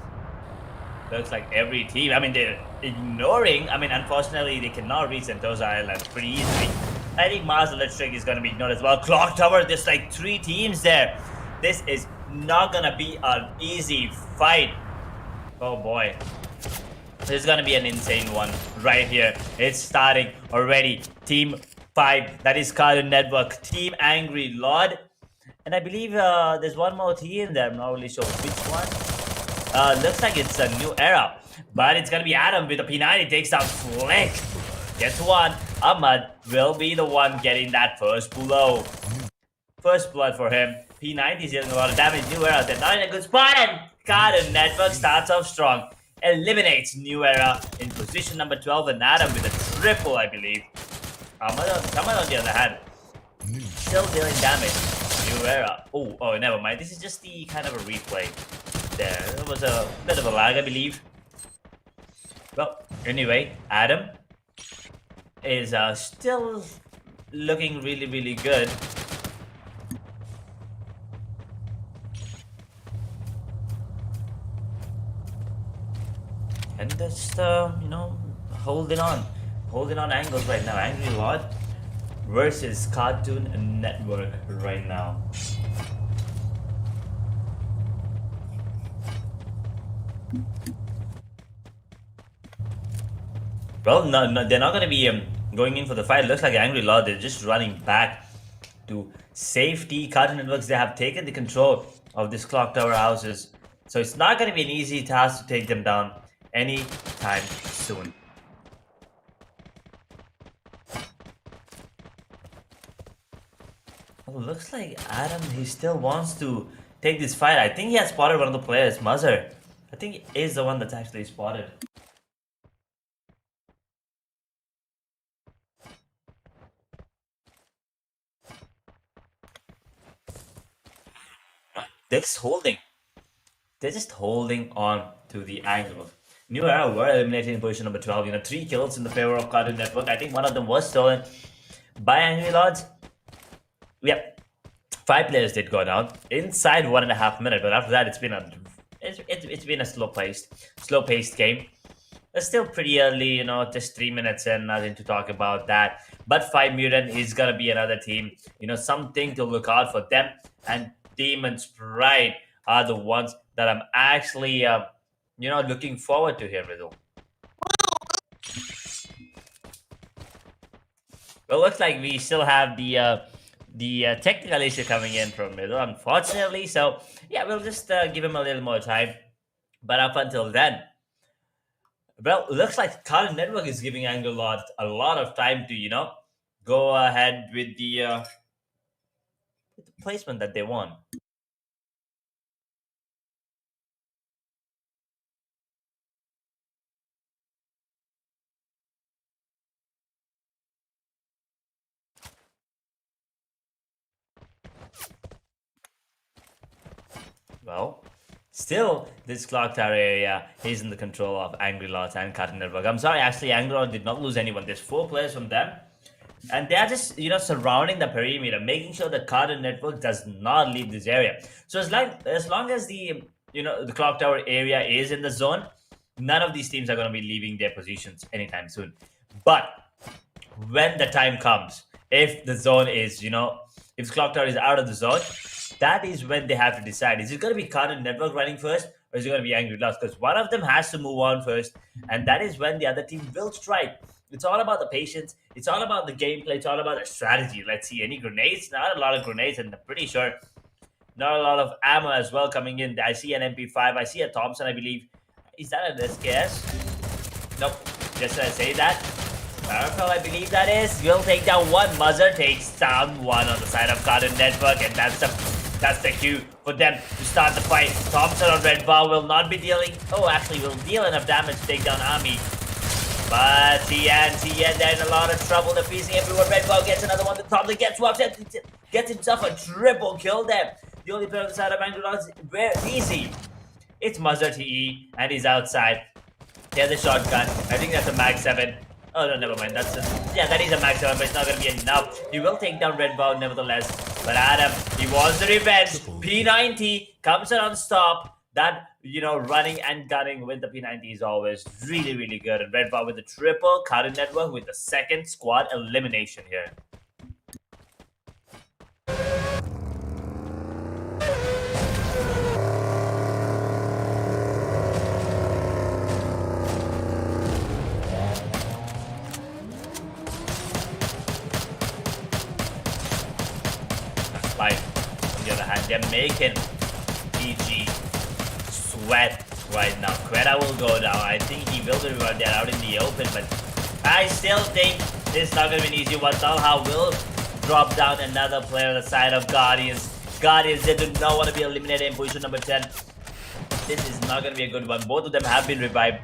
Looks like every team, I mean, they're ignoring. I mean, unfortunately, they cannot reach Sentosa Island pretty easily. I think Mars Electric is going to be ignored as well. Clock Tower, there's like 3 teams there. This is not gonna be an easy fight. Oh boy. This is gonna be an insane one right here. It's starting already. Team 5, that is Cartoon Network. Team Angry Lord. And I believe there's one more team in there. I'm not really sure which one. Looks like it's a new era. But it's gonna be Adam with a P90. Takes down Flick. Gets one. Ahmad will be the one getting that first blow. First blood for him. P90 is dealing a lot of damage. New Era, they're not in a good spot, and Cartoon Network starts off strong. Eliminates New Era in position number 12, and Adam with a triple, I believe. Someone on the other hand, still dealing damage. New Era. Oh, never mind. This is just the kind of a replay. There was a bit of a lag, I believe. Well, anyway, Adam is still looking really, really good. And just, holding on angles right now. Angry Lord versus Cartoon Network right now. Well, no, they're not going to be going in for the fight. It looks like Angry Lord, they're just running back to safety. Cartoon Networks, they have taken the control of this clock tower houses. So it's not going to be an easy task to take them down anytime soon. Well, looks like Adam, he still wants to take this fight. I think he has spotted one of the players, Muzzer. I think he is the one that's actually spotted. They're just holding. They're just holding on to the angle. New Era were eliminated in position number 12. 3 kills in the favor of Cartoon Network. I think one of them was stolen by Angry Lords. Yep. 5 players did go down inside 1.5 minutes, but after that it's been a slow-paced game. It's still pretty early, just 3 minutes and nothing to talk about that. But 5 Mutant is gonna be another team. Something to look out for them, and Demon's Pride are the ones that I'm actually looking forward to here, Riddle. Well, looks like we still have the technical issue coming in from Riddle, unfortunately. So yeah, we'll just give him a little more time. But up until then, well, looks like Cartoon Network is giving Angry Lord a lot of time to go ahead with the placement that they want. Well, still, this clock tower area is in the control of Angry Lords and Cartoon Network. I'm sorry, actually, Angry Lords did not lose anyone. There's 4 players from them. And they are just, surrounding the perimeter, making sure that Cartoon Network does not leave this area. So as long as the, the clock tower area is in the zone, none of these teams are going to be leaving their positions anytime soon. But when the time comes, if the zone is, if the clock tower is out of the zone, that is when they have to decide. Is it going to be Cartoon Network running first, or is it going to be Angry Lords? Because one of them has to move on first, and that is when the other team will strike. It's all about the patience. It's all about the gameplay. It's all about the strategy. Let's see. Any grenades? Not a lot of grenades, and I'm pretty sure not a lot of ammo as well coming in. I see an MP5. I see a Thompson, I believe. Is that an SKS? Nope. Just as I say that, Marathon, I believe that is. Will take down one. Muzzer takes down one on the side of Cartoon Network, and that's a That's the cue for them to start the fight. Thompson on red bar will not be dealing. Oh, actually, will deal enough damage to take down Ami. But Tien, they're in a lot of trouble. They're piecing everyone. Red bar gets another one. The Thompson gets swapped. Gets himself a triple kill there. The only player on the side of Bangalore is very easy. It's Muzzer TE, and he's outside. He has a shotgun. I think that's a Mag 7. Oh, no, never mind. That is a Mag 7, but it's not going to be enough. He will take down Red Bow nevertheless. But Adam, he wants the revenge. P90 comes in on stop. That, running and gunning with the P90 is always really, really good. And Red Bow with the triple Cartoon Network with the second squad elimination here. On the other hand, they're making PG sweat right now. Quetta will go down. I think he will be right there out in the open, but I still think it's not going to be an easy one. Talha will drop down another player on the side of Guardians. Guardians, they do not want to be eliminated in position number 10. This is not going to be a good one. Both of them have been revived,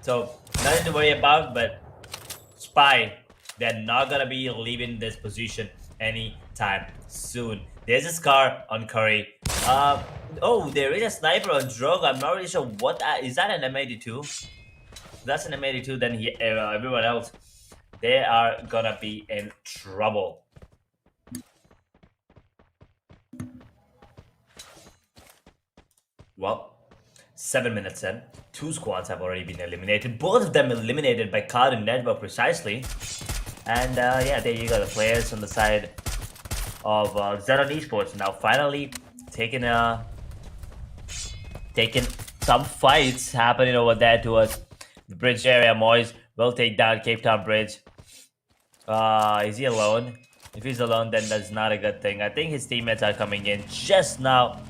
so nothing to worry about, but Spy, they're not going to be leaving this position anytime soon. There's a scar on Curry. Oh, there is a sniper on Drogo. I'm not really sure what that is. That an M82? If that's an M82, then everyone else, they are gonna be in trouble. Well, 7 minutes in, 2 squads have already been eliminated. Both of them eliminated by Cartoon Network precisely. And yeah, there you go. The players on the side of XENON Esports now finally taking some fights happening over there towards the bridge area. Moyes will take down Cape Town Bridge. Is he alone? If he's alone, then that's not a good thing. I think his teammates are coming in just now.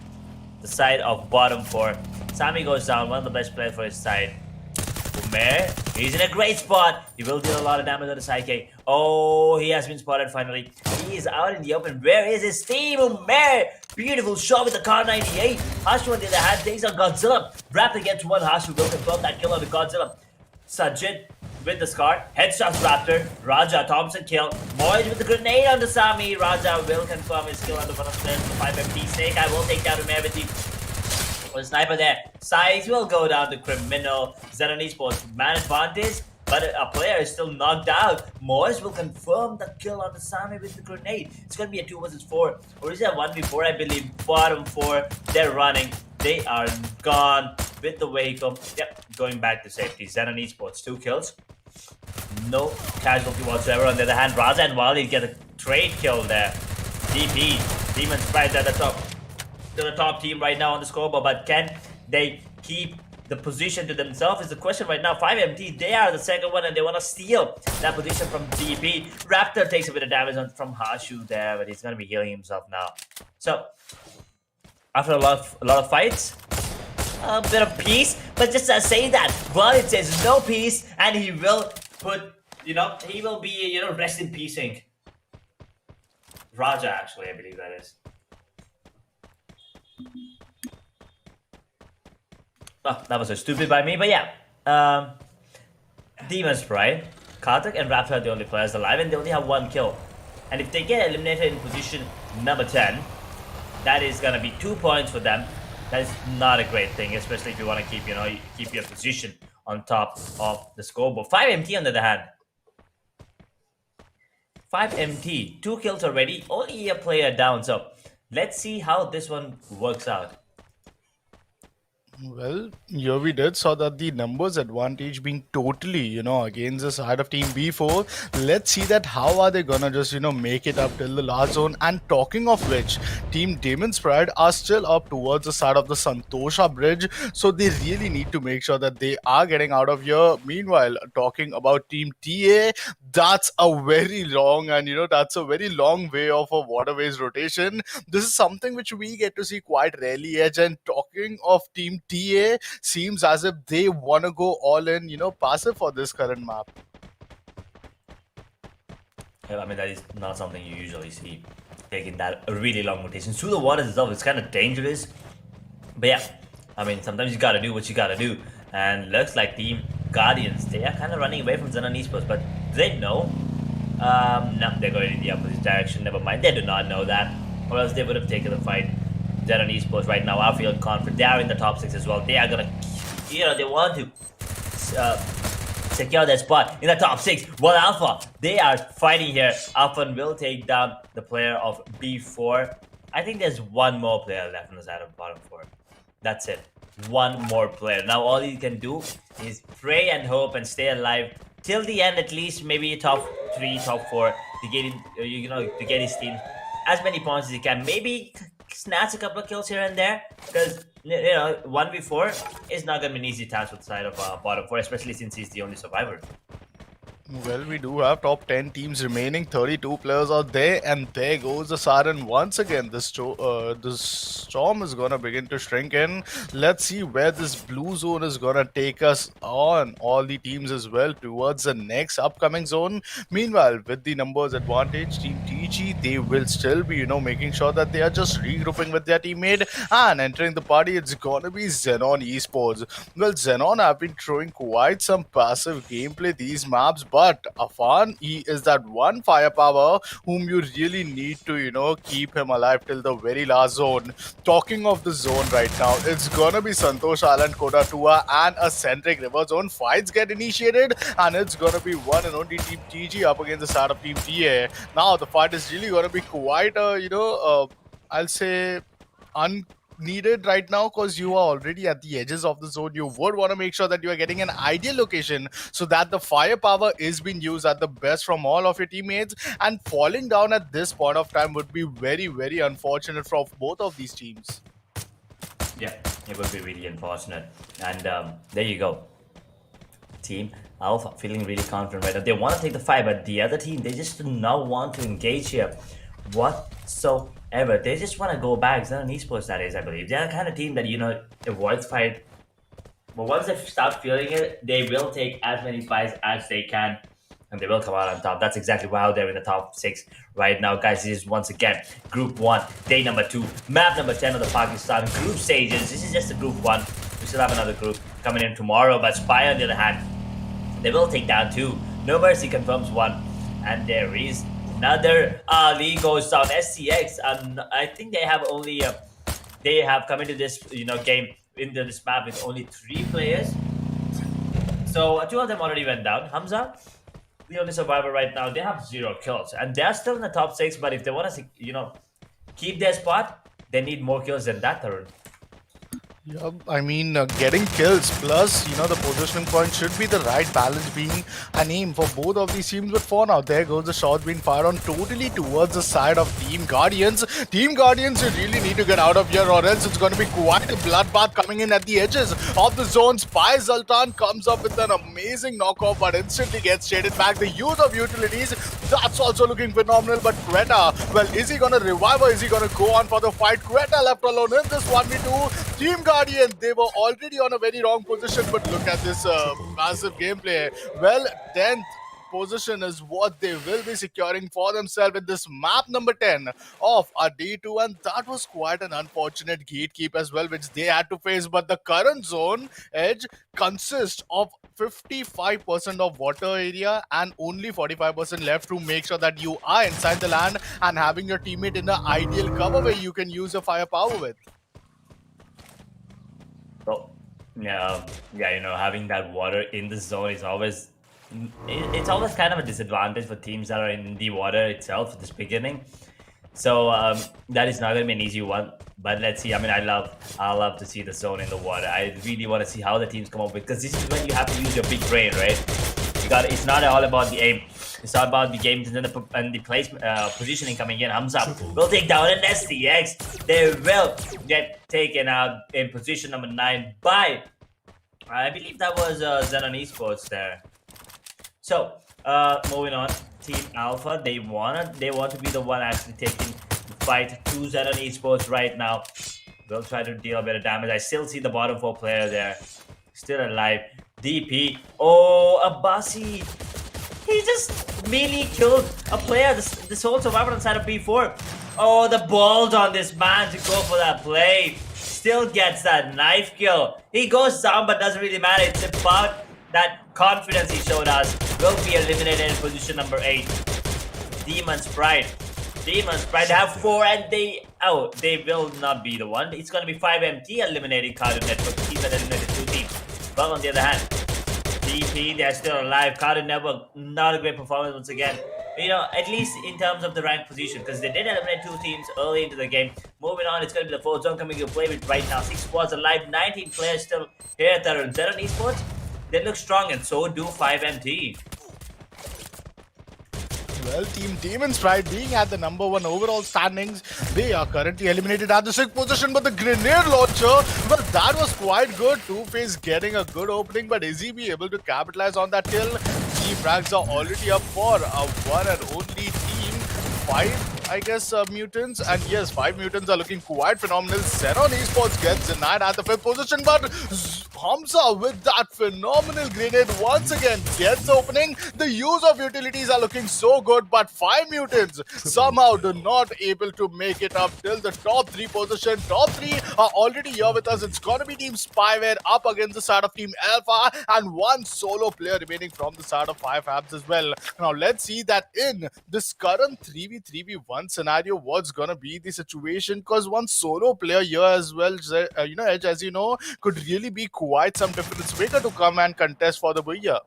The side of bottom 4. Sami goes down, one of the best players for his side. Umer, he's in a great spot. He will deal a lot of damage on the side K. Oh, he has been spotted finally. He is out in the open. Where is his team? Umer, beautiful shot with the Car 98. Hashu on the other hand takes on Godzilla. Raptor gets one. Hashu will confirm that kill on the Godzilla. Sajid with the Scar. Headshots Raptor. Raja, Thompson kill. Moyes with the grenade on the Sami. Raja will confirm his kill on the one of the 5MP. Snake, I will take down Umer with the sniper there. Size will go down to Criminal. XENON Esports man advantage, but a player is still knocked out. Moyes will confirm the kill on the Sami with the grenade. It's going to be a 2 versus 4. Or is it a 1v4? I believe. Bottom 4. They're running. They are gone with the vehicle. Yep, going back to safety. XENON Esports, 2 kills. No casualty whatsoever. On the other hand, Raza and Wally get a trade kill there. DP, Demon Sprite at the top. They're the top team right now on the scoreboard, but can they keep the position to themselves is the question right now. 5MT, they are the second one, and they want to steal that position from DP. Raptor takes a bit of damage from Hashu there, but he's going to be healing himself now. So, after a lot of fights, a bit of peace, but just say that, well, it says no peace, and he will put, he will be, rest in peacing. Raja, actually, I believe that is. Oh, that was so stupid by me, but yeah. Demon Sprite, Karthik and Raptor are the only players alive, and they only have 1 kill. And if they get eliminated in position number 10, that is gonna be 2 points for them. That is not a great thing, especially if you want to keep your position on top of the scoreboard. 5MT on the other hand. 5MT, 2 kills already, only a player down. So let's see how this one works out. Well, here we did saw that the numbers advantage being totally, against the side of Team B4. Let's see that how are they gonna just, make it up till the last zone. And talking of which, Team Demon Sprite are still up towards the side of the Santosha Bridge. So they really need to make sure that they are getting out of here. Meanwhile, talking about Team TA, that's a very long and, that's a very long way of a waterways rotation. This is something which we get to see quite rarely, Edge. And talking of Team TA, seems as if they want to go all in, passive for this current map. Yeah, I mean, that is not something you usually see taking that really long rotation through the water itself. It's kind of dangerous. But yeah, I mean, sometimes you gotta do what you gotta do. And looks like Team Guardians, they are kind of running away from XENON Esports, but do they know? No, they're going in the opposite direction. Never mind, they do not know that, or else they would have taken the fight. XENON Esports right now, I feel confident. They are in the top 6 as well. They are gonna, they want to secure their spot in the top 6. While Alpha, they are fighting here. Alpha will take down the player of B4. I think there's one more player left on the side of bottom 4. That's it. One more player. Now all you can do is pray and hope and stay alive till the end, at least maybe top 3, top 4 to get in, to get his team as many points as he can. Maybe snatch a couple of kills here and there, because 1v4 is not gonna be an easy task with the side of bottom 4, especially since he's the only survivor. Well, we do have top 10 teams remaining, 32 players out there, and there goes the siren once again. The storm is gonna begin to shrink in. Let's see where this blue zone is gonna take us on, all the teams as well, towards the next upcoming zone. Meanwhile, with the numbers advantage, Team TG, they will still be, making sure that they are just regrouping with their teammate and entering the party. It's gonna be XENON Esports. Well, XENON have been throwing quite some passive gameplay these maps, but Afan, he is that one firepower whom you really need to, keep him alive till the very last zone. Talking of the zone right now, it's gonna be Santosh Island, Kota Tua, and a Centric River Zone. Fights get initiated, and it's gonna be one and only Team TG up against the side of Team TA. Now, the fight is really gonna be quite I'll say, needed right now, because you are already at the edges of the zone. You would want to make sure that you are getting an ideal location so that the firepower is being used at the best from all of your teammates, and falling down at this point of time would be very, very unfortunate for both of these teams. Yeah, it would be really unfortunate. And there you go. Team Alpha feeling really confident right now. They want to take the fight, but the other team, they just do not want to engage here whatsoever. They just want to go back. XENON Esports, that is, I believe. They're the kind of team that, avoids fight. But once they start feeling it, they will take as many fights as they can, and they will come out on top. That's exactly why they're in the top 6 right now. Guys, this is once again Group 1, day number 2, map number 10 of the Pakistan group stages. This is just the Group 1. We still have another group coming in tomorrow, but Spyware, on the other hand, they will take down 2. No Mercy confirms 1, and there is another league goes down. SCX, I think they have only they have come into this game into this map with only 3 players. So 2 of them already went down. Hamza, the only survivor right now, they have 0 kills, and they're still in the top 6. But if they want to keep their spot, they need more kills than that, Tarun. Yeah, I mean, getting kills plus, the positioning point should be the right balance being an aim for both of these teams. But for now, there goes the shot being fired on totally towards the side of Team Guardians. Team Guardians, you really need to get out of here, or else it's going to be quite a bloodbath coming in at the edges of the zone. Spy Zoltan comes up with an amazing knockoff, but instantly gets shaded back. The use of utilities, that's also looking phenomenal. But Quetta, well, is he going to revive, or is he going to go on for the fight? Quetta left alone in this 1v2. Team Guardians, they were already on a very wrong position, but look at this massive gameplay. Well, 10th position is what they will be securing for themselves in this map number 10 of a D2, and that was quite an unfortunate gatekeep as well, which they had to face. But the current zone edge consists of 55% of water area and only 45% left to make sure that you are inside the land and having your teammate in the ideal cover where you can use your firepower with. So, yeah, having that water in the zone is always, it's always kind of a disadvantage for teams that are in the water itself at this beginning. So that is not going to be an easy one. But let's see. I mean, I love to see the zone in the water. I really want to see how the teams come up with, because this is when you have to use your big brain, right? It's not all about the aim. It's all about the games and the place positioning coming in. Hamza will take down an STX. They will get taken out in position number 9 by, I believe that was XENON Esports there. So moving on, Team Alpha, they want to be the one actually taking the fight to XENON Esports right now. They'll try to deal a bit of damage. I still see the bottom 4 player there, still alive. DP. Oh, Abbasi. He just really killed a player, the sole survivor on the side of B4. Oh, the balls on this man to go for that play. Still gets that knife kill. He goes down, but doesn't really matter. It's about that confidence he showed us. Will be eliminated in position number 8. Demon's Pride. Demon's Pride have 4 and they will not be the one. It's gonna be 5MT eliminating Cartoon Network. Teams that eliminated 2 teams. But on the other hand, DP, they're still alive. Cartoon Network, not a great performance once again. At least in terms of the rank position, because they did eliminate 2 teams early into the game. Moving on, it's going to be the 4th zone coming to play with right now. 6 squads alive, 19 players still here at XENON Esports. They look strong, and so do 5MT. Well, Team Demon's Pride being at the number 1 overall standings, they are currently eliminated at the 6th position, but the grenade launcher, well, that was quite good. Two-Face getting a good opening, but is he be able to capitalize on that kill? Team frags are already up for a one and only team. 5, I guess, Mutants, and yes, 5 Mutants are looking quite phenomenal. XENON Esports gets denied at the 5th position, but Hamza with that phenomenal grenade once again gets opening. The use of utilities are looking so good, but 5 Mutants somehow do not able to make it up till the top 3 position. Top 3 are already here with us. It's gonna be Team Spyware up against the side of Team Alpha, and 1 solo player remaining from the side of FABS as well. Now let's see that in this current 3v3v1 scenario, what's gonna be the situation, because 1 solo player here as well, Edge, as you know, could really be quite some difference maker to come and contest for the Booyah.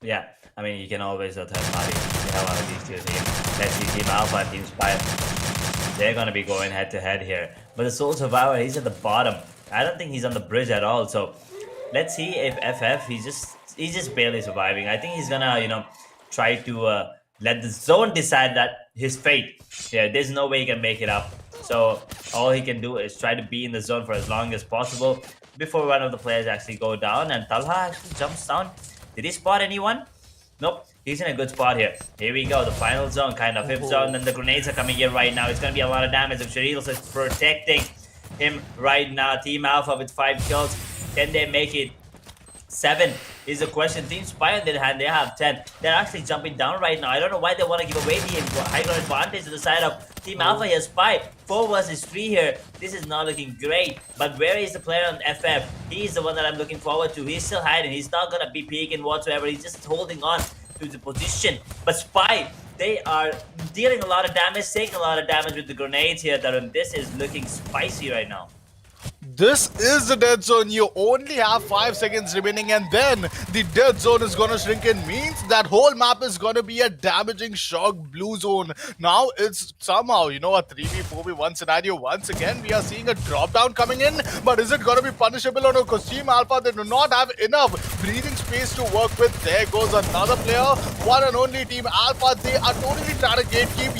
Yeah, I mean, you can always third party. You have one of these 2 teams. Let's see, Team Alpha and Team Spire. They're going to be going head to head here. But the Soul Survivor, he's at the bottom. I don't think he's on the bridge at all. So let's see if FF, he's just barely surviving. I think he's going to, try to let the zone decide that his fate. Yeah, there's no way he can make it up. So all he can do is try to be in the zone for as long as possible before one of the players actually go down. And Talha actually jumps down. Did he spot anyone? Nope. He's in a good spot here. Here we go. The final zone, kind of 5th zone. Then the grenades are coming in right now. It's going to be a lot of damage. Shireel is protecting him right now. Team Alpha with 5 kills. Can they make it? 7 is the question. Team Spy on their hand, they have 10. They're actually jumping down right now. I don't know why they want to give away the high ground advantage to the side of Team Alpha here. Spy, 4 versus 3 here. This is not looking great. But where is the player on FF? He's the one that I'm looking forward to. He's still hiding. He's not going to be peeking whatsoever. He's just holding on to the position. But Spy, they are dealing a lot of damage, taking a lot of damage with the grenades here, Tarun. This is looking spicy right now. This is the dead zone. You only have 5 seconds remaining, and then the dead zone is gonna shrink in. Means that whole map is gonna be a damaging shock blue zone. Now it's somehow, a 3v4v1 scenario. Once again, we are seeing a drop down coming in, but is it gonna be punishable or no? Because Team Alpha, they do not have enough breathing space to work with. There goes another player. One and only Team Alpha, they are totally trying to gatekeep.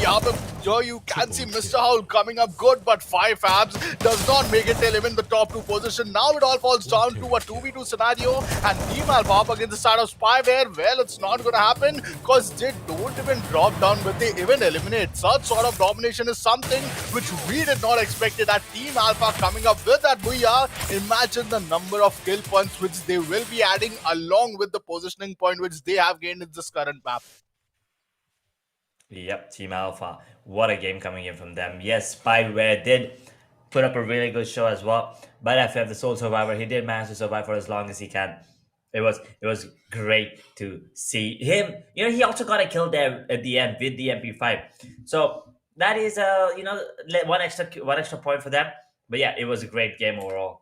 Here you can see Mr. Howl coming up good, but 5 FABS does not make it till even the top 2 position. Now it all falls down to a 2v2 scenario, and Team Alpha up against the side of Spyware. Well, it's not going to happen because they don't even drop down, but they even eliminate. Such sort of domination is something which we did not expect it at Team Alpha coming up with that Booyah. Imagine the number of kill points which they will be adding along with the positioning point which they have gained in this current map. Yep, Team Alpha. What a game coming in from them. Yes, Spyware did put up a really good show as well. But FF, the Soul Survivor, he did manage to survive for as long as he can. It was great to see him. He also got a kill there at the end with the MP5. So that is one extra point for them. But yeah, it was a great game overall.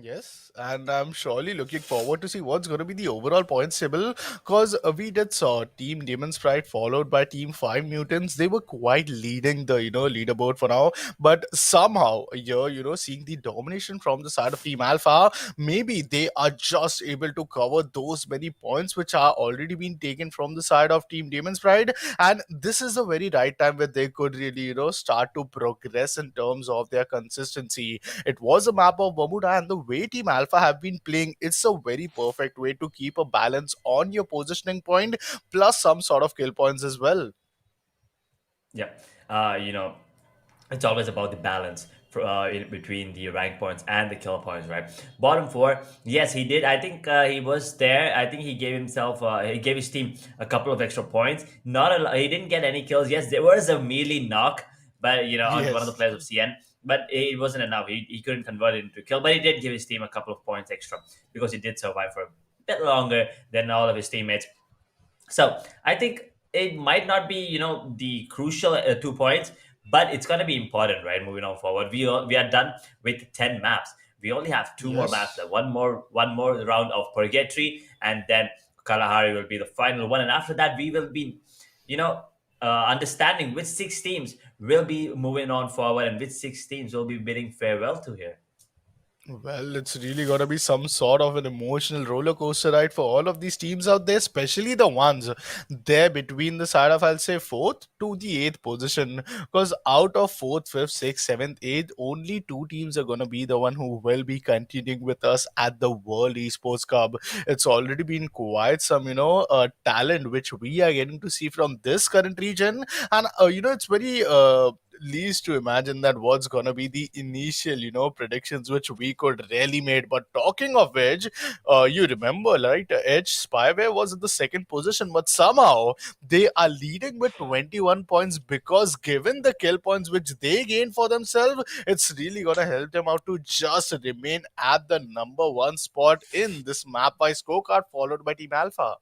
Yes, and I'm surely looking forward to see what's going to be the overall points table, because we did saw Team Demon's Pride followed by Team 5 Mutants. They were quite leading the leaderboard for now, but somehow here seeing the domination from the side of Team Alpha, maybe they are just able to cover those many points which are already been taken from the side of Team Demon's Pride, and this is the very right time where they could really start to progress in terms of their consistency. It was a map of Bermuda, and the way Team Alpha have been playing, it's a very perfect way to keep a balance on your positioning point plus some sort of kill points as well. Yeah, it's always about the balance in between the rank points and the kill points, right? Bottom 4, yes, he did. I think he was there. I think he gave he gave his team a couple of extra points. He didn't get any kills. Yes, there was a melee knock but on one of the Yes. players of CN. But it wasn't enough. He couldn't convert it into a kill, but he did give his team a couple of points extra because he did survive for a bit longer than all of his teammates. So I think it might not be, the crucial 2 points, but it's going to be important, right? Moving on forward, we are done with 10 maps. We only have two more maps Yes. left. One more round of Purgatory, and then Kalahari will be the final one. And after that, we will be, you know, understanding which six teams will be moving on forward and which six teams will be bidding farewell to here. Well, it's really got to be some sort of an emotional roller coaster ride for all of these teams out there, especially the ones there between the side of, I'll say, fourth to the eighth position. Because out of fourth, fifth, sixth, seventh, eighth, only two teams are going to be the one who will be continuing with us at the World Esports Cup. It's already been quite some, talent which we are getting to see from this current region. And, it's very least to imagine that what's gonna be the initial, predictions which we could really made. But talking of which, you remember, right? Edge Spyware was in the second position, but somehow they are leading with 21 points because given the kill points which they gain for themselves, it's really gonna help them out to just remain at the number one spot in this map by scorecard, followed by Team Alpha.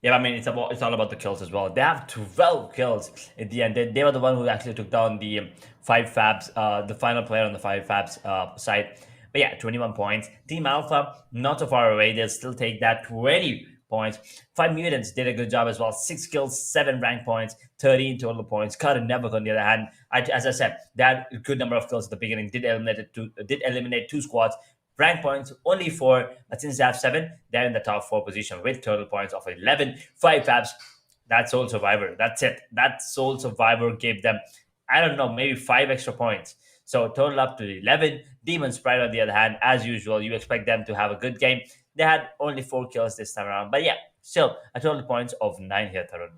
Yeah, I mean it's all about the kills as well. They have 12 kills at the end. They were the one who actually took down the five Fabs, the final player on the five Fabs side. But yeah, 21 points. Team Alpha not so far away. They'll still take that 20 points. Five Mutants did a good job as well. 6 kills, 7 rank points, 13 total points. Current Network on the other hand, as I said, they had a good number of kills at the beginning. Did eliminate two squads. Rank points only four, but since they have seven, they're in the top four position with total points of 11. Five Fabs, that Soul Survivor. That's it. That Soul Survivor gave them, I don't know, maybe five extra points. So total up to 11. Demon Sprite, on the other hand, as usual, you expect them to have a good game. They had only 4 kills this time around. But yeah, still a total points of 9 here, Tarun.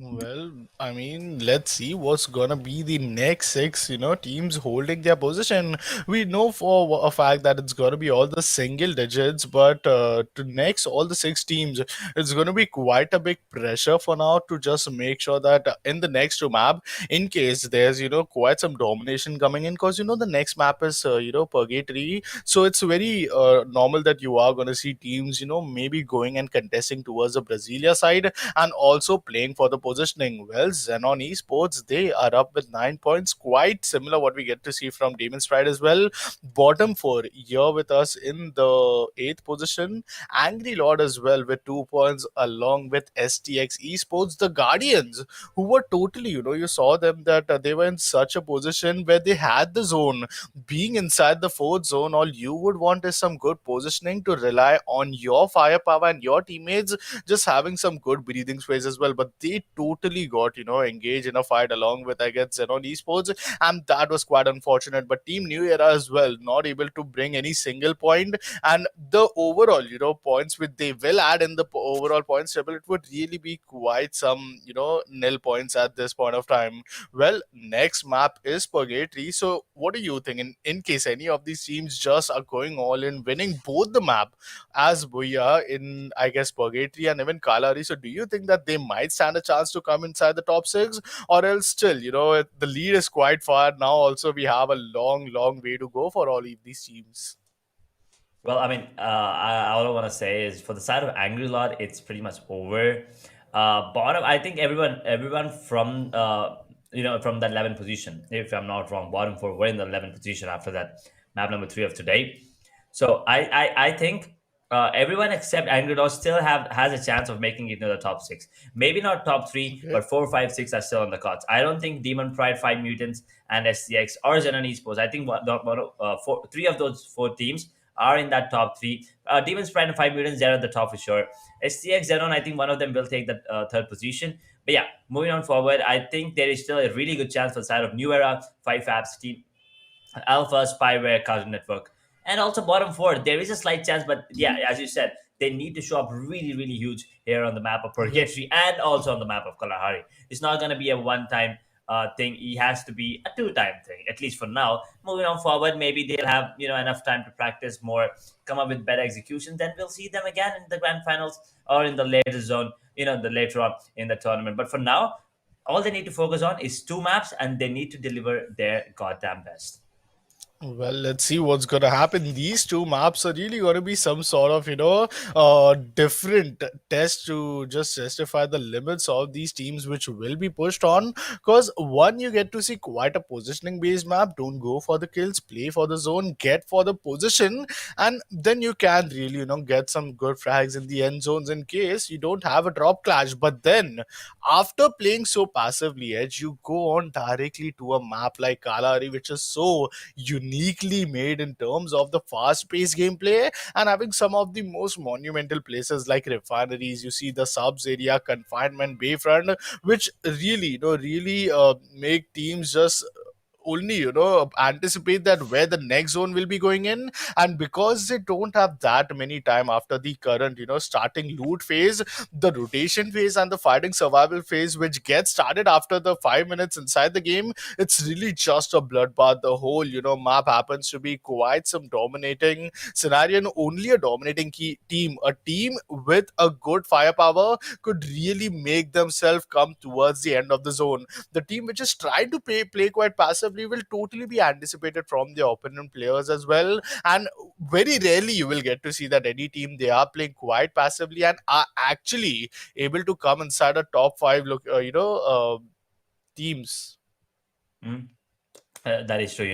Well, I mean, let's see what's gonna be the next six, teams holding their position. We know for a fact that it's gonna be all the single digits, but to next all the six teams, it's gonna be quite a big pressure for now to just make sure that in the next two map, in case there's quite some domination coming in, because the next map is Purgatory, so it's very normal that you are gonna see teams maybe going and contesting towards the Brasilia side and also playing for the positioning. Well, Xenon Esports, they are up with 9 points, quite similar what we get to see from Demon's Pride as well. Bottom four here with us in the eighth position. Angry Lord as well with 2 points, along with STX Esports, the Guardians, who were totally, you saw them that they were in such a position where they had the zone. Being inside the fourth zone, all you would want is some good positioning to rely on your firepower and your teammates just having some good breathing space as well. But they totally got, engaged in a fight along with, I guess, Xenon Esports, and that was quite unfortunate. But Team New Era as well, not able to bring any single point, and the overall, points which they will add in the overall points table, it would really be quite some, nil points at this point of time. Well, next map is Purgatory. So, what do you think? In case any of these teams just are going all in, winning both the map as Booyah in, I guess, Purgatory and even Kalari. So, do you think that they might stand a chance to come inside the top six, or else still, the lead is quite far now? Also, we have a long, long way to go for all of these teams. Well, I mean, all I want to say is for the side of Angry Lord, it's pretty much over. Bottom, I think everyone from from the 11th position, if I'm not wrong, bottom four were in the 11th position after that map number 3 of today. So I think everyone except Angry Dog still has a chance of making it into the top six. Maybe not top three, Okay. but four, five, six are still on the cards. I don't think Demon Pride, Five Mutants, and SCX or Xenon Esports. I think three of those four teams are in that top three. Demon's Pride and Five Mutants, they're at the top for sure. SCX, Xenon, I think one of them will take the third position. But yeah, moving on forward, I think there is still a really good chance for the side of New Era, Five Fabs team, Alpha, Spyware, Cartoon Network, and also bottom four. There is a slight chance, but yeah, as you said, they need to show up really, really huge here on the map of Purgatory and also on the map of Kalahari. It's not going to be a one-time thing. It has to be a two-time thing, at least for now. Moving on forward, maybe they'll have enough time to practice more, come up with better execution. Then we'll see them again in the grand finals or in the later zone. The later on in the tournament. But for now, all they need to focus on is 2 maps, and they need to deliver their goddamn best. Well, let's see what's going to happen. These two maps are really going to be some sort of, different test to just justify the limits of these teams which will be pushed on. Because one, you get to see quite a positioning based map. Don't go for the kills, play for the zone, get for the position, and then you can really, get some good frags in the end zones in case you don't have a drop clash. But then, after playing so passively, Edge, you go on directly to a map like Kalahari, which is so uniquely made in terms of the fast-paced gameplay and having some of the most monumental places like refineries. You see the subs area, confinement, bayfront, which really, make teams just only anticipate that where the next zone will be going in. And because they don't have that many time after the current starting loot phase, the rotation phase and the fighting survival phase, which gets started after the 5 minutes inside the game, it's really just a bloodbath. The whole map happens to be quite some dominating scenario, and only a dominating team, a team with a good firepower, could really make themselves come towards the end of the zone. The team which is trying to play quite passively will totally be anticipated from the opponent players as well. And very rarely you will get to see that any team, they are playing quite passively and are actually able to come inside a top five teams. Mm. That is true.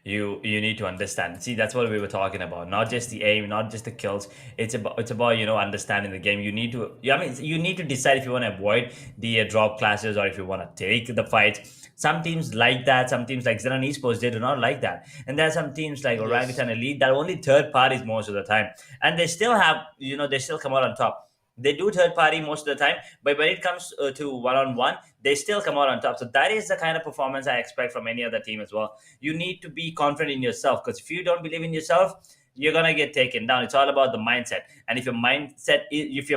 You need to understand. See, that's what we were talking about. Not just the aim, not just the kills. It's about understanding the game. You need to. I mean, you need to decide if you want to avoid the drop classes or if you want to take the fight. Some teams like that. Some teams like XENON Esports, they do not like that. And there are some teams like Orangutan Elite that are only third parties most of the time, and they still have they still come out on top. They do third party most of the time, but when it comes to one on one, they still come out on top. So that is the kind of performance I expect from any other team as well. You need to be confident in yourself, because if you don't believe in yourself, you're gonna get taken down. It's all about the mindset. And if your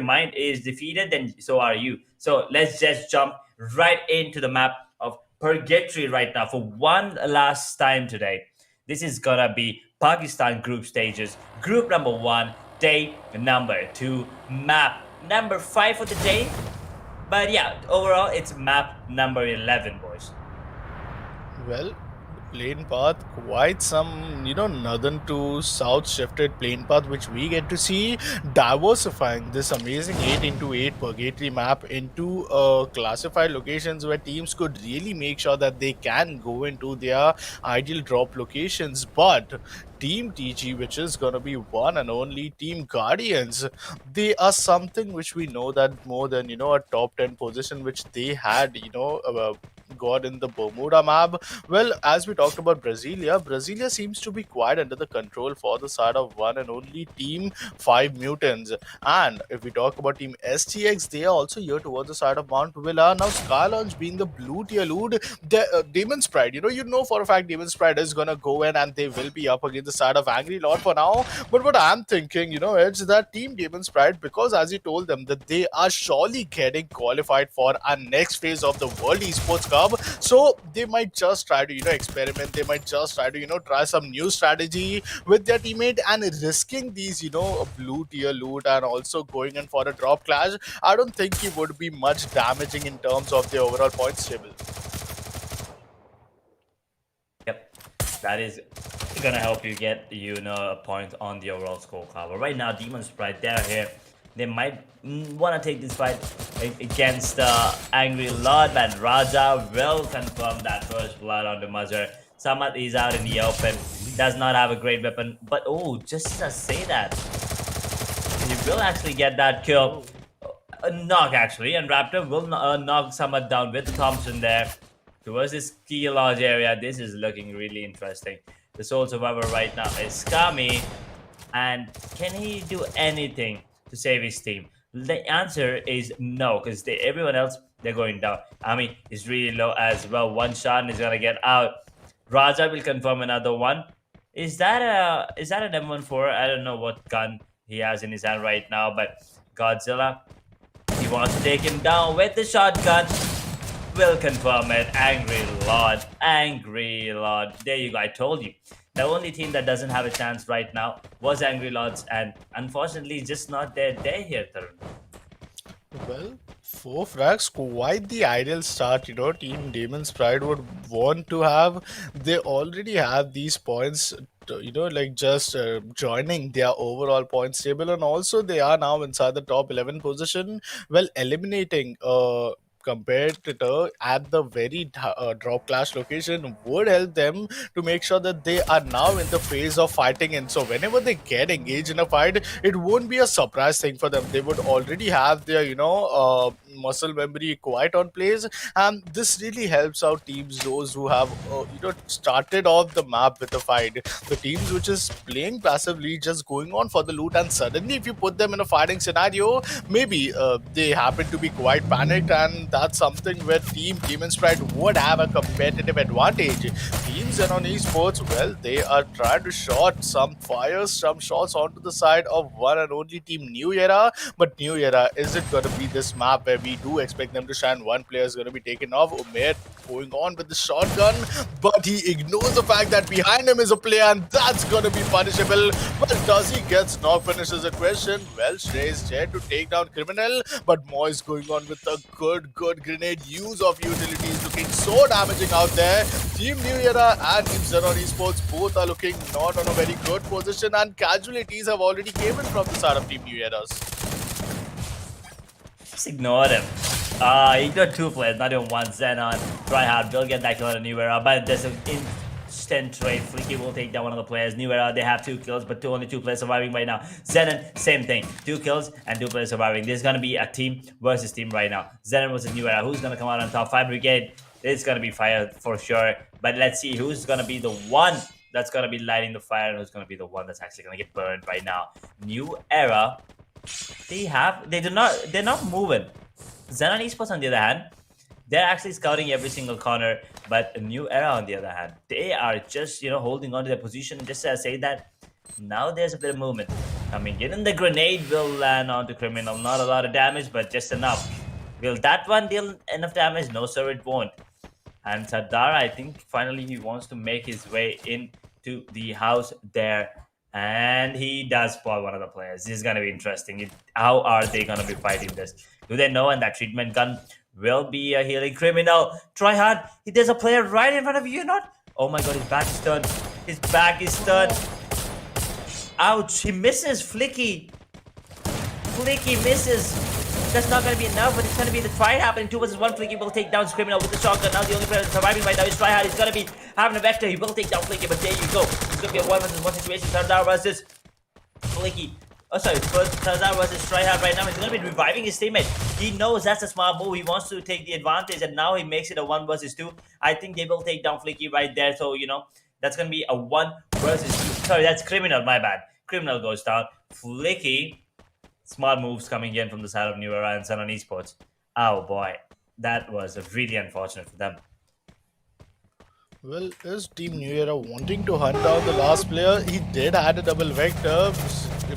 mind is defeated, then so are you. So let's just jump right into the map of Purgatory right now for one last time today. This is gonna be Pakistan group stages, group number 1, day number 2, map number 5 for the day. But yeah, overall it's map number 11, boys. Well, plane path, quite some northern to south shifted plane path, which we get to see diversifying this amazing 8 into 8 purgatory map into classified locations where teams could really make sure that they can go into their ideal drop locations. But Team TG, which is gonna be one and only Team Guardians, they are something which we know that more than a top 10 position which they had got in the Bermuda map. Well, as we talked about Brasilia seems to be quite under the control for the side of one and only Team 5 Mutants. And if we talk about Team STX, they are also here towards the side of Mount Villa. Now, Skylaunch being the blue tier loot, Demon's Pride, for a fact Demon's Pride is gonna go in and they will be up against the side of Angry Lord for now. But what I'm thinking, it's that Team Demon's Pride, because as he told them that they are surely getting qualified for our next phase of the World Esports Cup. So they might just try to, experiment. They might just try to, try some new strategy with their teammate, and risking these, blue tier loot and also going in for a drop clash. I don't think he would be much damaging in terms of the overall points table. Yep, that is gonna help you get a point on the overall scorecard. But right now, Demon's Pride, they're here. They might want to take this fight against Angry Lord, but Raja will confirm that first blood on the Muzzer. Samad is out in the open, does not have a great weapon, but just to say that, he will actually get that kill. A knock actually, and Raptor will knock Samad down with Thompson there towards this key large area. This is looking really interesting. The sole survivor right now is Kami, and can he do anything to save his team? The answer is no, because everyone else, they're going down. Ami is really low as well. One shot and he's gonna get out. Raja will confirm another one. Is that an M14? I don't know what gun he has in his hand right now, but Godzilla, he wants to take him down with the shotgun. Will confirm it. Angry Lord. There you go. I told you. The only team that doesn't have a chance right now was Angry Lords, and unfortunately, just not their day here, Tarun. Well, Four frags, quite the ideal start, Team Damon's Pride would want to have. They already have these points, like just joining their overall points table, and also they are now inside the top 11 position, well, eliminating competitor at the very drop clash location would help them to make sure that they are now in the phase of fighting. And so whenever they get engaged in a fight, it won't be a surprise thing for them. They would already have their muscle memory quite on place, and this really helps out teams those who have started off the map with a fight. The teams which is playing passively, just going on for the loot, and suddenly if you put them in a fighting scenario, maybe they happen to be quite panicked, and that's something where Team Demon Sprite would have a competitive advantage. Teams and on esports, well, they are trying to shot some fires, some shots onto the side of one and only Team New Era. But New Era, is it going to be this map where we do expect them to shine? One player is going to be taken off. Umair going on with the shotgun, but he ignores the fact that behind him is a player, and that's going to be punishable. But does he get knock finish is a question. Well, Shrey is there to take down Criminal, but Moy is going on with a good grenade use of utilities, looking so damaging out there. Team New Era and Team XENON Esports both are looking not on a very good position, and casualties have already came in from the side of Team New Eras. Just ignore him. He got two players, not even one. Xenon, try hard, will get that kill on a New Era, but there's an instant trade. Fleeky will take down one of the players. New Era, they have 2 kills, but only 2 players surviving right now. Xenon, same thing. 2 kills and 2 players surviving. There's gonna be a team versus team right now. Xenon versus New Era. Who's gonna come out on top? Fire Brigade. It's gonna be fire for sure. But let's see who's gonna be the one that's gonna be lighting the fire and who's gonna be the one that's actually gonna get burned right now. New Era. They're not moving. Xenon Esports, on the other hand, they're actually scouting every single corner, but a New Era, on the other hand, they are just, holding on to their position. Just to say that now there's a bit of movement coming in, and the grenade will land onto Criminal. Not a lot of damage, but just enough. Will that one deal enough damage? No, sir, it won't. And Sardar, I think, finally he wants to make his way into the house there. And he does spot one of the players. This is going to be interesting. How are they going to be fighting this? Do they know? And that treatment gun will be a healing Criminal. Try hard. There's a player right in front of you, not? Oh my god, his back is turned. His back is turned. Ouch. He misses. Flicky. Flicky misses. That's not going to be enough, but it's going to be the fight happening. 2 versus 1. Flicky will take down Criminal with the shotgun. Now the only player surviving right now is Tryhard. He's going to be having a vector. He will take down Flicky, but there you go. It's going to be a 1 versus 1 situation. Sardar versus Flicky. Oh, sorry. First, Sardar versus Tryhard right now. He's going to be reviving his teammate. He knows that's a smart move. He wants to take the advantage, and now he makes it a 1 versus 2. I think they will take down Flicky right there. So, that's going to be a 1 versus 2. Sorry, that's Criminal. My bad. Criminal goes down. Flicky. Smart moves coming in from the side of New Era and XENON Esports. Oh boy, that was really unfortunate for them. Well, is Team New Era wanting to hunt down the last player? He did add a double vector.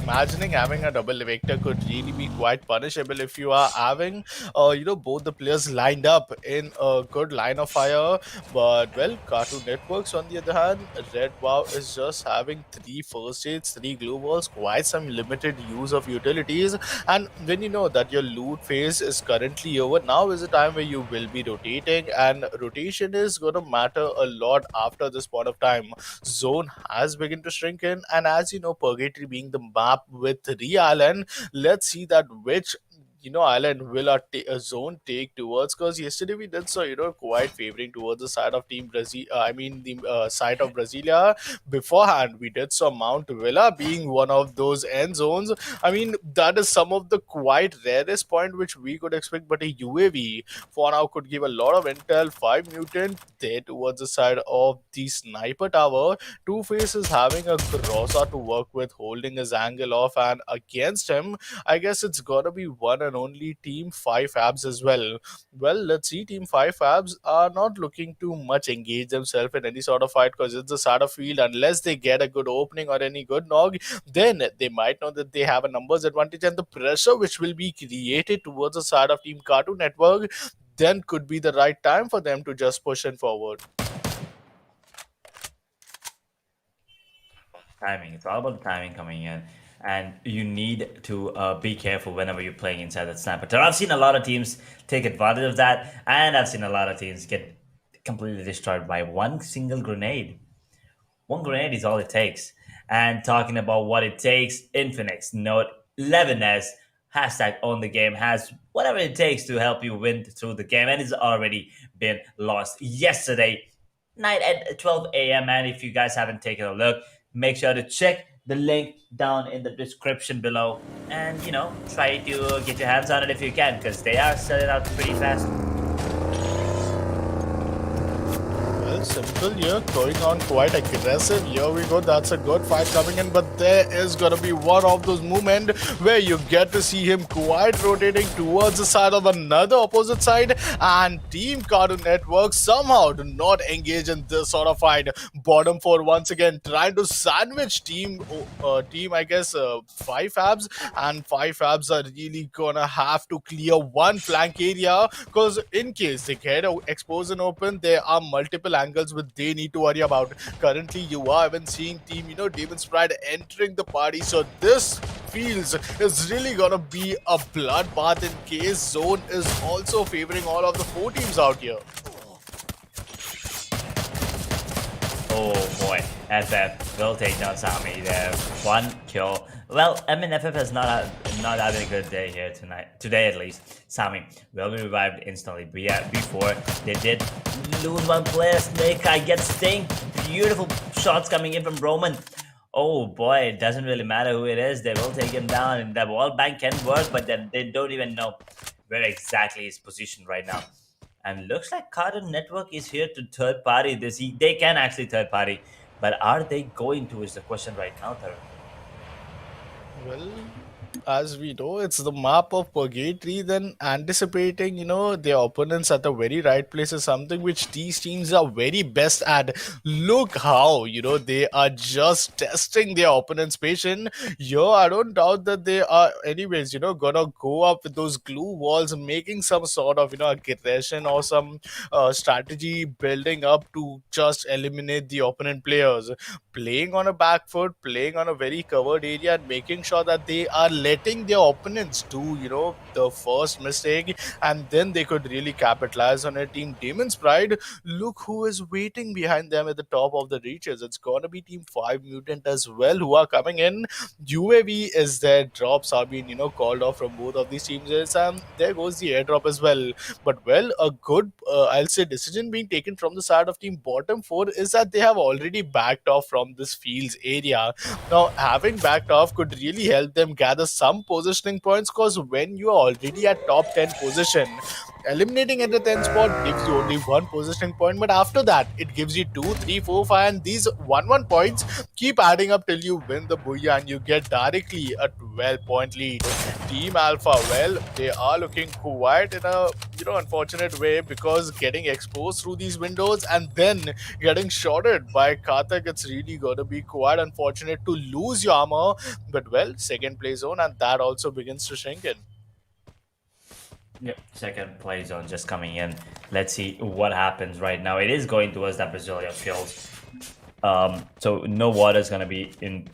Imagining having a double vector could really be quite punishable if you are having, both the players lined up in a good line of fire. But, well, Cartoon Networks, on the other hand, Red Wow is just having 3 first aids, 3 glue balls, quite some limited use of utilities. And when you know that your loot phase is currently over, now is the time where you will be rotating, and rotation is going to matter a lot after this point of time. Zone has begun to shrink in, and as you know, Purgatory being the map with 3 island, let's see that which island will a zone take towards, because yesterday we did so quite favoring towards the side of Team Brazil. The side of Brasilia. Beforehand we did so Mount Villa being one of those end zones. I mean, that is some of the quite rarest point which we could expect, but a UAV for now could give a lot of intel. 5 mutant there towards the side of the sniper tower. Two Face is having a Grossa to work with, holding his angle off, and against him I guess it's gonna be one and only Team 5 FABS as well. Well, let's see. Team 5 FABS are not looking to much engage themselves in any sort of fight, because it's a sort of field. Unless they get a good opening or any good knock, then they might know that they have a numbers advantage, and the pressure which will be created towards the side of Team Cartoon Network then could be the right time for them to just push in forward. Timing. It's all about the timing coming in. and you need to be careful whenever you're playing inside that sniper tower. I've seen a lot of teams take advantage of that, and I've seen a lot of teams get completely destroyed by one single grenade. One grenade is all it takes. And talking about what it takes, Infinix Note 11s hashtag own the game has whatever it takes to help you win through the game, and it's already been lost yesterday night at 12 a.m. And if you guys haven't taken a look, make sure to check the link down in the description below, and try to get your hands on it if you can, because they are selling out pretty fast. Well, simple here, going on quite aggressive. Here we go. That's a good fight coming in, but there is gonna be one of those moments where you get to see him quite rotating towards the side of another opposite side, and Team Cartoon Network somehow do not engage in this sort of fight. Bottom four once again trying to sandwich team I guess five FABs, and five FABs are really gonna have to clear one flank area, because in case they get exposed and open, there are multiple angles which they need to worry about. Currently, you are even seeing team, Demon's Pride entering the party. So this feels is really gonna be a bloodbath in case Zone is also favoring all of the four teams out here. Oh boy, FF will take down Sami there. One kill. Well, I mean, FF has not having a good day here today at least. Sami will be revived instantly. But yeah, before they did lose one player, Snake Eye gets stinked. Beautiful shots coming in from Roman. Oh boy, it doesn't really matter who it is. They will take him down, and the wall bank can work, but then they don't even know where exactly he's positioned right now. And looks like Cartoon Network is here to third party this. They can actually third party, but are they going to is the question right now, Tarun. Well, as we know, it's the map of purgatory. Then anticipating, their opponents at the very right place is something which these teams are very best at. Look how, they are just testing their opponent's patience. Here, I don't doubt that they are, anyways, gonna go up with those glue walls, making some sort of, aggression or some strategy building up to just eliminate the opponent players. Playing on a back foot, playing on a very covered area, and making sure that they are letting their opponents do, the first mistake, and then they could really capitalize on it. Team Demon's Pride, look who is waiting behind them at the top of the reaches. It's gonna be Team 5 Mutant as well who are coming in. UAV is there, drops are being, called off from both of these teams, and there goes the airdrop as well. But well, a good, I'll say, decision being taken from the side of Team Bottom 4 is that they have already backed off from this fields area. Now, having backed off could really help them gather some positioning points, because when you are already at top 10 position, eliminating at the 10th spot gives you only one positioning point, but after that it gives you 2, 3, 4, 5, and these 1 points keep adding up till you win the booyah and you get directly a 12-point lead. Team Alpha, well, they are looking quite in a unfortunate way, because getting exposed through these windows and then getting shotted by Karthik, it's really gonna be quite unfortunate to lose your armor. But well, second play zone, and that also begins to shrink in. Yep, second play zone just coming in. Let's see what happens right now. It is going towards that Brazilian fields. So no water is going to be in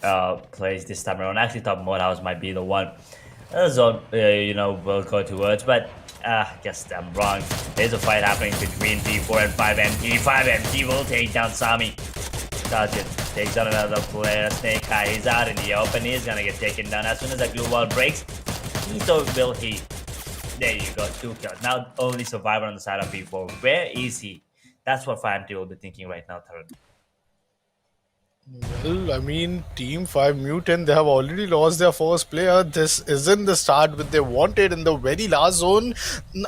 place this time around. Actually, thought Morehouse might be the one zone, will go towards, but guess I'm wrong. There's a fight happening between P4 and 5MT. 5MT will take down Sami. Sergeant takes down another player. Snake Eye, he's out in the open. He's going to get taken down. As soon as that glue wall breaks, so will he. There you go, 2 kills. Now only survivor on the side of P4. Where is he? That's what 5MT will be thinking right now, Tarun. Well, I mean, Team 5 Mutant, they have already lost their first player. This isn't the start which they wanted in the very last zone.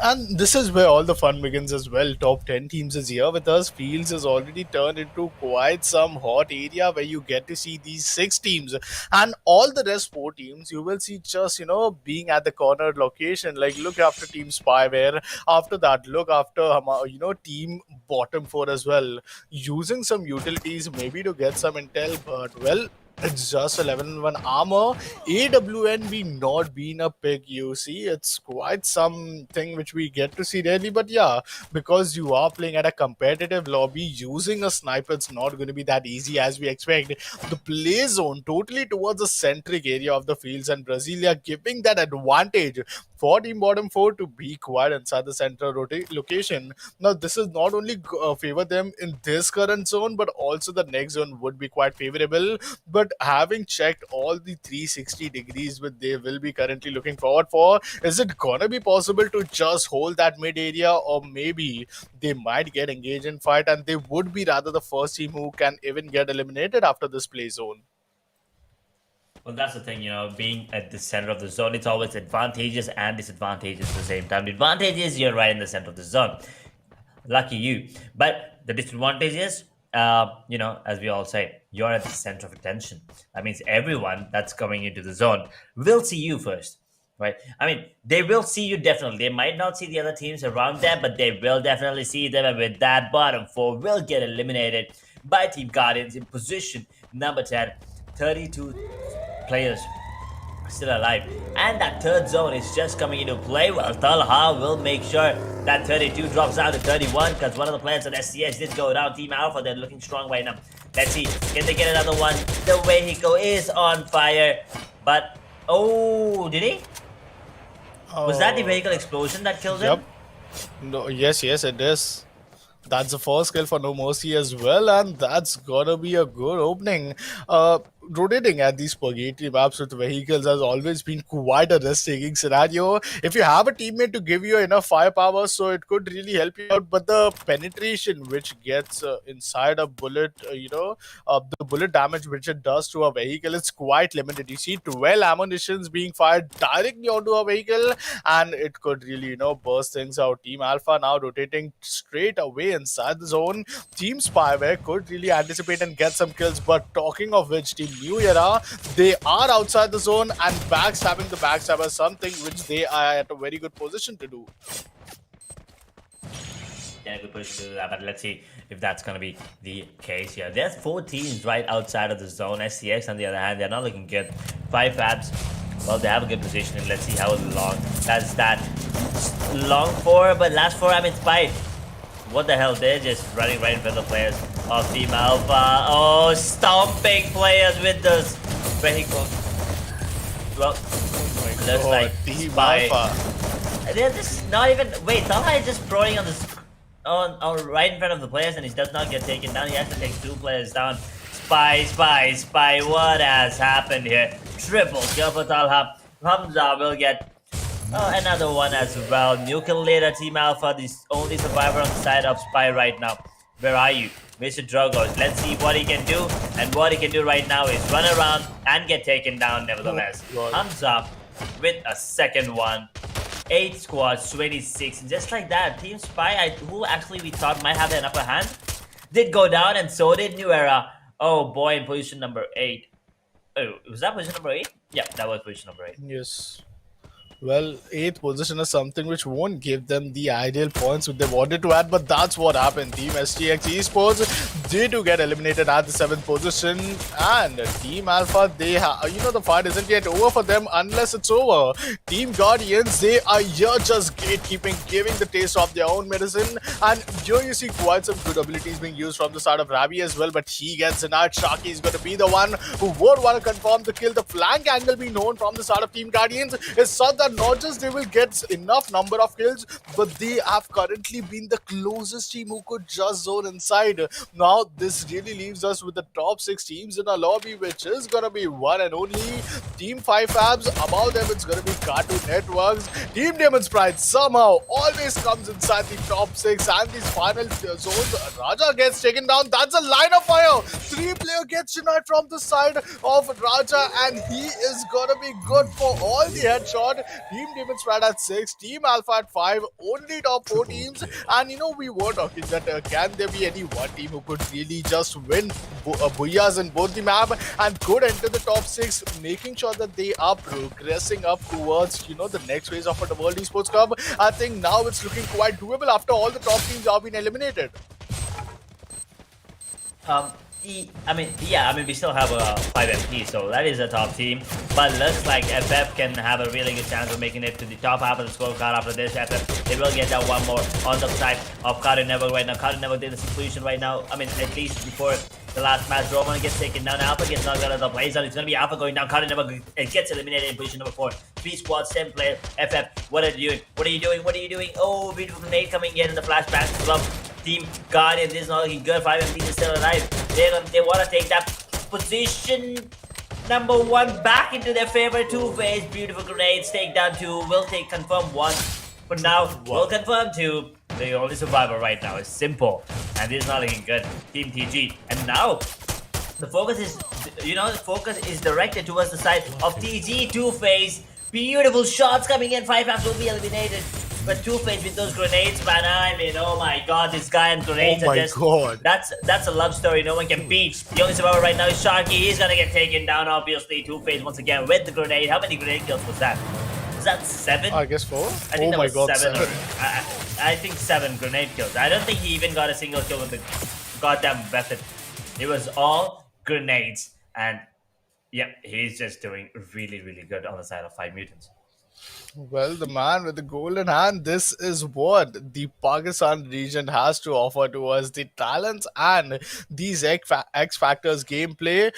And this is where all the fun begins as well. Top 10 teams is here with us. Fields has already turned into quite some hot area where you get to see these 6 teams. And all the rest 4 teams, you will see just, being at the corner location. Like, look after Team Spyware. After that, look after, Team Bottom 4 as well. Using some utilities maybe to get some intel, but well, It's just 11-1 armor. AWN being not being a pick, you see, it's quite something which we get to see daily. But yeah, because you are playing at a competitive lobby, using a sniper, it's not going to be that easy as we expect. The play zone totally towards the centric area of the fields, and Brasilia giving that advantage for team bottom four to be quiet inside the center location. Now, this is not only favor them in this current zone, but also the next zone would be quite favorable. But having checked all the 360 degrees which they will be currently looking forward for, is it gonna be possible to just hold that mid area, or maybe they might get engaged in fight and they would be rather the first team who can even get eliminated after this play zone? Well, that's the thing, being at the center of the zone, it's always advantageous and disadvantages at the same time. The advantage is you're right in the center of the zone. Lucky you. But the disadvantage is, as we all say, you're at the center of attention. That means everyone that's coming into the zone will see you first, right? I mean, they will see you definitely. They might not see the other teams around them, but they will definitely see them. And with that, bottom four will get eliminated by Team Guardians in position number 10. 32 players still alive, and that third zone is just coming into play. Well, Talha will make sure that 32 drops down to 31 because one of the players on SCS did go down. Team Alpha, they're looking strong right now. Let's see, can they get another one? The vehicle is on fire, but did he? Was that the vehicle explosion that killed him? Yep. No, yes, it is. That's the first kill for No Mercy as well, and that's gonna be a good opening. Rotating at these spaghetti maps with vehicles has always been quite a risk-taking scenario. If you have a teammate to give you enough firepower, so it could really help you out. But the penetration which gets inside a bullet, the bullet damage which it does to a vehicle is quite limited. You see 12 ammunitions being fired directly onto a vehicle, and it could really, burst things out. Team Alpha now rotating straight away inside the zone. Team Spyware could really anticipate and get some kills. But talking of which, Team New Era, they are outside the zone, and backstabbing the backstabber, something which they are at a very good position to do. Yeah, good position to do that, but let's see if that's going to be the case here. There's 4 teams right outside of the zone. SCX, on the other hand, they're not looking good. 5 FABs, well, they have a good position, and let's see how long that's that long for, but last for, I mean, Spy. What the hell, they're just running right in front of the players of Team Alpha. Oh, stomping players with those vehicles. Well, looks like Team Spy. Alpha. They're just not even, wait, Talha is just throwing on this on right in front of the players, and he does not get taken down. He has to take 2 players down. Spy, what has happened here? Triple kill for Talha. Hamza will get another one as well. Nucleator Team Alpha, the only survivor on the side of Spy right now. Where are you, Mr. Drogos? Let's see what he can do. And what he can do right now is run around and get taken down nevertheless. Hamza with a second one. 8 squads, 26. And just like that, Team Spy, who actually we thought might have an upper hand, did go down, and so did New Era. Oh boy, in position number 8. Oh, was that position number 8? Yeah, that was position number 8. Yes. Well, 8th position is something which won't give them the ideal points which they wanted to add, but that's what happened. Team STX Esports did to get eliminated at the 7th position, and Team Alpha, they the fight isn't yet over for them unless it's over. Team Guardians, they are here just gatekeeping, giving the taste of their own medicine, and here you see quite some good abilities being used from the side of Ravi as well, but he gets denied. Sharky is going to be the one who would want to confirm the kill. The flank angle being known from the side of Team Guardians is such that not just they will get enough number of kills, but they have currently been the closest team who could just zone inside. Now this really leaves us with the top 6 teams in a lobby, which is gonna be one and only Team 5 FABs. Above them it's gonna be Cartoon Networks. Team Demon's Pride somehow always comes inside the top 6, and these final zones, Raja gets taken down. That's a line of fire. 3-player gets denied from the side of Raja, and he is gonna be good for all the headshot. Team Demon's Pride at 6, Team Alpha at 5, only top 4 teams. And we were talking that can there be any one team who could really just win booyahs in both the map and could enter the top 6, making sure that they are progressing up towards the next phase of the World Esports Cup. I think now it's looking quite doable after all the top teams have been eliminated. I mean, we still have a 5MP, so that is a top team. But looks like FF can have a really good chance of making it to the top half of the scorecard after this. FF, they will get that one more on the side of Carter Never right now. Carter Never did the solution right now. I mean, at least before the last match, Roman gets taken down. Alpha gets knocked out of the play zone. It's going to be Alpha going down. Carter Never gets eliminated in position number 4. 3 squads, 10 players. FF, what are you doing? What are you doing? What are you doing? Oh, beautiful grenade coming in the flashback from Team Guardian. This is not looking good. 5MP is still alive. They want to take that position number 1 back into their favor. Two-phase, beautiful grenades. Take down 2. Will take confirm 1. But now, we'll confirm 2. The only survivor right now is Simple. And this is not looking good. Team TG. And now, the focus is directed towards the side of TG. Two-phase. Beautiful shots coming in. 5 apps will be eliminated. But Two-Face with those grenades, man, I mean, oh my god, this guy and grenades Oh are my just... God. That's a love story no one can beat. The only survivor right now is Sharky. He's gonna get taken down, obviously. Two-Face once again with the grenade. How many grenade kills was that? Was that 7? I guess 4. I think Oh that my was God, 7. 7. I think 7 grenade kills. I don't think he even got a single kill with the goddamn weapon. It was all grenades. And, yeah, he's just doing really, really good on the side of 5 mutants. Well, the man with the golden hand, this is what the Pakistan region has to offer to us. The talents and these X Factors gameplay.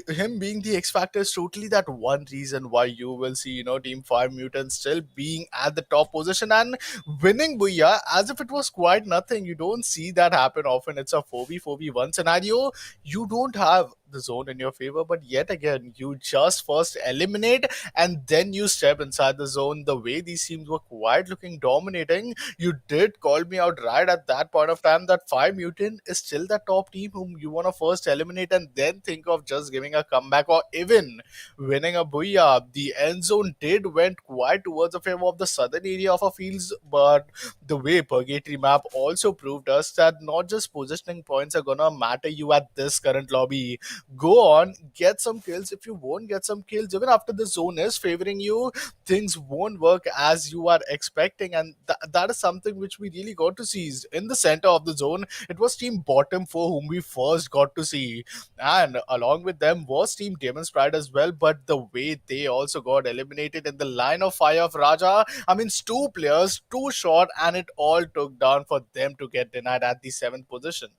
Him being the X Factor is totally that one reason why you will see, Team 5 Mutants still being at the top position and winning Booyah as if it was quite nothing. You don't see that happen often. It's a 4v4v1 scenario. You don't have the zone in your favor, but yet again, you just first eliminate and then you step inside the zone. The way these teams were quite looking dominating, you did call me out right at that point of time that 5 Mutant is still the top team whom you want to first eliminate and then think of just giving a comeback or even winning a Booyah. The end zone did went quite towards the favor of the southern area of our fields, but the way Purgatory map also proved us that not just positioning points are gonna matter you at this current lobby. Go on, get some kills. If you won't get some kills, even after the zone is favoring you, things won't work as you are expecting. And that is something which we really got to see. In the center of the zone, it was Team Bottom 4 whom we first got to see. And along with them was Team Demon's Pride as well. But the way they also got eliminated in the line of fire of Raja, I mean, 2 players, 2 shot, and it all took down for them to get denied at the 7th position.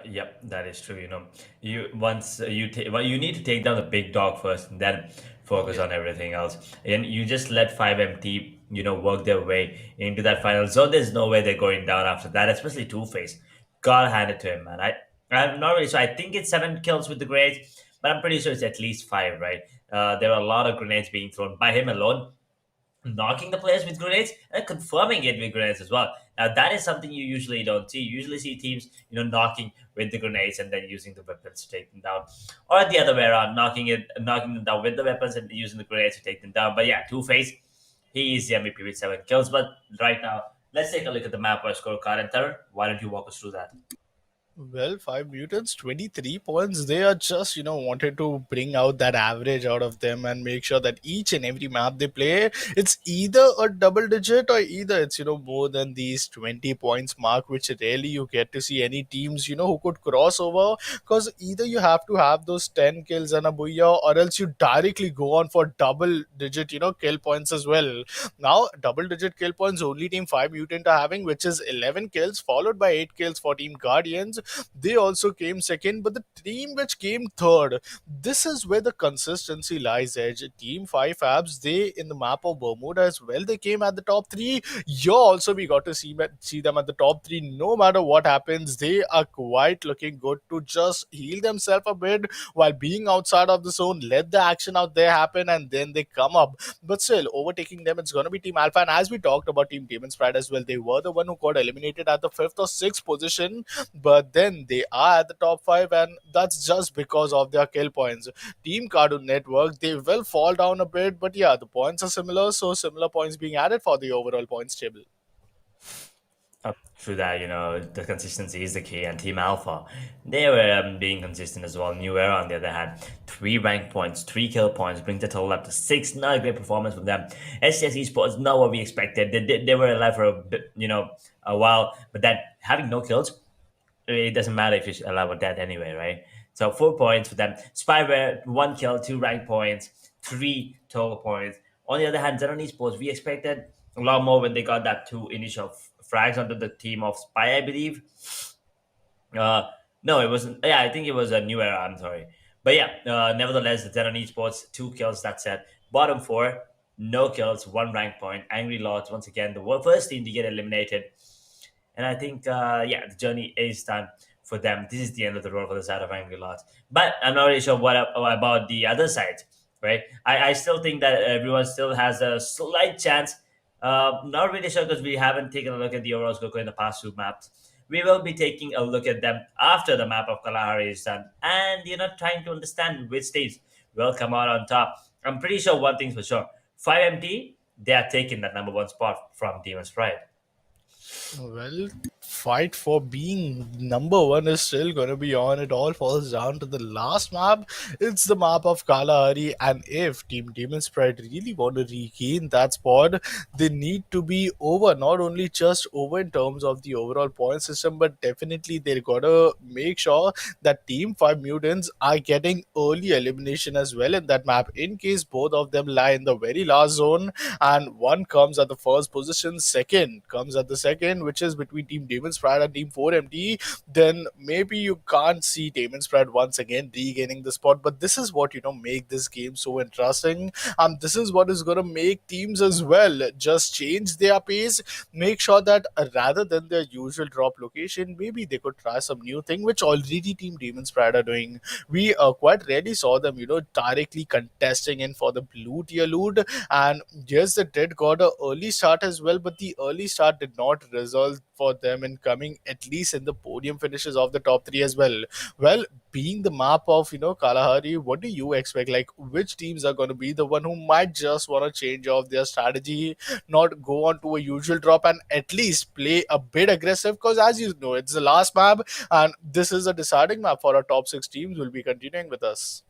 Yep, that is true. You need to take down the big dog first, and then focus on everything else. And you just let 5MT, work their way into that final zone. There's no way they're going down after that, especially Two-Face. Gotta hand it to him, man. I'm not really sure. I think it's 7 kills with the grenades, but I'm pretty sure it's at least 5, right? There are a lot of grenades being thrown by him alone, knocking the players with grenades and confirming it with grenades as well. Now that is something you usually don't see. You usually see teams, knocking with the grenades and then using the weapons to take them down, or the other way around, knocking them down with the weapons and using the grenades to take them down. But yeah, Two-Face, he is the MVP with 7 kills. But right now, let's take a look at the map or scorecard. And Taran, why don't you walk us through that? Well, 5 Mutants, 23 points. They are just, wanted to bring out that average out of them and make sure that each and every map they play, it's either a double digit or either it's, more than these 20 points mark, which rarely you get to see any teams, who could cross over. Because either you have to have those 10 kills and a Booyah, or else you directly go on for double digit, kill points as well. Now, double digit kill points only Team 5 Mutant are having, which is 11 kills, followed by 8 kills for Team Guardians. They also came second, but the team which came third, this is where the consistency lies edge. Team 5 FABS, they in the map of Bermuda as well, they came at the top 3. Here also we got to see them at the top 3. No matter what happens, they are quite looking good to just heal themselves a bit while being outside of the zone, let the action out there happen, and then they come up. But still, overtaking them, it's going to be Team Alpha. And as we talked about Team Demon's Pride as well, they were the one who got eliminated at the 5th or 6th position, but then they are at the top 5, and that's just because of their kill points. Team Cartoon Network, they will fall down a bit, but yeah, the points are similar, so similar points being added for the overall points table. Through that, the consistency is the key. And Team Alpha, they were being consistent as well. New Era, on the other hand, 3 rank points, 3 kill points, brings the total up to 6. Not a great performance from them. SCS Esports, not what we expected. They were alive for a bit, a while, but then having no kills, it doesn't matter if you allow that anyway, right? So 4 points for them. Spyware, 1 kill, 2 rank points, 3 total points. On the other hand, XENON Esports, we expected a lot more when they got that 2 initial frags onto the team of Spy, I believe. Uh, no, it wasn't. Yeah, I think it was a new era. I'm sorry, but yeah. Nevertheless, the XENON Esports 2 kills. That's it. Bottom four, no kills, 1 rank point. Angry Lords once again, the first team to get eliminated. And I think, yeah, the journey is done for them. This is the end of the road for the side of Angry Lords. But I'm not really sure what about the other side, right? I still think that everyone still has a slight chance. Not really sure because we haven't taken a look at the overall score in the past 2 maps. We will be taking a look at them after the map of Kalahari is done, and trying to understand which teams will come out on top. I'm pretty sure one thing's for sure: 5MT, they are taking that number one spot from Demon's Pride. Well, fight for being number one is still gonna be on. It all falls down to the last map. It's the map of Kalahari, and if Team Demon Sprite really want to regain that spot, they need to be over. Not only just over in terms of the overall point system, but definitely they gotta make sure that Team 5 Mutants are getting early elimination as well in that map. In case both of them lie in the very last zone, and one comes at the first position, second comes at the second, which is between Team Demon Sprite and Team 4MT, then maybe you can't see Demon Sprite once again regaining the spot. But this is what make this game so interesting, and this is what is gonna make teams as well just change their pace, make sure that rather than their usual drop location, maybe they could try some new thing, which already Team Demon Sprite are doing. We quite rarely saw them, directly contesting in for the blue tier loot. And yes, they did got a early start as well, but the early start did not result for them in coming at least in the podium finishes of the top three as well. Well, being the map of Kalahari, what do you expect? Like, which teams are going to be the one who might just want to change off their strategy, not go on to a usual drop, and at least play a bit aggressive? Because as you know, it's the last map, and this is a deciding map for our top six teams. Will be continuing with us.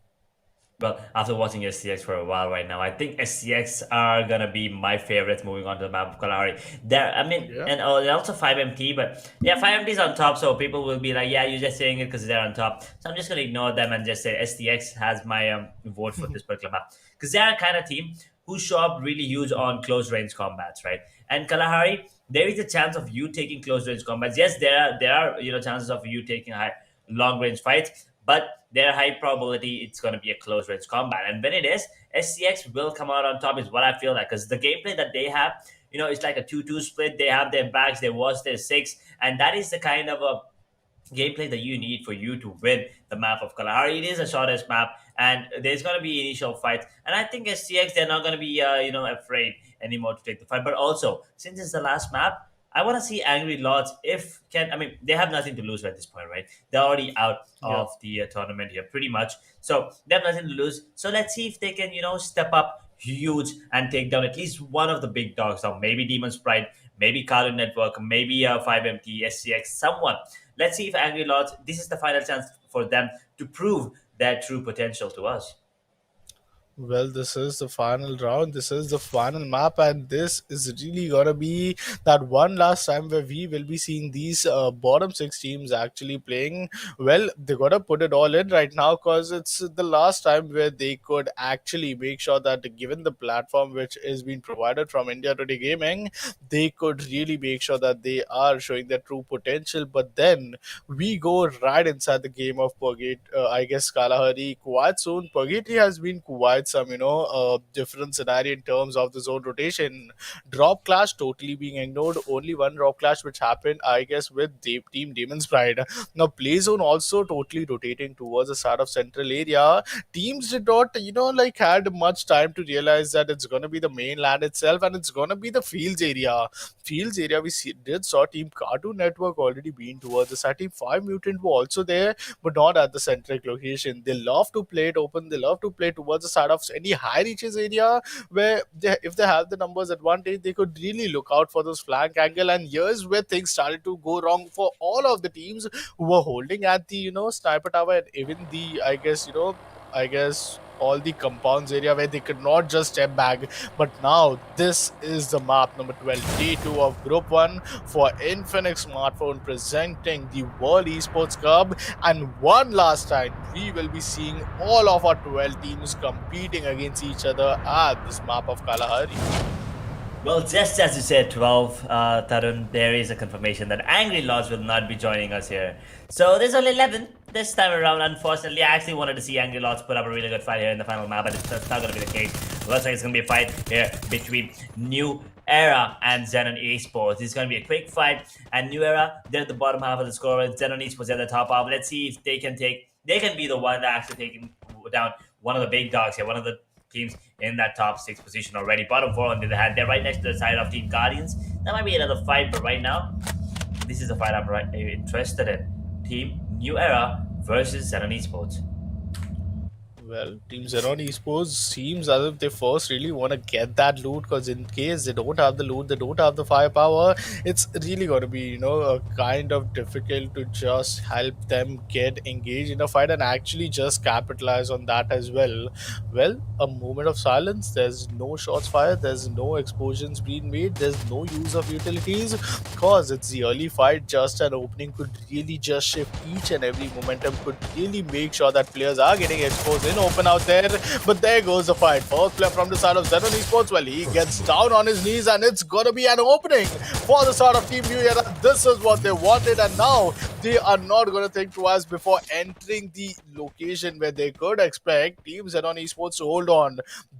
Well, after watching SCX for a while right now, I think SCX are gonna be my favorites moving on to the map of Kalahari. There, I mean, Yeah. and also 5MT, but yeah, 5MT is on top, so people will be like, yeah, you're just saying it because they're on top. So I'm just gonna ignore them and just say STX has my vote for this particular map because they are a kind of team who show up really huge on close range combats, right? And Kalahari, there is a chance of you taking close range combats. Yes, there are chances of you taking high long range fights, but there are high probability it's going to be a close range combat. And when it is, SCX will come out on top, is what I feel like, because the gameplay that they have, it's like a 2-2 split. They have their backs, they watch their six, and that is the kind of a gameplay that you need for you to win the map of Kalahari. It is a shortest map, and there's going to be initial fights. And I think SCX, they're not going to be, afraid anymore to take the fight. But also, since it's the last map, I want to see Angry Lords if can. I mean, they have nothing to lose at this point, right? They're already out Yeah. of the tournament here, pretty much. So they have nothing to lose. So let's see if they can, step up huge and take down at least one of the big dogs. Now, maybe Demon's Pride, maybe Cartoon Network, maybe 5MT, SCX, someone. Let's see if Angry Lords, this is the final chance for them to prove their true potential to us. Well, this is the final round. This is the final map, and this is really gonna be that one last time where we will be seeing these bottom six teams actually playing. Well, they gotta put it all in right now because it's the last time where they could actually make sure that, given the platform which is being provided from India Today Gaming, they could really make sure that they are showing their true potential. But then we go right inside the game of I guess Kalahari quite soon. Purgatory has been quite some, different scenario in terms of the zone rotation. Drop clash totally being ignored. Only one drop clash which happened, I guess, with Team Demon's Pride. Now, play zone also totally rotating towards the side of central area. Teams did not, had much time to realize that it's going to be the mainland itself, and it's going to be the fields area. Fields area, did saw Team Cartoon Network already being towards the side. Team 5 Mutant were also there, but not at the centric location. They love to play it open. They love to play towards the side of any high reaches area where if they have the numbers advantage, they could really look out for those flank angle. And here's where things started to go wrong for all of the teams who were holding at the sniper tower, and even the I guess all the compounds area where they could not just step back. But now this is the map number 12, day 2 of Group 1 for Infinix Smartphone, presenting the World Esports Cup. And one last time, we will be seeing all of our 12 teams competing against each other at this map of Kalahari. Well, just as you said, 12, Tarun, there is a confirmation that Angry Lords will not be joining us here. So there's only 11 this time around. Unfortunately, I actually wanted to see Angry Lords put up a really good fight here in the final map, but that's not going to be the case. Looks like it's going to be a fight here between New Era and XENON Esports. This is going to be a quick fight, and New Era, they're at the bottom half of the score, and XENON Esports at the top half. Let's see if they can be the one that actually taking down one of the big dogs here, one of the teams in that top 6 position already. Bottom 4 on the other hand, they're right next to the side of Team Guardians. That might be another fight, but right now, this is a fight I'm interested in. Team New Era versus XENON Esports. Well, Team XENON Esports seems as if they first really want to get that loot, because in case they don't have the loot, they don't have the firepower, it's really going to be, a kind of difficult to just help them get engaged in a fight and actually just capitalize on that as well. Well, a moment of silence, there's no shots fired, there's no explosions being made, there's no use of utilities, because it's the early fight. Just an opening could really just shift each and every momentum, could really make sure that players are getting exposed in open out there. But there goes the fight. First player from the side of XENON Esports, well, he gets down on his knees, and it's gonna be an opening for the side of Team New Era. This is what they wanted, and now they are not gonna think twice before entering the location where they could expect Team XENON Esports to hold on.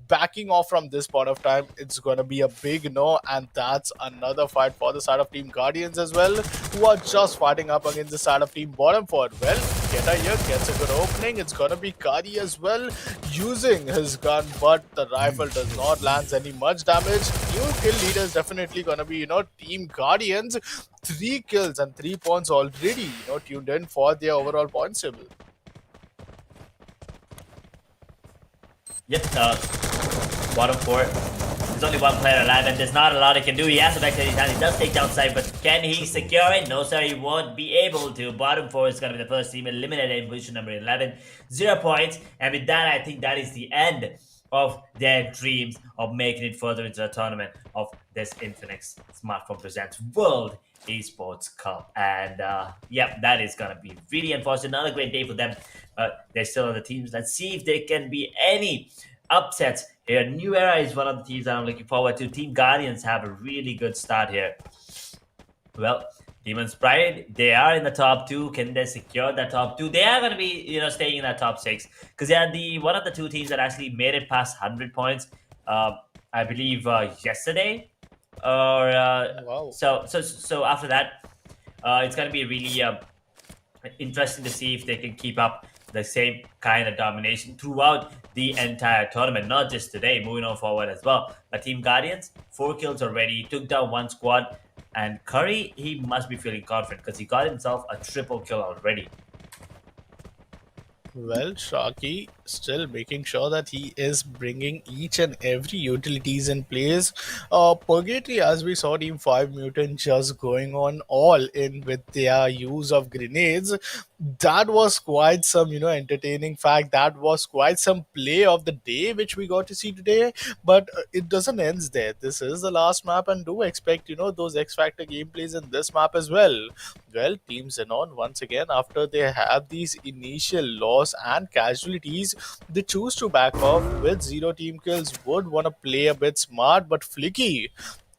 Backing off from this point of time, it's gonna be a big no, and that's another fight for the side of Team Guardians as well, who are just fighting up against the side of Team Bottom 4. Well, Geta here gets a good opening. It's gonna be Kari as well, using his gun, but the rifle does not land any much damage. New kill leader is definitely gonna be, Team Guardians. 3 kills and 3 points already, tuned in for their overall points table. Yep, bottom 4. There's only one player alive, and there's not a lot he can do. He has to back any time. He does take down side, but can he secure it? No, sir, he won't be able to. Bottom 4 is going to be the first team eliminated in position number 11. 0 points, and with that, I think that is the end of their dreams of making it further into the tournament of this Infinix Smartphone Presents World Esports Cup. And that is going to be really unfortunate. Another great day for them. They're still on the teams. Let's see if there can be any upsets here. New Era is one of the teams that I'm looking forward to. Team Guardians have a really good start here. Well, Demon's Pride, they are in the top 2. Can they secure that top 2? They are going to be, staying in that top 6, because they are one of the 2 teams that actually made it past 100 points. I believe yesterday, or Wow. So after that, it's going to be really interesting to see if they can keep up the same kind of domination throughout the entire tournament, not just today, moving on forward as well. But Team Guardians, 4 kills already, took down 1 squad, and Curry, he must be feeling confident because he got himself a triple kill already. Well, Sharky still making sure that he is bringing each and every utilities in place. Purgatory, as we saw Team 5 Mutant just going on all in with their use of grenades. That was quite some, entertaining fact. That was quite some play of the day, which we got to see today. But it doesn't end there. This is the last map, and do expect, those X Factor gameplays in this map as well. Well, Team XENON, once again, after they have these initial loss and casualties, they choose to back off with 0 team kills. Would want to play a bit smart, but Flicky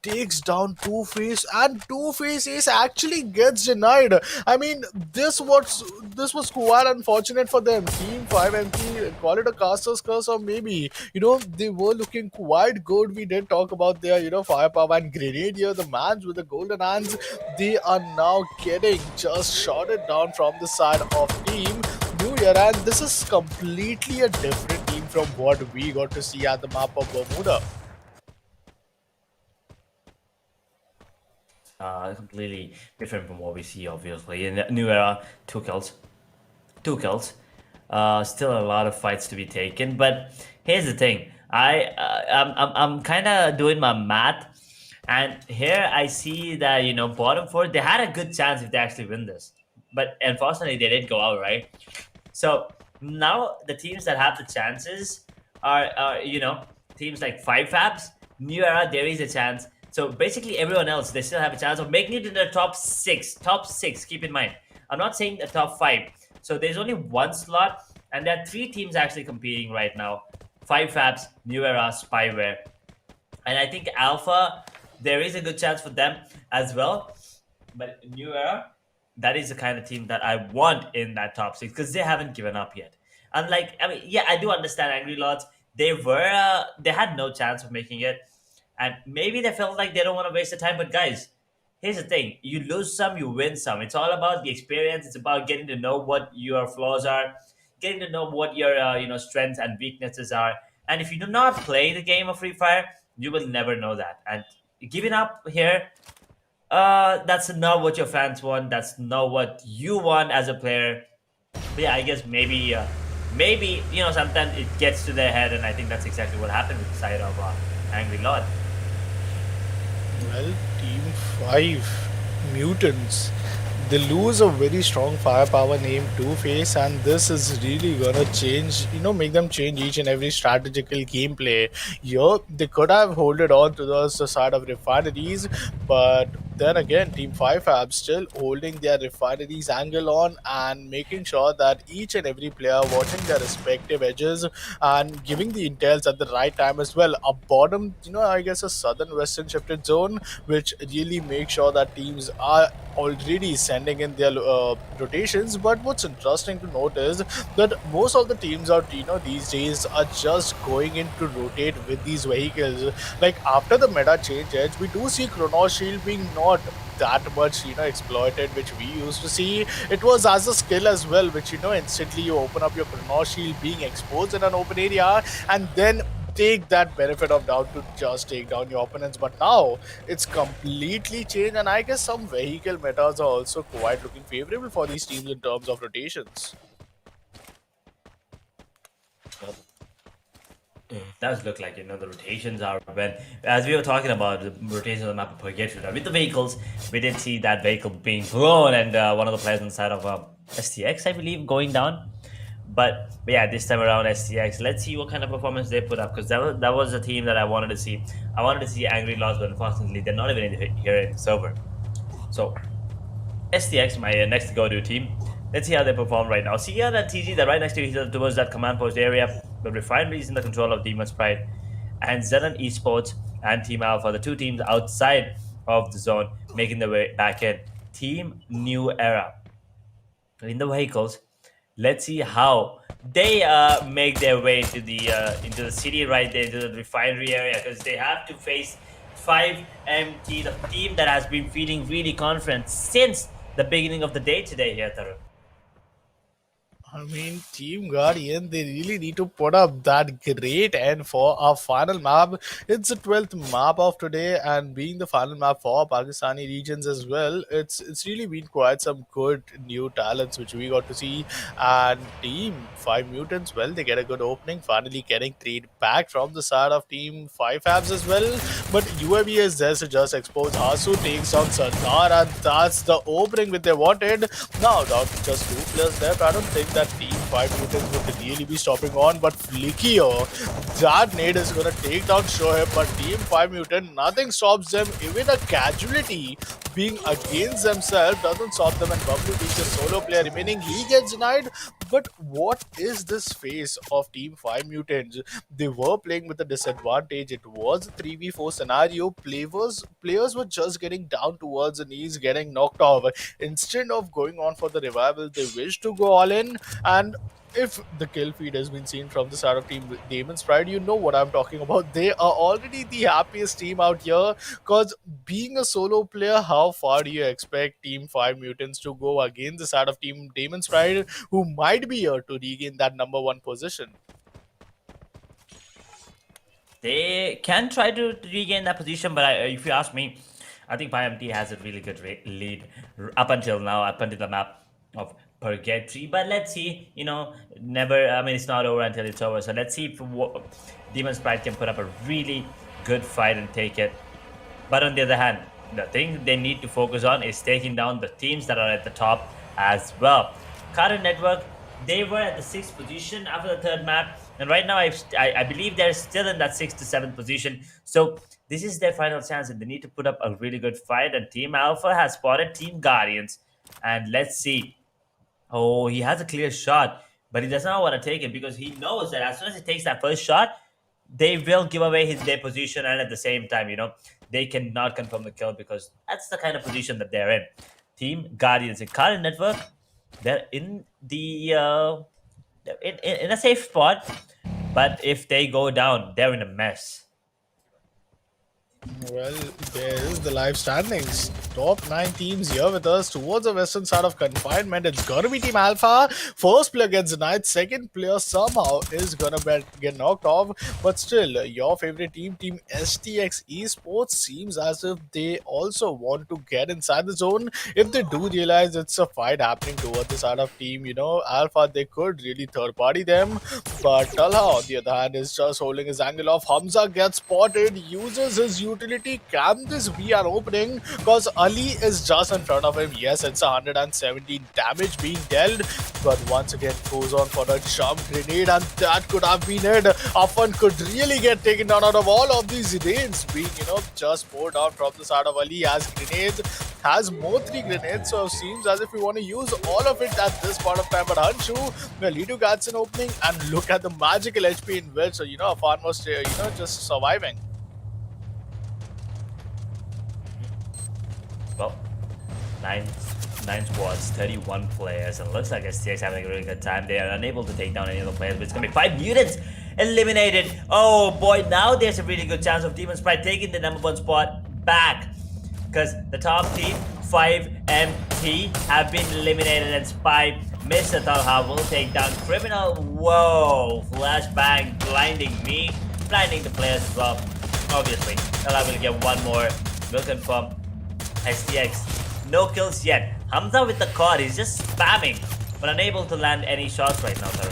takes down Two-Face, and Two-Face Ace actually gets denied. I mean, this was quite unfortunate for them. Team 5MP, call it a caster's curse, or maybe, they were looking quite good. We did talk about their, firepower and grenade here. The mans with the golden hands, they are now getting just shotted down from the side of Team New Year, and this is completely a different team from what we got to see at the map of Bermuda. Completely different from what we see, obviously. In the New Era, 2 kills. 2 kills. Still a lot of fights to be taken, but here's the thing. I'm kind of doing my math, and here I see that, bottom 4, they had a good chance if they actually win this. But unfortunately, they didn't go out, right? So now the teams that have the chances are teams like Five Fabs, New Era. There is a chance. So basically, everyone else they still have a chance of making it in the top six. Top six. Keep in mind, I'm not saying the top five. So there's only one slot, and there are three teams actually competing right now: Five Fabs, New Era, Spyware, and I think Alpha. There is a good chance for them as well. But New Era, that is the kind of team that I want in that top six because they haven't given up yet. Unlike, I mean, yeah, I do understand Angry Lords. They had no chance of making it, and maybe they felt like they don't want to waste the time. But guys, here's the thing: you lose some, you win some. It's all about the experience. It's about getting to know what your flaws are, getting to know what your strengths and weaknesses are. And if you do not play the game of Free Fire, you will never know that. And giving up here, that's not what your fans want. That's not what you want as a player. But yeah, I guess maybe sometimes it gets to their head, and I think that's exactly what happened with the side of Angry Lord. Well, Team 5, Mutants. They lose a very strong firepower named Two-Face, and this is really gonna change, make them change each and every strategical gameplay. Here, they could have holded on to the side of refineries, but then again, Team 5 have still holding their refineries angle on and making sure that each and every player watching their respective edges and giving the intels at the right time as well. A bottom, I guess a southern western shifted zone, which really makes sure that teams are already sending in their rotations. But what's interesting to note is that most of the teams out these days are just going in to rotate with these vehicles. Like after the meta change edge, we do see Chronos Shield being not that much exploited, which we used to see. It was as a skill as well, which instantly you open up your Chronos Shield being exposed in an open area and then take that benefit of doubt to just take down your opponents. But now it's completely changed, and I guess some vehicle metas are also quite looking favorable for these teams in terms of rotations. It does look like the rotations are when, as we were talking about the rotations on the map of Purgatory. With the vehicles, we did see that vehicle being blown and one of the players on the side of STX, I believe, going down. But yeah, this time around STX, let's see what kind of performance they put up, because that was a team that I wanted to see. I wanted to see Angry Lost, but unfortunately they're not even here in the server. So STX, my next go-to team. Let's see how they perform right now. See here that TG, they're right next to each other towards that command post area. The Refinery is in the control of Demon's Pride, and XENON Esports and Team Alpha, the two teams outside of the zone, making their way back in. Team New Era in the vehicles. Let's see how they make their way into the city right there, into the refinery area, because they have to face 5MT, the team that has been feeling really confident since the beginning of the day today here, Tarun. I mean, Team Guardian, they really need to put up that great end for our final map. It's the 12th map of today, and being the final map for Pakistani regions as well, it's really been quite some good new talents which we got to see. And Team 5 Mutants, well, they get a good opening, finally getting trade back from the side of Team 5 Fabs as well. But UAV is there to just expose. Hasu takes on Sardar, and that's the opening which they wanted. Now, down to just two players left. I don't think that Team 5 Mutants would really be stopping on, but Flickier, that nade is gonna take down Shoaib, but Team 5 Mutant, nothing stops them. Even a casualty being against themselves doesn't stop them, and Bubbly being the solo player remaining, he gets denied. But what is this phase of Team 5 Mutants? They were playing with a disadvantage. It was a 3v4 scenario. Players were just getting down towards the knees, getting knocked off. Instead of going on for the revival, they wish to go all in. And if the kill feed has been seen from the side of Team Demon's Pride, you know what I'm talking about. They are already the happiest team out here, because being a solo player, how far do you expect Team 5 Mutants to go against the side of Team Demon's Pride, who might be here to regain that number one position? They can try to regain that position, but if you ask me, I think PyMT has a really good lead up until now, up until the map of Purgatory. But let's see, never, I mean, it's not over until it's over. So let's see if Demon's Pride can put up a really good fight and take it. But on the other hand, the thing they need to focus on is taking down the teams that are at the top as well. Carter Network, they were at the 6th position after the third map, And right now, I believe they're still in that 6th to 7th position. So this is their final chance, and they need to put up a really good fight. And Team Alpha has spotted Team Guardians. And let's see. Oh, he has a clear shot, but he does not want to take it because he knows that as soon as he takes that first shot, they will give away their position, and at the same time, they cannot confirm the kill because that's the kind of position that they're in. Team Guardians in Current Network, they're in the in a safe spot, but if they go down, they're in a mess. Well, there is the live standings. Top 9 teams here with us towards the western side of confinement. It's gonna be Team Alpha. First player gets denied. Second player somehow is gonna get knocked off. But still, your favorite team, Team STX Esports, seems as if they also want to get inside the zone. If they do realize it's a fight happening towards the side of Team, Alpha, they could really third party them. But Talha, on the other hand, is just holding his angle off. Hamza gets spotted, uses his utility. Can this be an opening? Because Ali is just in front of him. Yes, it's 117 damage being dealt, but once again goes on for a jump grenade, and that could have been it. Afan could really get taken down out of all of these rains being, just poured out from the side of Ali. Has grenades, has more 3 grenades, so it seems as if we want to use all of it at this point of time. But Hanshu, Lido gets an opening, and look at the magical HP in which, Afan was, just surviving. Well, nine squads, 31 players, and it looks like STX having a really good time. They are unable to take down any of the players, but it's gonna be 5 mutants eliminated. Oh boy, now there's a really good chance of Demon Sprite taking the #1 spot back, because the top team, 5MT, have been eliminated, and Spy, Mr. Talha will take down Criminal. Whoa, flashbang, blinding me, blinding the players as well. Obviously, Talha will get one more, will confirm. STX, no kills yet. Hamza with the cord, he's just spamming, but unable to land any shots right now, sir.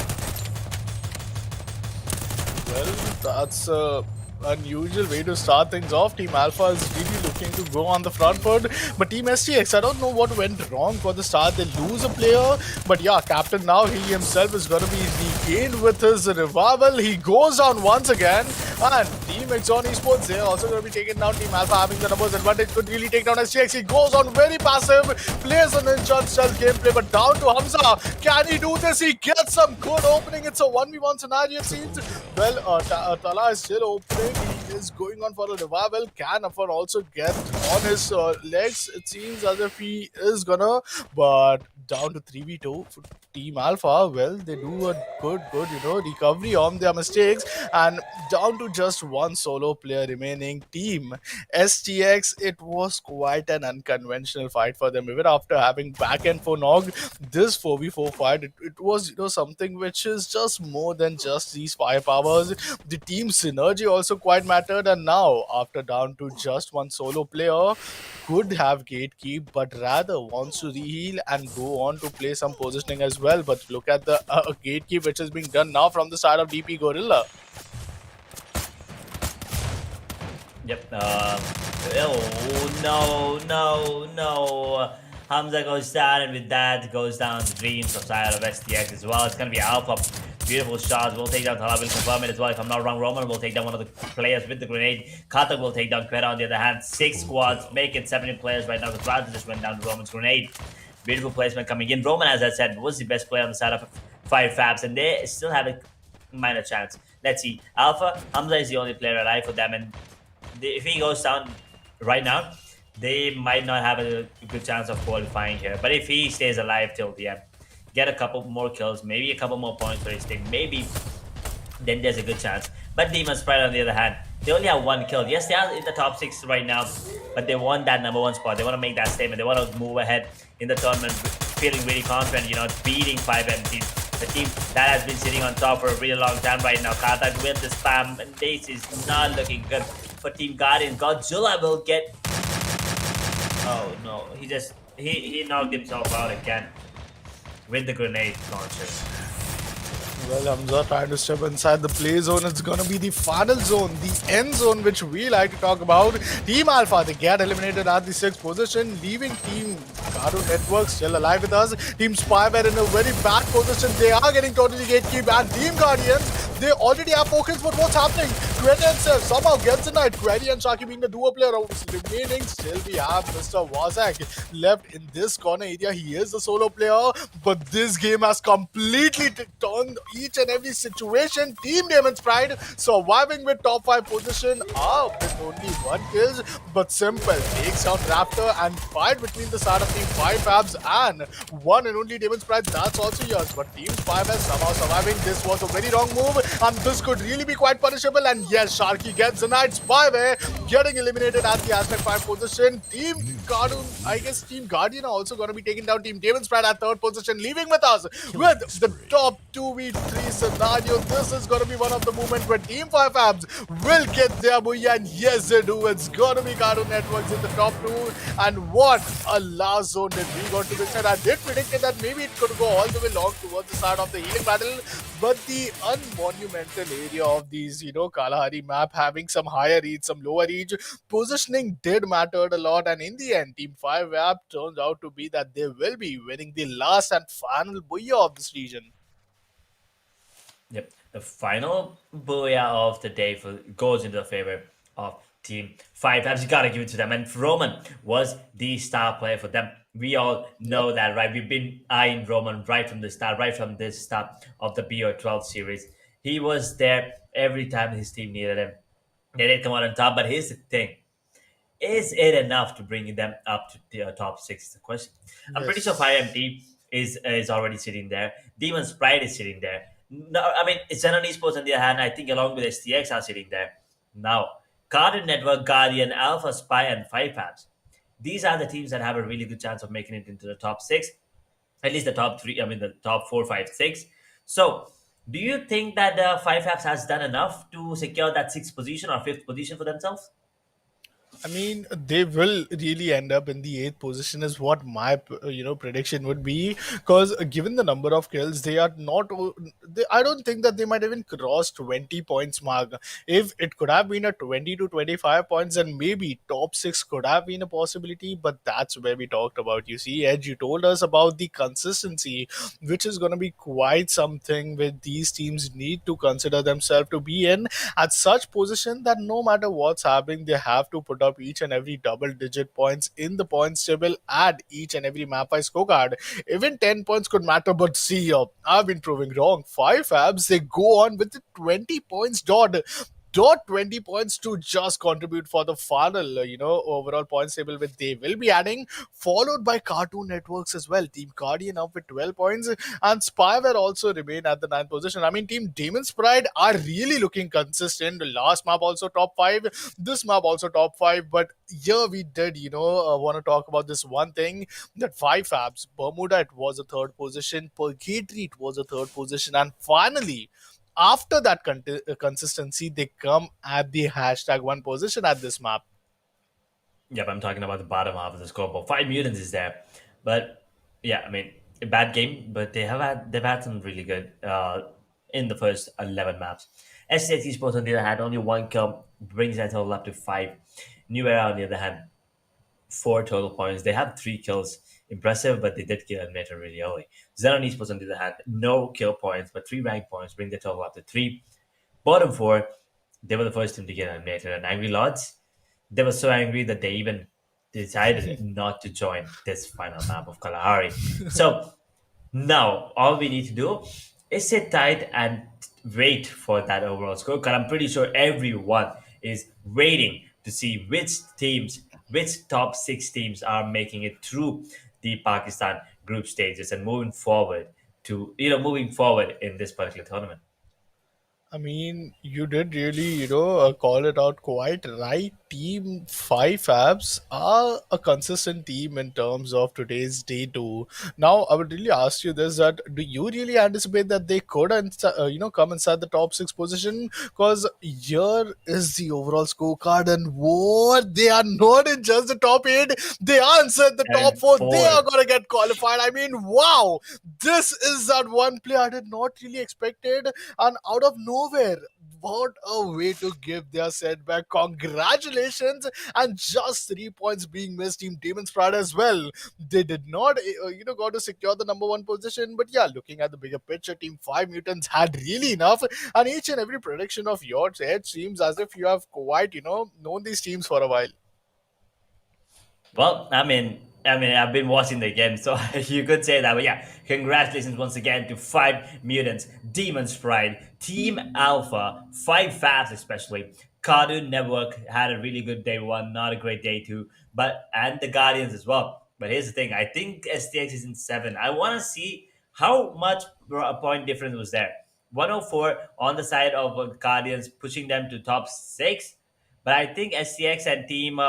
Well, that's a unusual way to start things off. Team Alpha is really looking to go on the front foot, but Team STX, I don't know what went wrong for the start. They lose a player, but yeah, Captain now, he himself is going to be regained with his revival. He goes down once again, and Team XENON Esports, they're also going to be taken down. Team Alpha having the numbers advantage could really take down STX. He goes on very passive, plays an in-shot stealth gameplay, but down to Hamza. Can he do this? He gets some good opening. It's a 1v1 scenario, it seems. Well, Tala is still opening. He is going on for a revival. Can Afan also get on his legs? It seems as if he is gonna, but down to 3v2 for Team Alpha. Well, they do a good, recovery on their mistakes, and down to just one solo player remaining. Team STX, it was quite an unconventional fight for them. Even after having back end for Nog, this 4v4 fight, it was, something which is just more than just these firepowers. The team synergy also quite mattered, and now, after down to just one solo player, could have gatekeep, but rather wants to reheal and go on to play some positioning as well. But look at the gatekeep which is being done now from the side of DP Gorilla. Yep. Oh, no. Hamza goes down, and with that goes down the dreams of side of STX as well. It's going to be Alpha. Beautiful shots. We'll take down Talha, will confirm it as well. If I'm not wrong, Roman will take down one of the players with the grenade. Katak will take down Quetta on the other hand. 6 squads, make it 17 players right now. The Brad just went down to Roman's grenade. Beautiful placement coming in. Roman, as I said, was the best player on the side of 5 FABs, and they still have a minor chance. Let's see. Alpha, Hamza is the only player alive for them, and if he goes down right now, they might not have a good chance of qualifying here. But if he stays alive till the end, get a couple more kills, maybe a couple more points for his team, maybe then there's a good chance. But Demon Sprite, on the other hand, they only have 1 kill. Yes, they are in the top 6 right now, but they want that #1 spot. They want to make that statement. They want to move ahead in the tournament, feeling really confident, beating 5MT, the team that has been sitting on top for a really long time right now. Katak with the spam, and this is not looking good for Team Guardians. Godzilla will get... Oh no, he knocked himself out again with the grenade launcher. Well, Hamza trying to step inside the play zone. It's going to be the final zone, the end zone, which we like to talk about. Team Alpha, they get eliminated at the 6th position, leaving Team Cartoon Network still alive with us. Team Spyware in a very bad position. They are getting totally gatekeep, and Team Guardians, They already have 4 kills, but what's happening? Query and Seth somehow gets a night. Query and Shaki being the duo player remaining. Still, we have Mr. Wazak left in this corner area. He is the solo player, but this game has completely turned each and every situation. Team Damon's Pride surviving with top 5 position with only 1 kills, but Simple takes down Raptor and fight between the side of Team 5 FABS and one and only Damon's Pride. That's also yours, but Team 5 is somehow surviving. This was a very wrong move, and this could really be quite punishable. And yes, Sharky gets the night. Spyware getting eliminated at the hashtag 5 position. Team Guardian, I guess Team Guardian are also going to be taking down Team Damon's Pride at 3rd position, leaving with us with the top 2v3 scenario. This is going to be one of the moments where Team 5 Abs will get their booyah, and yes, they do. It's going to be Cartoon Networks in the top 2. And what a last zone did we got to this side. I did predict that maybe it could go all the way long towards the start of the healing battle, but the unmonumental area of these, Kalahari map having some higher reach, some lower reach, positioning did mattered a lot. And in the end, Team 5 map turns out to be that they will be winning the last and final booyah of this region. Yep, the final booyah of the day goes into the favor of Team 5. Perhaps you gotta give it to them. And Roman was the star player for them. We all know that, right? We've been eyeing Roman right from the start, right from the start of the BO12 series. He was there every time his team needed him. They did come out on top, but here's the thing. Is it enough to bring them up to the top 6 is the question. I'm pretty sure FireMT is already sitting there. Demon's Pride is sitting there. No, I mean, XENON Esports on the other hand, I think along with STX are sitting there. Now, Cartoon Network, Guardian, Alpha, Spy, and 5 Abs. These are the teams that have a really good chance of making it into the top 6. At least the top 3, I mean the top 4, 5, 6. So, do you think that 5 Abs has done enough to secure that 6th position or 5th position for themselves? I mean, they will really end up in the 8th position, is what my prediction would be. Because given the number of kills, they are not. I don't think that they might even cross 20 points mark. If it could have been a 20 to 25 points, then maybe top 6 could have been a possibility. But that's where we talked about. You see, Edge, you told us about the consistency, which is going to be quite something with these teams need to consider themselves to be in at such position that no matter what's happening, they have to put up each and every double-digit points in the points table at each and every map-wise scorecard. Even 10 points could matter, but see, I've been proving wrong. 5 Fabs, they go on with the 20 points dot 20 points to just contribute for the final, overall points table, which they will be adding, followed by Cartoon Networks as well. Team Guardian up with 12 points, and Spyware also remain at the 9th position. I mean, Team Damon's Pride are really looking consistent. The last map also top 5, this map also top 5, but here we did, want to talk about this one thing, that 5 Fabs, Bermuda, it was a 3rd position, Purgatory, it was a 3rd position, and finally, after that consistency, they come at the hashtag 1 position at this map. Yep, I'm talking about the bottom half of the scoreboard. 5 Mutants is there, but yeah, I mean, a bad game, but they've had some really good in the first 11 maps. SCX Esports on the other hand, only 1 kill brings that total up to 5. New Era on the other hand, 4 total points. They have 3 kills. Impressive, but they did kill Eliminator really early. XENON Esports on the other hand, no kill points, but 3 rank points, bring the total up to 3. Bottom 4, they were the first team to get eliminated. And Angry Lords, they were so angry that they even decided not to join this final map of Kalahari. So now all we need to do is sit tight and wait for that overall score. Because I'm pretty sure everyone is waiting to see which top 6 teams are making it through the Pakistan group stages and moving forward in this particular tournament. I mean, you did really, call it out quite right. Team 5 Fabs are a consistent team in terms of today's day 2. Now, I would really ask you this: that do you really anticipate that they could, come inside the top 6 position? Because here is the overall scorecard, and what they are not in just the top 8, they are inside the top 4. They are gonna get qualified. I mean, wow, this is that one play I did not really expected, and out of nowhere, what a way to give their setback. Congratulations. And just 3 points being missed, Team Demon's Pride as well. They did not, got to secure the number one position. But yeah, looking at the bigger picture, Team 5 Mutants had really enough. And each and every prediction of yours, it seems as if you have quite, known these teams for a while. Well, I've been watching the game, so you could say that. But yeah, congratulations once again to 5 Mutants, Demon's Pride, Team Alpha, 5 FABS especially. Cartoon Network had a really good day one, not a great day two, and the Guardians as well. But here's the thing: I think STX is in 7. I want to see how much point difference was there. 104 on the side of Guardians, pushing them to top 6. But I think STX and Team.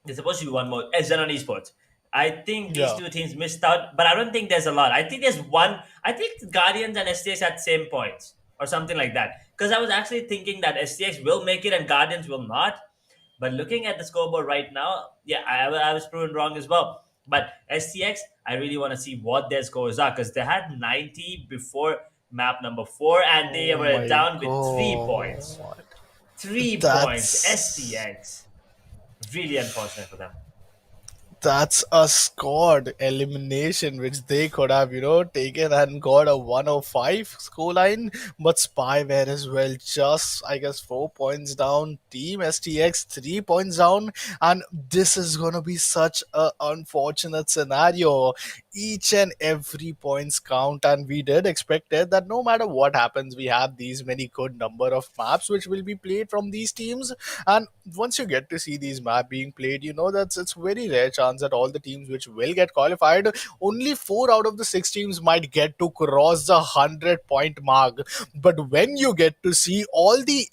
There's supposed to be one more. XENON Esports. I think these Yeah. two teams missed out, but I don't think there's a lot. I think there's one. I think Guardians and STX had same points or something like that. Because I was actually thinking that STX will make it and Guardians will not. But looking at the scoreboard right now, yeah, I was proven wrong as well. But STX, I really want to see what their scores are because they had 90 before map number 4 and they Oh were my down with 3 points. god. 3 points. That's STX. Really unfortunate for them. that's a squad elimination which they could have, taken and got a 105 scoreline. But Spyware as well, just I guess 4 points down. Team STX 3 points down, and this is gonna be such a unfortunate scenario. Each and every points count, and we did expect it that no matter what happens, we have these many good number of maps which will be played from these teams. And once you get to see these maps being played, that's it's very rare chance that all the teams which will get qualified, only 4 out of the 6 teams might get to cross the 100 point mark. But when you get to see all the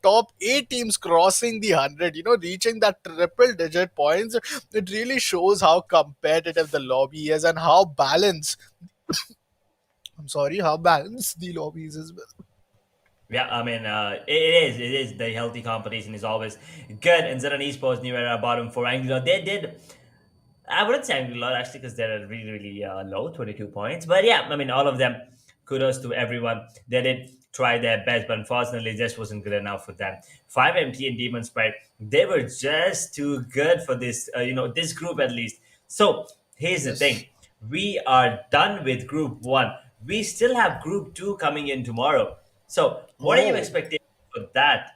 top 8 teams crossing the 100, reaching that triple digit points, it really shows how competitive the lobby is and how balanced. I'm sorry, how balanced the lobby is as well. Yeah, it is. The healthy competition is always good. And Zenon Esports, New Era, bottom 4. And, they did. I wouldn't say a lot actually because they're really, really low, 22 points. But yeah, all of them, kudos to everyone. They did try their best, but unfortunately, it just wasn't good enough for them. 5MT and Demon Sprite, they were just too good for this, this group at least. So here's the Yes. thing: we are done with Group 1. We still have Group 2 coming in tomorrow. So what are you Oh. expecting for that?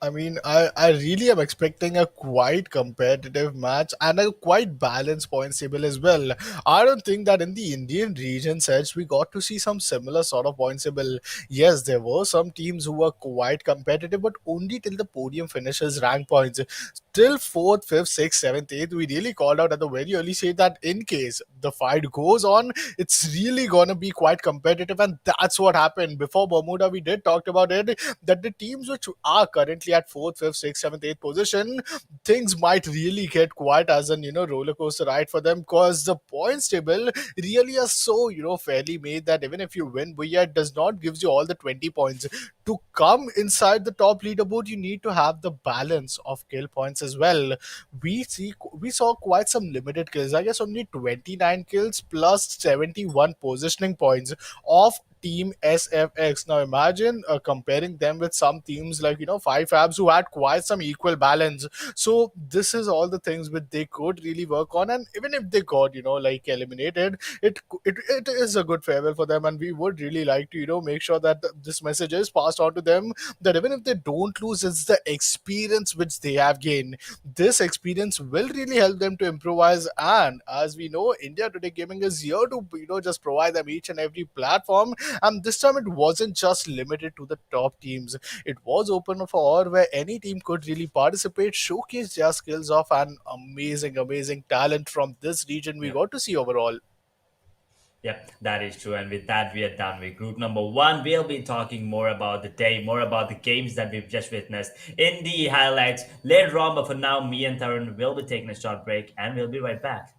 I really am expecting a quite competitive match and a quite balanced points table as well. I don't think that in the Indian region sets we got to see some similar sort of points table. Yes, there were some teams who were quite competitive, but only till the podium finishes rank points. Till fourth, fifth, sixth, seventh, eighth, we really called out at the very early stage that in case the fight goes on, it's really gonna be quite competitive, and that's what happened. Before Bermuda, we did talk about it that the teams which are currently at fourth, fifth, sixth, seventh, eighth position, things might really get quite as an roller coaster ride for them because the points table really are so fairly made that even if you win, Booyah, it does not gives you all the 20 points. To come inside the top leaderboard, you need to have the balance of kill points as well. We saw quite some limited kills. I guess only 29 kills plus 71 positioning points of Team SFX. Now imagine comparing them with some teams like 5 FABs who had quite some equal balance. So this is all the things which they could really work on, and even if they got like eliminated, it is a good farewell for them, and we would really like to make sure that this message is passed on to them that even if they don't lose, it's the experience which they have gained. This experience will really help them to improvise, and as we know, India Today Gaming is here to just provide them each and every platform. And this time it wasn't just limited to the top teams, it was open for all where any team could really participate, showcase their skills of an amazing talent from this region we Yeah. got to see overall. Yep, that is true. And with that, we are done with group number 1. We'll be talking more about the day, more about the games that we've just witnessed in the highlights later on. But for now, me and Tarun will be taking a short break and we'll be right back.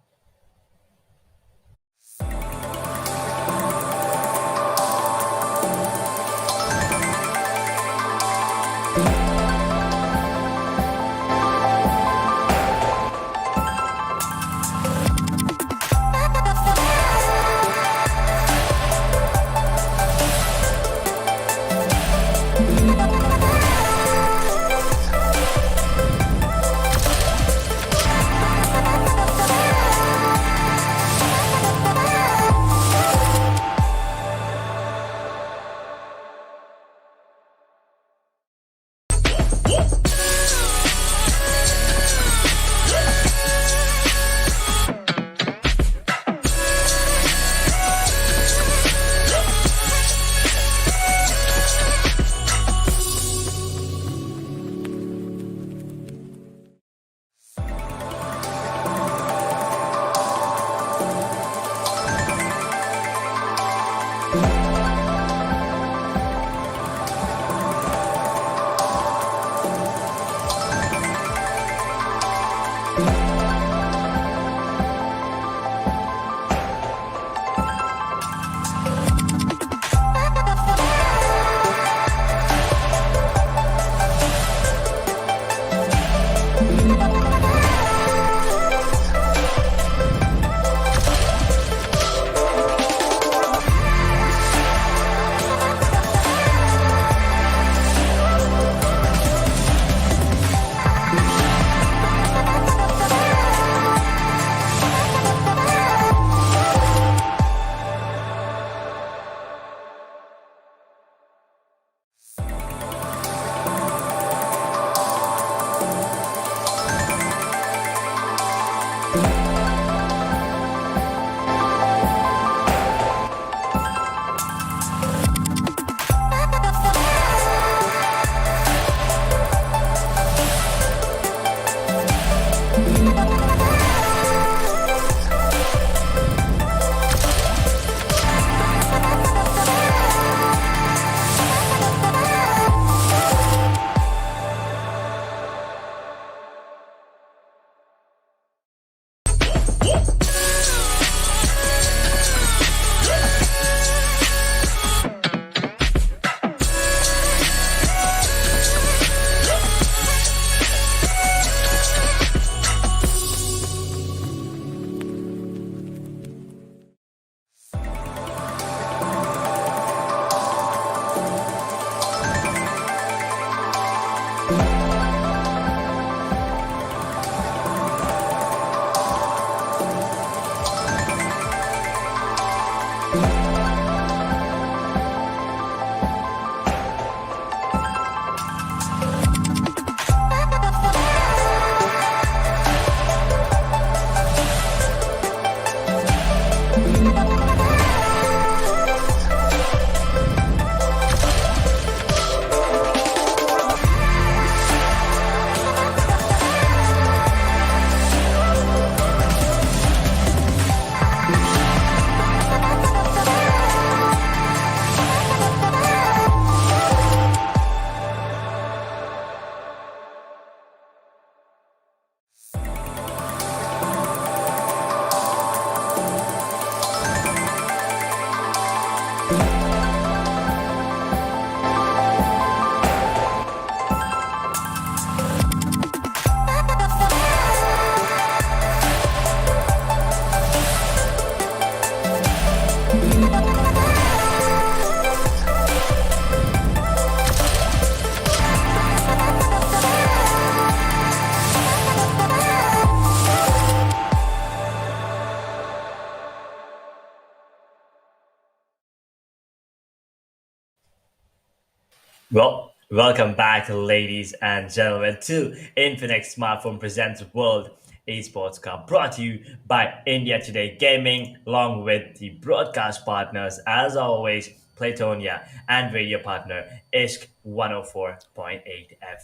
Welcome back, ladies and gentlemen, to Infinix Smartphone Presents World Esports Cup, brought to you by India Today Gaming, along with the broadcast partners, as always, Platonia, and radio partner Ishq 104.8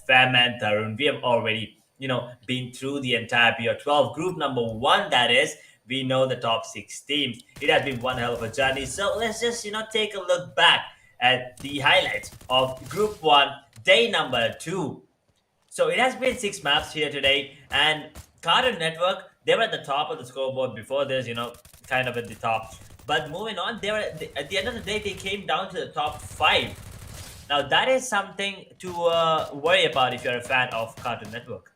FM. And Tarun, we have already, been through the entire BO12 group number one, that is. We know the top six teams. It has been one hell of a journey. So let's just, take a look back at the highlights of Group 1, day number 2. So it has been 6 maps here today, and Carter Network, they were at the top of the scoreboard before this, kind of at the top. But moving on, they were at the end of the day, they came down to the top 5. Now, that is something to worry about if you're a fan of Cartoon Network.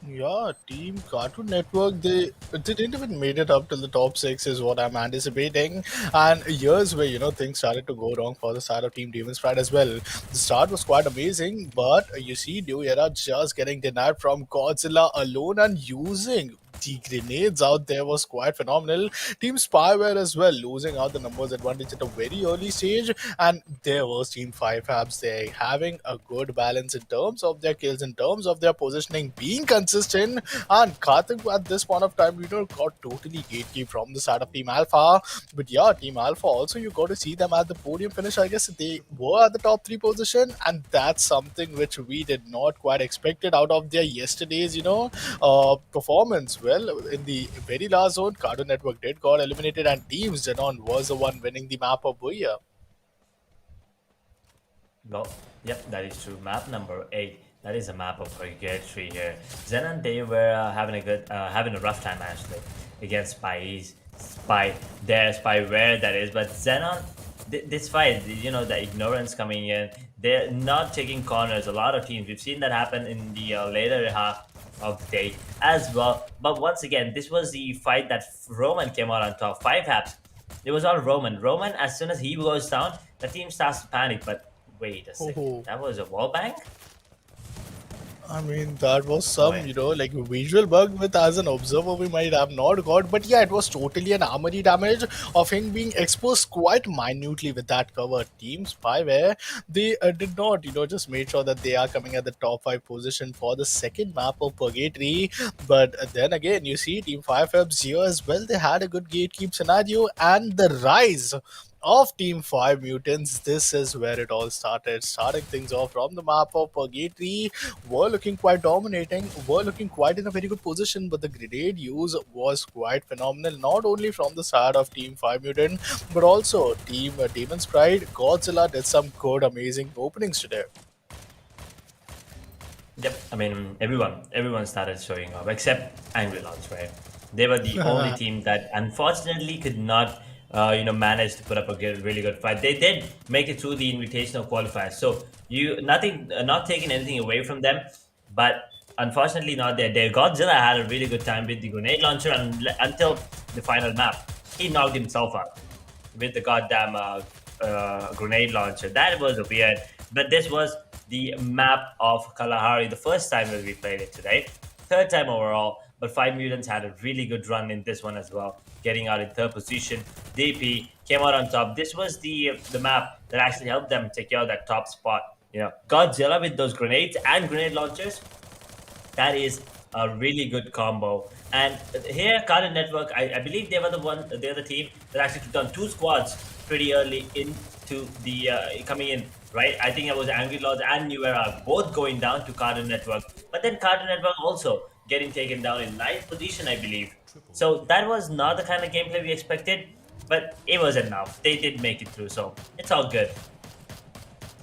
Yeah, Team Cartoon Network, they didn't even made it up till the top six is what I'm anticipating. And here's where things started to go wrong for the side of Team Demon's Pride as well. The start was quite amazing, but you see New Era just getting denied from Godzilla alone and using the grenades out there was quite phenomenal. Team Spyware as well, losing out the numbers advantage at a very early stage. And there was Team 5 Fabs there, having a good balance in terms of their kills, in terms of their positioning, being consistent. And Karthik at this point of time, got totally gatekeep from the side of Team Alpha. But yeah, Team Alpha also, you got to see them at the podium finish. I guess they were at the top 3 position, and that's something which we did not quite expected out of their yesterday's, performance. Well, in the very last zone, Cartoon Network did got eliminated, and Team XENON was the one winning the map of Buya. Well, yep, that is true. Map number 8. That is a map of purgatory here. Zen and they were having a rough time actually against Spyware that is. But Xenon, this fight, the ignorance coming in, they're not taking corners. A lot of teams, we've seen that happen in the later half of the day as well. But once again, this was the fight that Roman came out on top. 5 haps. It was all Roman. Roman, as soon as he goes down, the team starts to panic. But wait a second, Oh. that was a wall bang? I mean, that was some, Boy. like visual bug with as an observer we might have not got. But yeah, it was totally an armory damage of him being exposed quite minutely with that cover. Team Spyware, they did not, just made sure that they are coming at the top 5 position for the second map of Purgatory. But then again, you see Team 5 FABS here as well. They had a good gatekeep scenario, and the rise of Team 5 Mutants. This is where it all started. Starting things off from the map of Purgatory, were looking quite dominating, were looking quite in a very good position, but the grenade use was quite phenomenal, not only from the side of Team 5 Mutant, but also Team Demon's Pride. Godzilla did some good, amazing openings today. Yep, I mean everyone started showing up except Angry Lords, right? They were the only team that unfortunately could not, manage to put up a really good fight. They did make it through the invitational qualifiers, so not taking anything away from them, but unfortunately not there. There, Godzilla had a really good time with the grenade launcher until the final map. He knocked himself out with the goddamn grenade launcher. That was weird. But this was the map of Kalahari, the first time that we played it today. Third time overall, but 5 Mutants had a really good run in this one as well, getting out in third position. DP came out on top. This was the map that actually helped them secure that top spot. Godzilla with those grenades and grenade launchers, that is a really good combo. And here, Cartoon Network, I believe they're the team that actually took down 2 squads pretty early into the coming in, right? I think it was Angry Lords and New Era both going down to Cartoon Network, but then Cartoon Network also getting taken down in 9th position, I believe. So that was not the kind of gameplay we expected, but it was enough. They did make it through, so it's all good.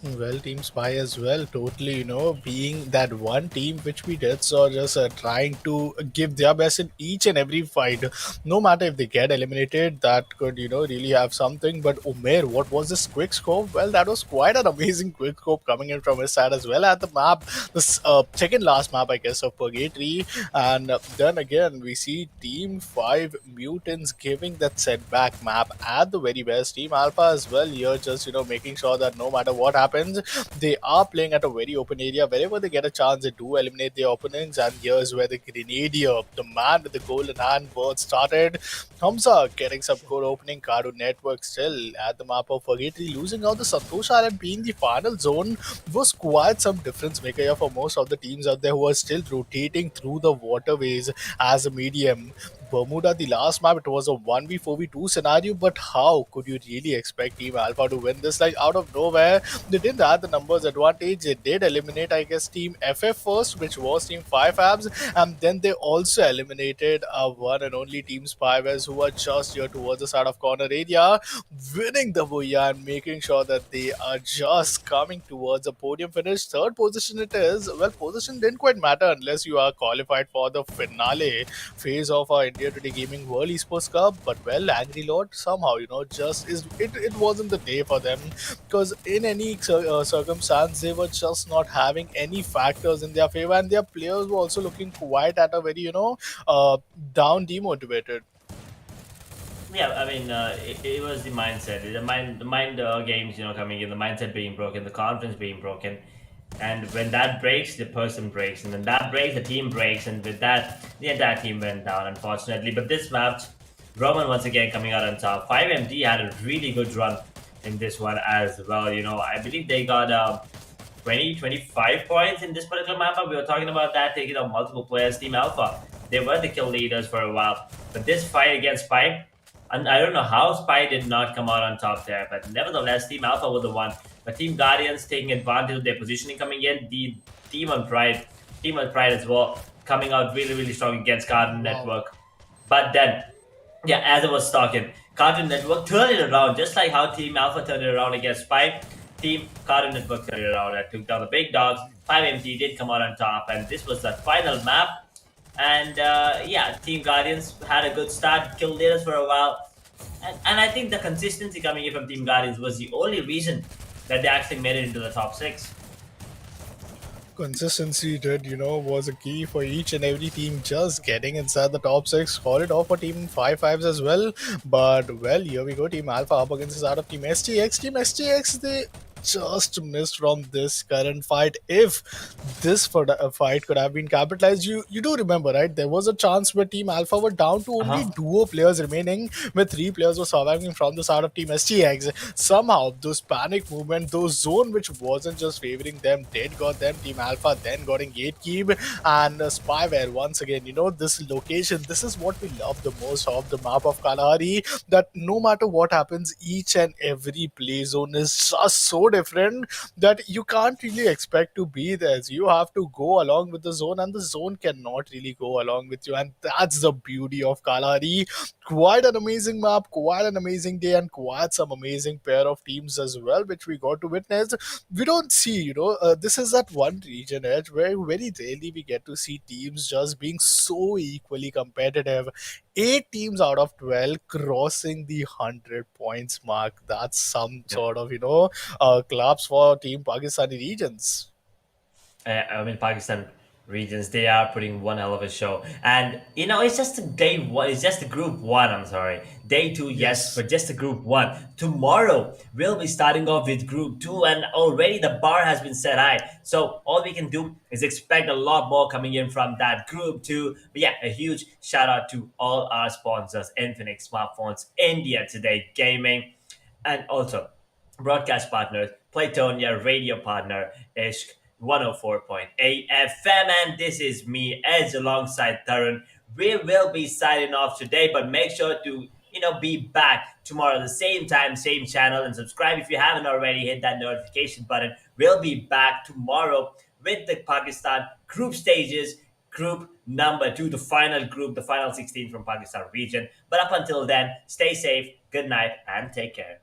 Well, Team Spy as well, totally, being that one team which we did, so just trying to give their best in each and every fight. No matter if they get eliminated, that could, really have something. But Umair, what was this quick scope? Well, that was quite an amazing quick scope coming in from his side as well at the map, this second last map, I guess, of Purgatory. And then again, we see Team 5 Mutants giving that setback map at the very best. Team Alpha as well here, just, making sure that no matter what happens, happens. They are playing at a very open area. Wherever they get a chance, they do eliminate their opponents. And here's where the Grenadier, the man with the golden hand, word started. Hamza getting some good opening. Cartoon Network still at the map of Forgetry, losing out the Santosh Island being the final zone was quite some difference maker here for most of the teams out there who are still rotating through the waterways as a medium. Bermuda, the last map, it was a 1v4v2 scenario, but how could you really expect Team Alpha to win this? Like, out of nowhere, they didn't have the numbers advantage. They did eliminate, I guess, Team FF first, which was Team 5 and then they also eliminated one and only Team Spyware, who are just here towards the side of corner area, winning the Booyah and making sure that they are just coming towards a podium finish. Third position it is. Well, position didn't quite matter unless you are qualified for the finale phase of our India Today Gaming World Esports Cup. But well, Angry Lord somehow, just it wasn't the day for them, because in any circumstance they were just not having any factors in their favor, and their players were also looking quite at a very down demotivated. Yeah, I mean, it was the mindset, the mind games, coming in, the mindset being broken, the confidence being broken, and when that breaks, the person breaks, and when that breaks, the team breaks, and with that, the entire team went down, unfortunately. But this match, Roman once again coming out on top. 5MD had a really good run in this one as well. I believe they got 20, 25 points in this particular map. We were talking about that, taking out multiple players. Team Alpha, they were the kill leaders for a while, but this fight against Spy, and I don't know how Spy did not come out on top there, but nevertheless, Team Alpha were the one. But Team Guardians taking advantage of their positioning coming in. The Team on Pride as well, coming out really, really strong against Cartoon Network. But then, yeah, as I was talking, Cartoon Network turned it around, just like how Team Alpha turned it around against Spy. Team Cartoon Network turned it around and took down the big dogs. 5MT did come out on top, and this was the final map. And yeah, Team Guardians had a good start, killed leaders for a while. And I think the consistency coming in from Team Guardians was the only reason that they actually made it into the top 6. Consistency was a key for each and every team just getting inside the top 6. Call it off for Team 5 as well. But well, here we go. Team Alpha up against the side of Team STX. Team STX, they just missed from this current fight. If this fight could have been capitalized, you do remember, right? There was a chance where Team Alpha were down to only duo players remaining, with 3 players were surviving from the side of Team STX. Somehow those panic movement, those zone which wasn't just favoring them, did got them. Team Alpha then got in gatekeep, and Spyware once again, this location, this is what we love the most of the map of Kalahari, that no matter what happens, each and every play zone is just so different that you can't really expect to be there. So you have to go along with the zone, and the zone cannot really go along with you, and that's the beauty of Kalahari. Quite an amazing map, quite an amazing day, and quite some amazing pair of teams as well, which we got to witness. We don't see, this is that one region edge where very rarely we get to see teams just being so equally competitive. 8 teams out of 12 crossing the 100 points mark. That's some sort of, claps for Team Pakistani regions. I mean, Pakistan regions, they are putting one hell of a show. And, it's just a day one. It's just a group one. I'm sorry. Day two, yes, but just a group one. Tomorrow, we'll be starting off with group two, and already the bar has been set high. So all we can do is expect a lot more coming in from that group two. But yeah, a huge shout out to all our sponsors: Infinix Smartphones, India Today Gaming, and also broadcast partners, Playtonia radio partner, Ishq 104.8 FM, and this is me, Edge, alongside Tarun. We will be signing off today, but make sure to be back tomorrow the same time, same channel, and subscribe if you haven't already. Hit that notification button. We'll be back tomorrow with the Pakistan group stages, group number 2, the final group, the final 16 from Pakistan region. But up until then, stay safe, good night, and take care.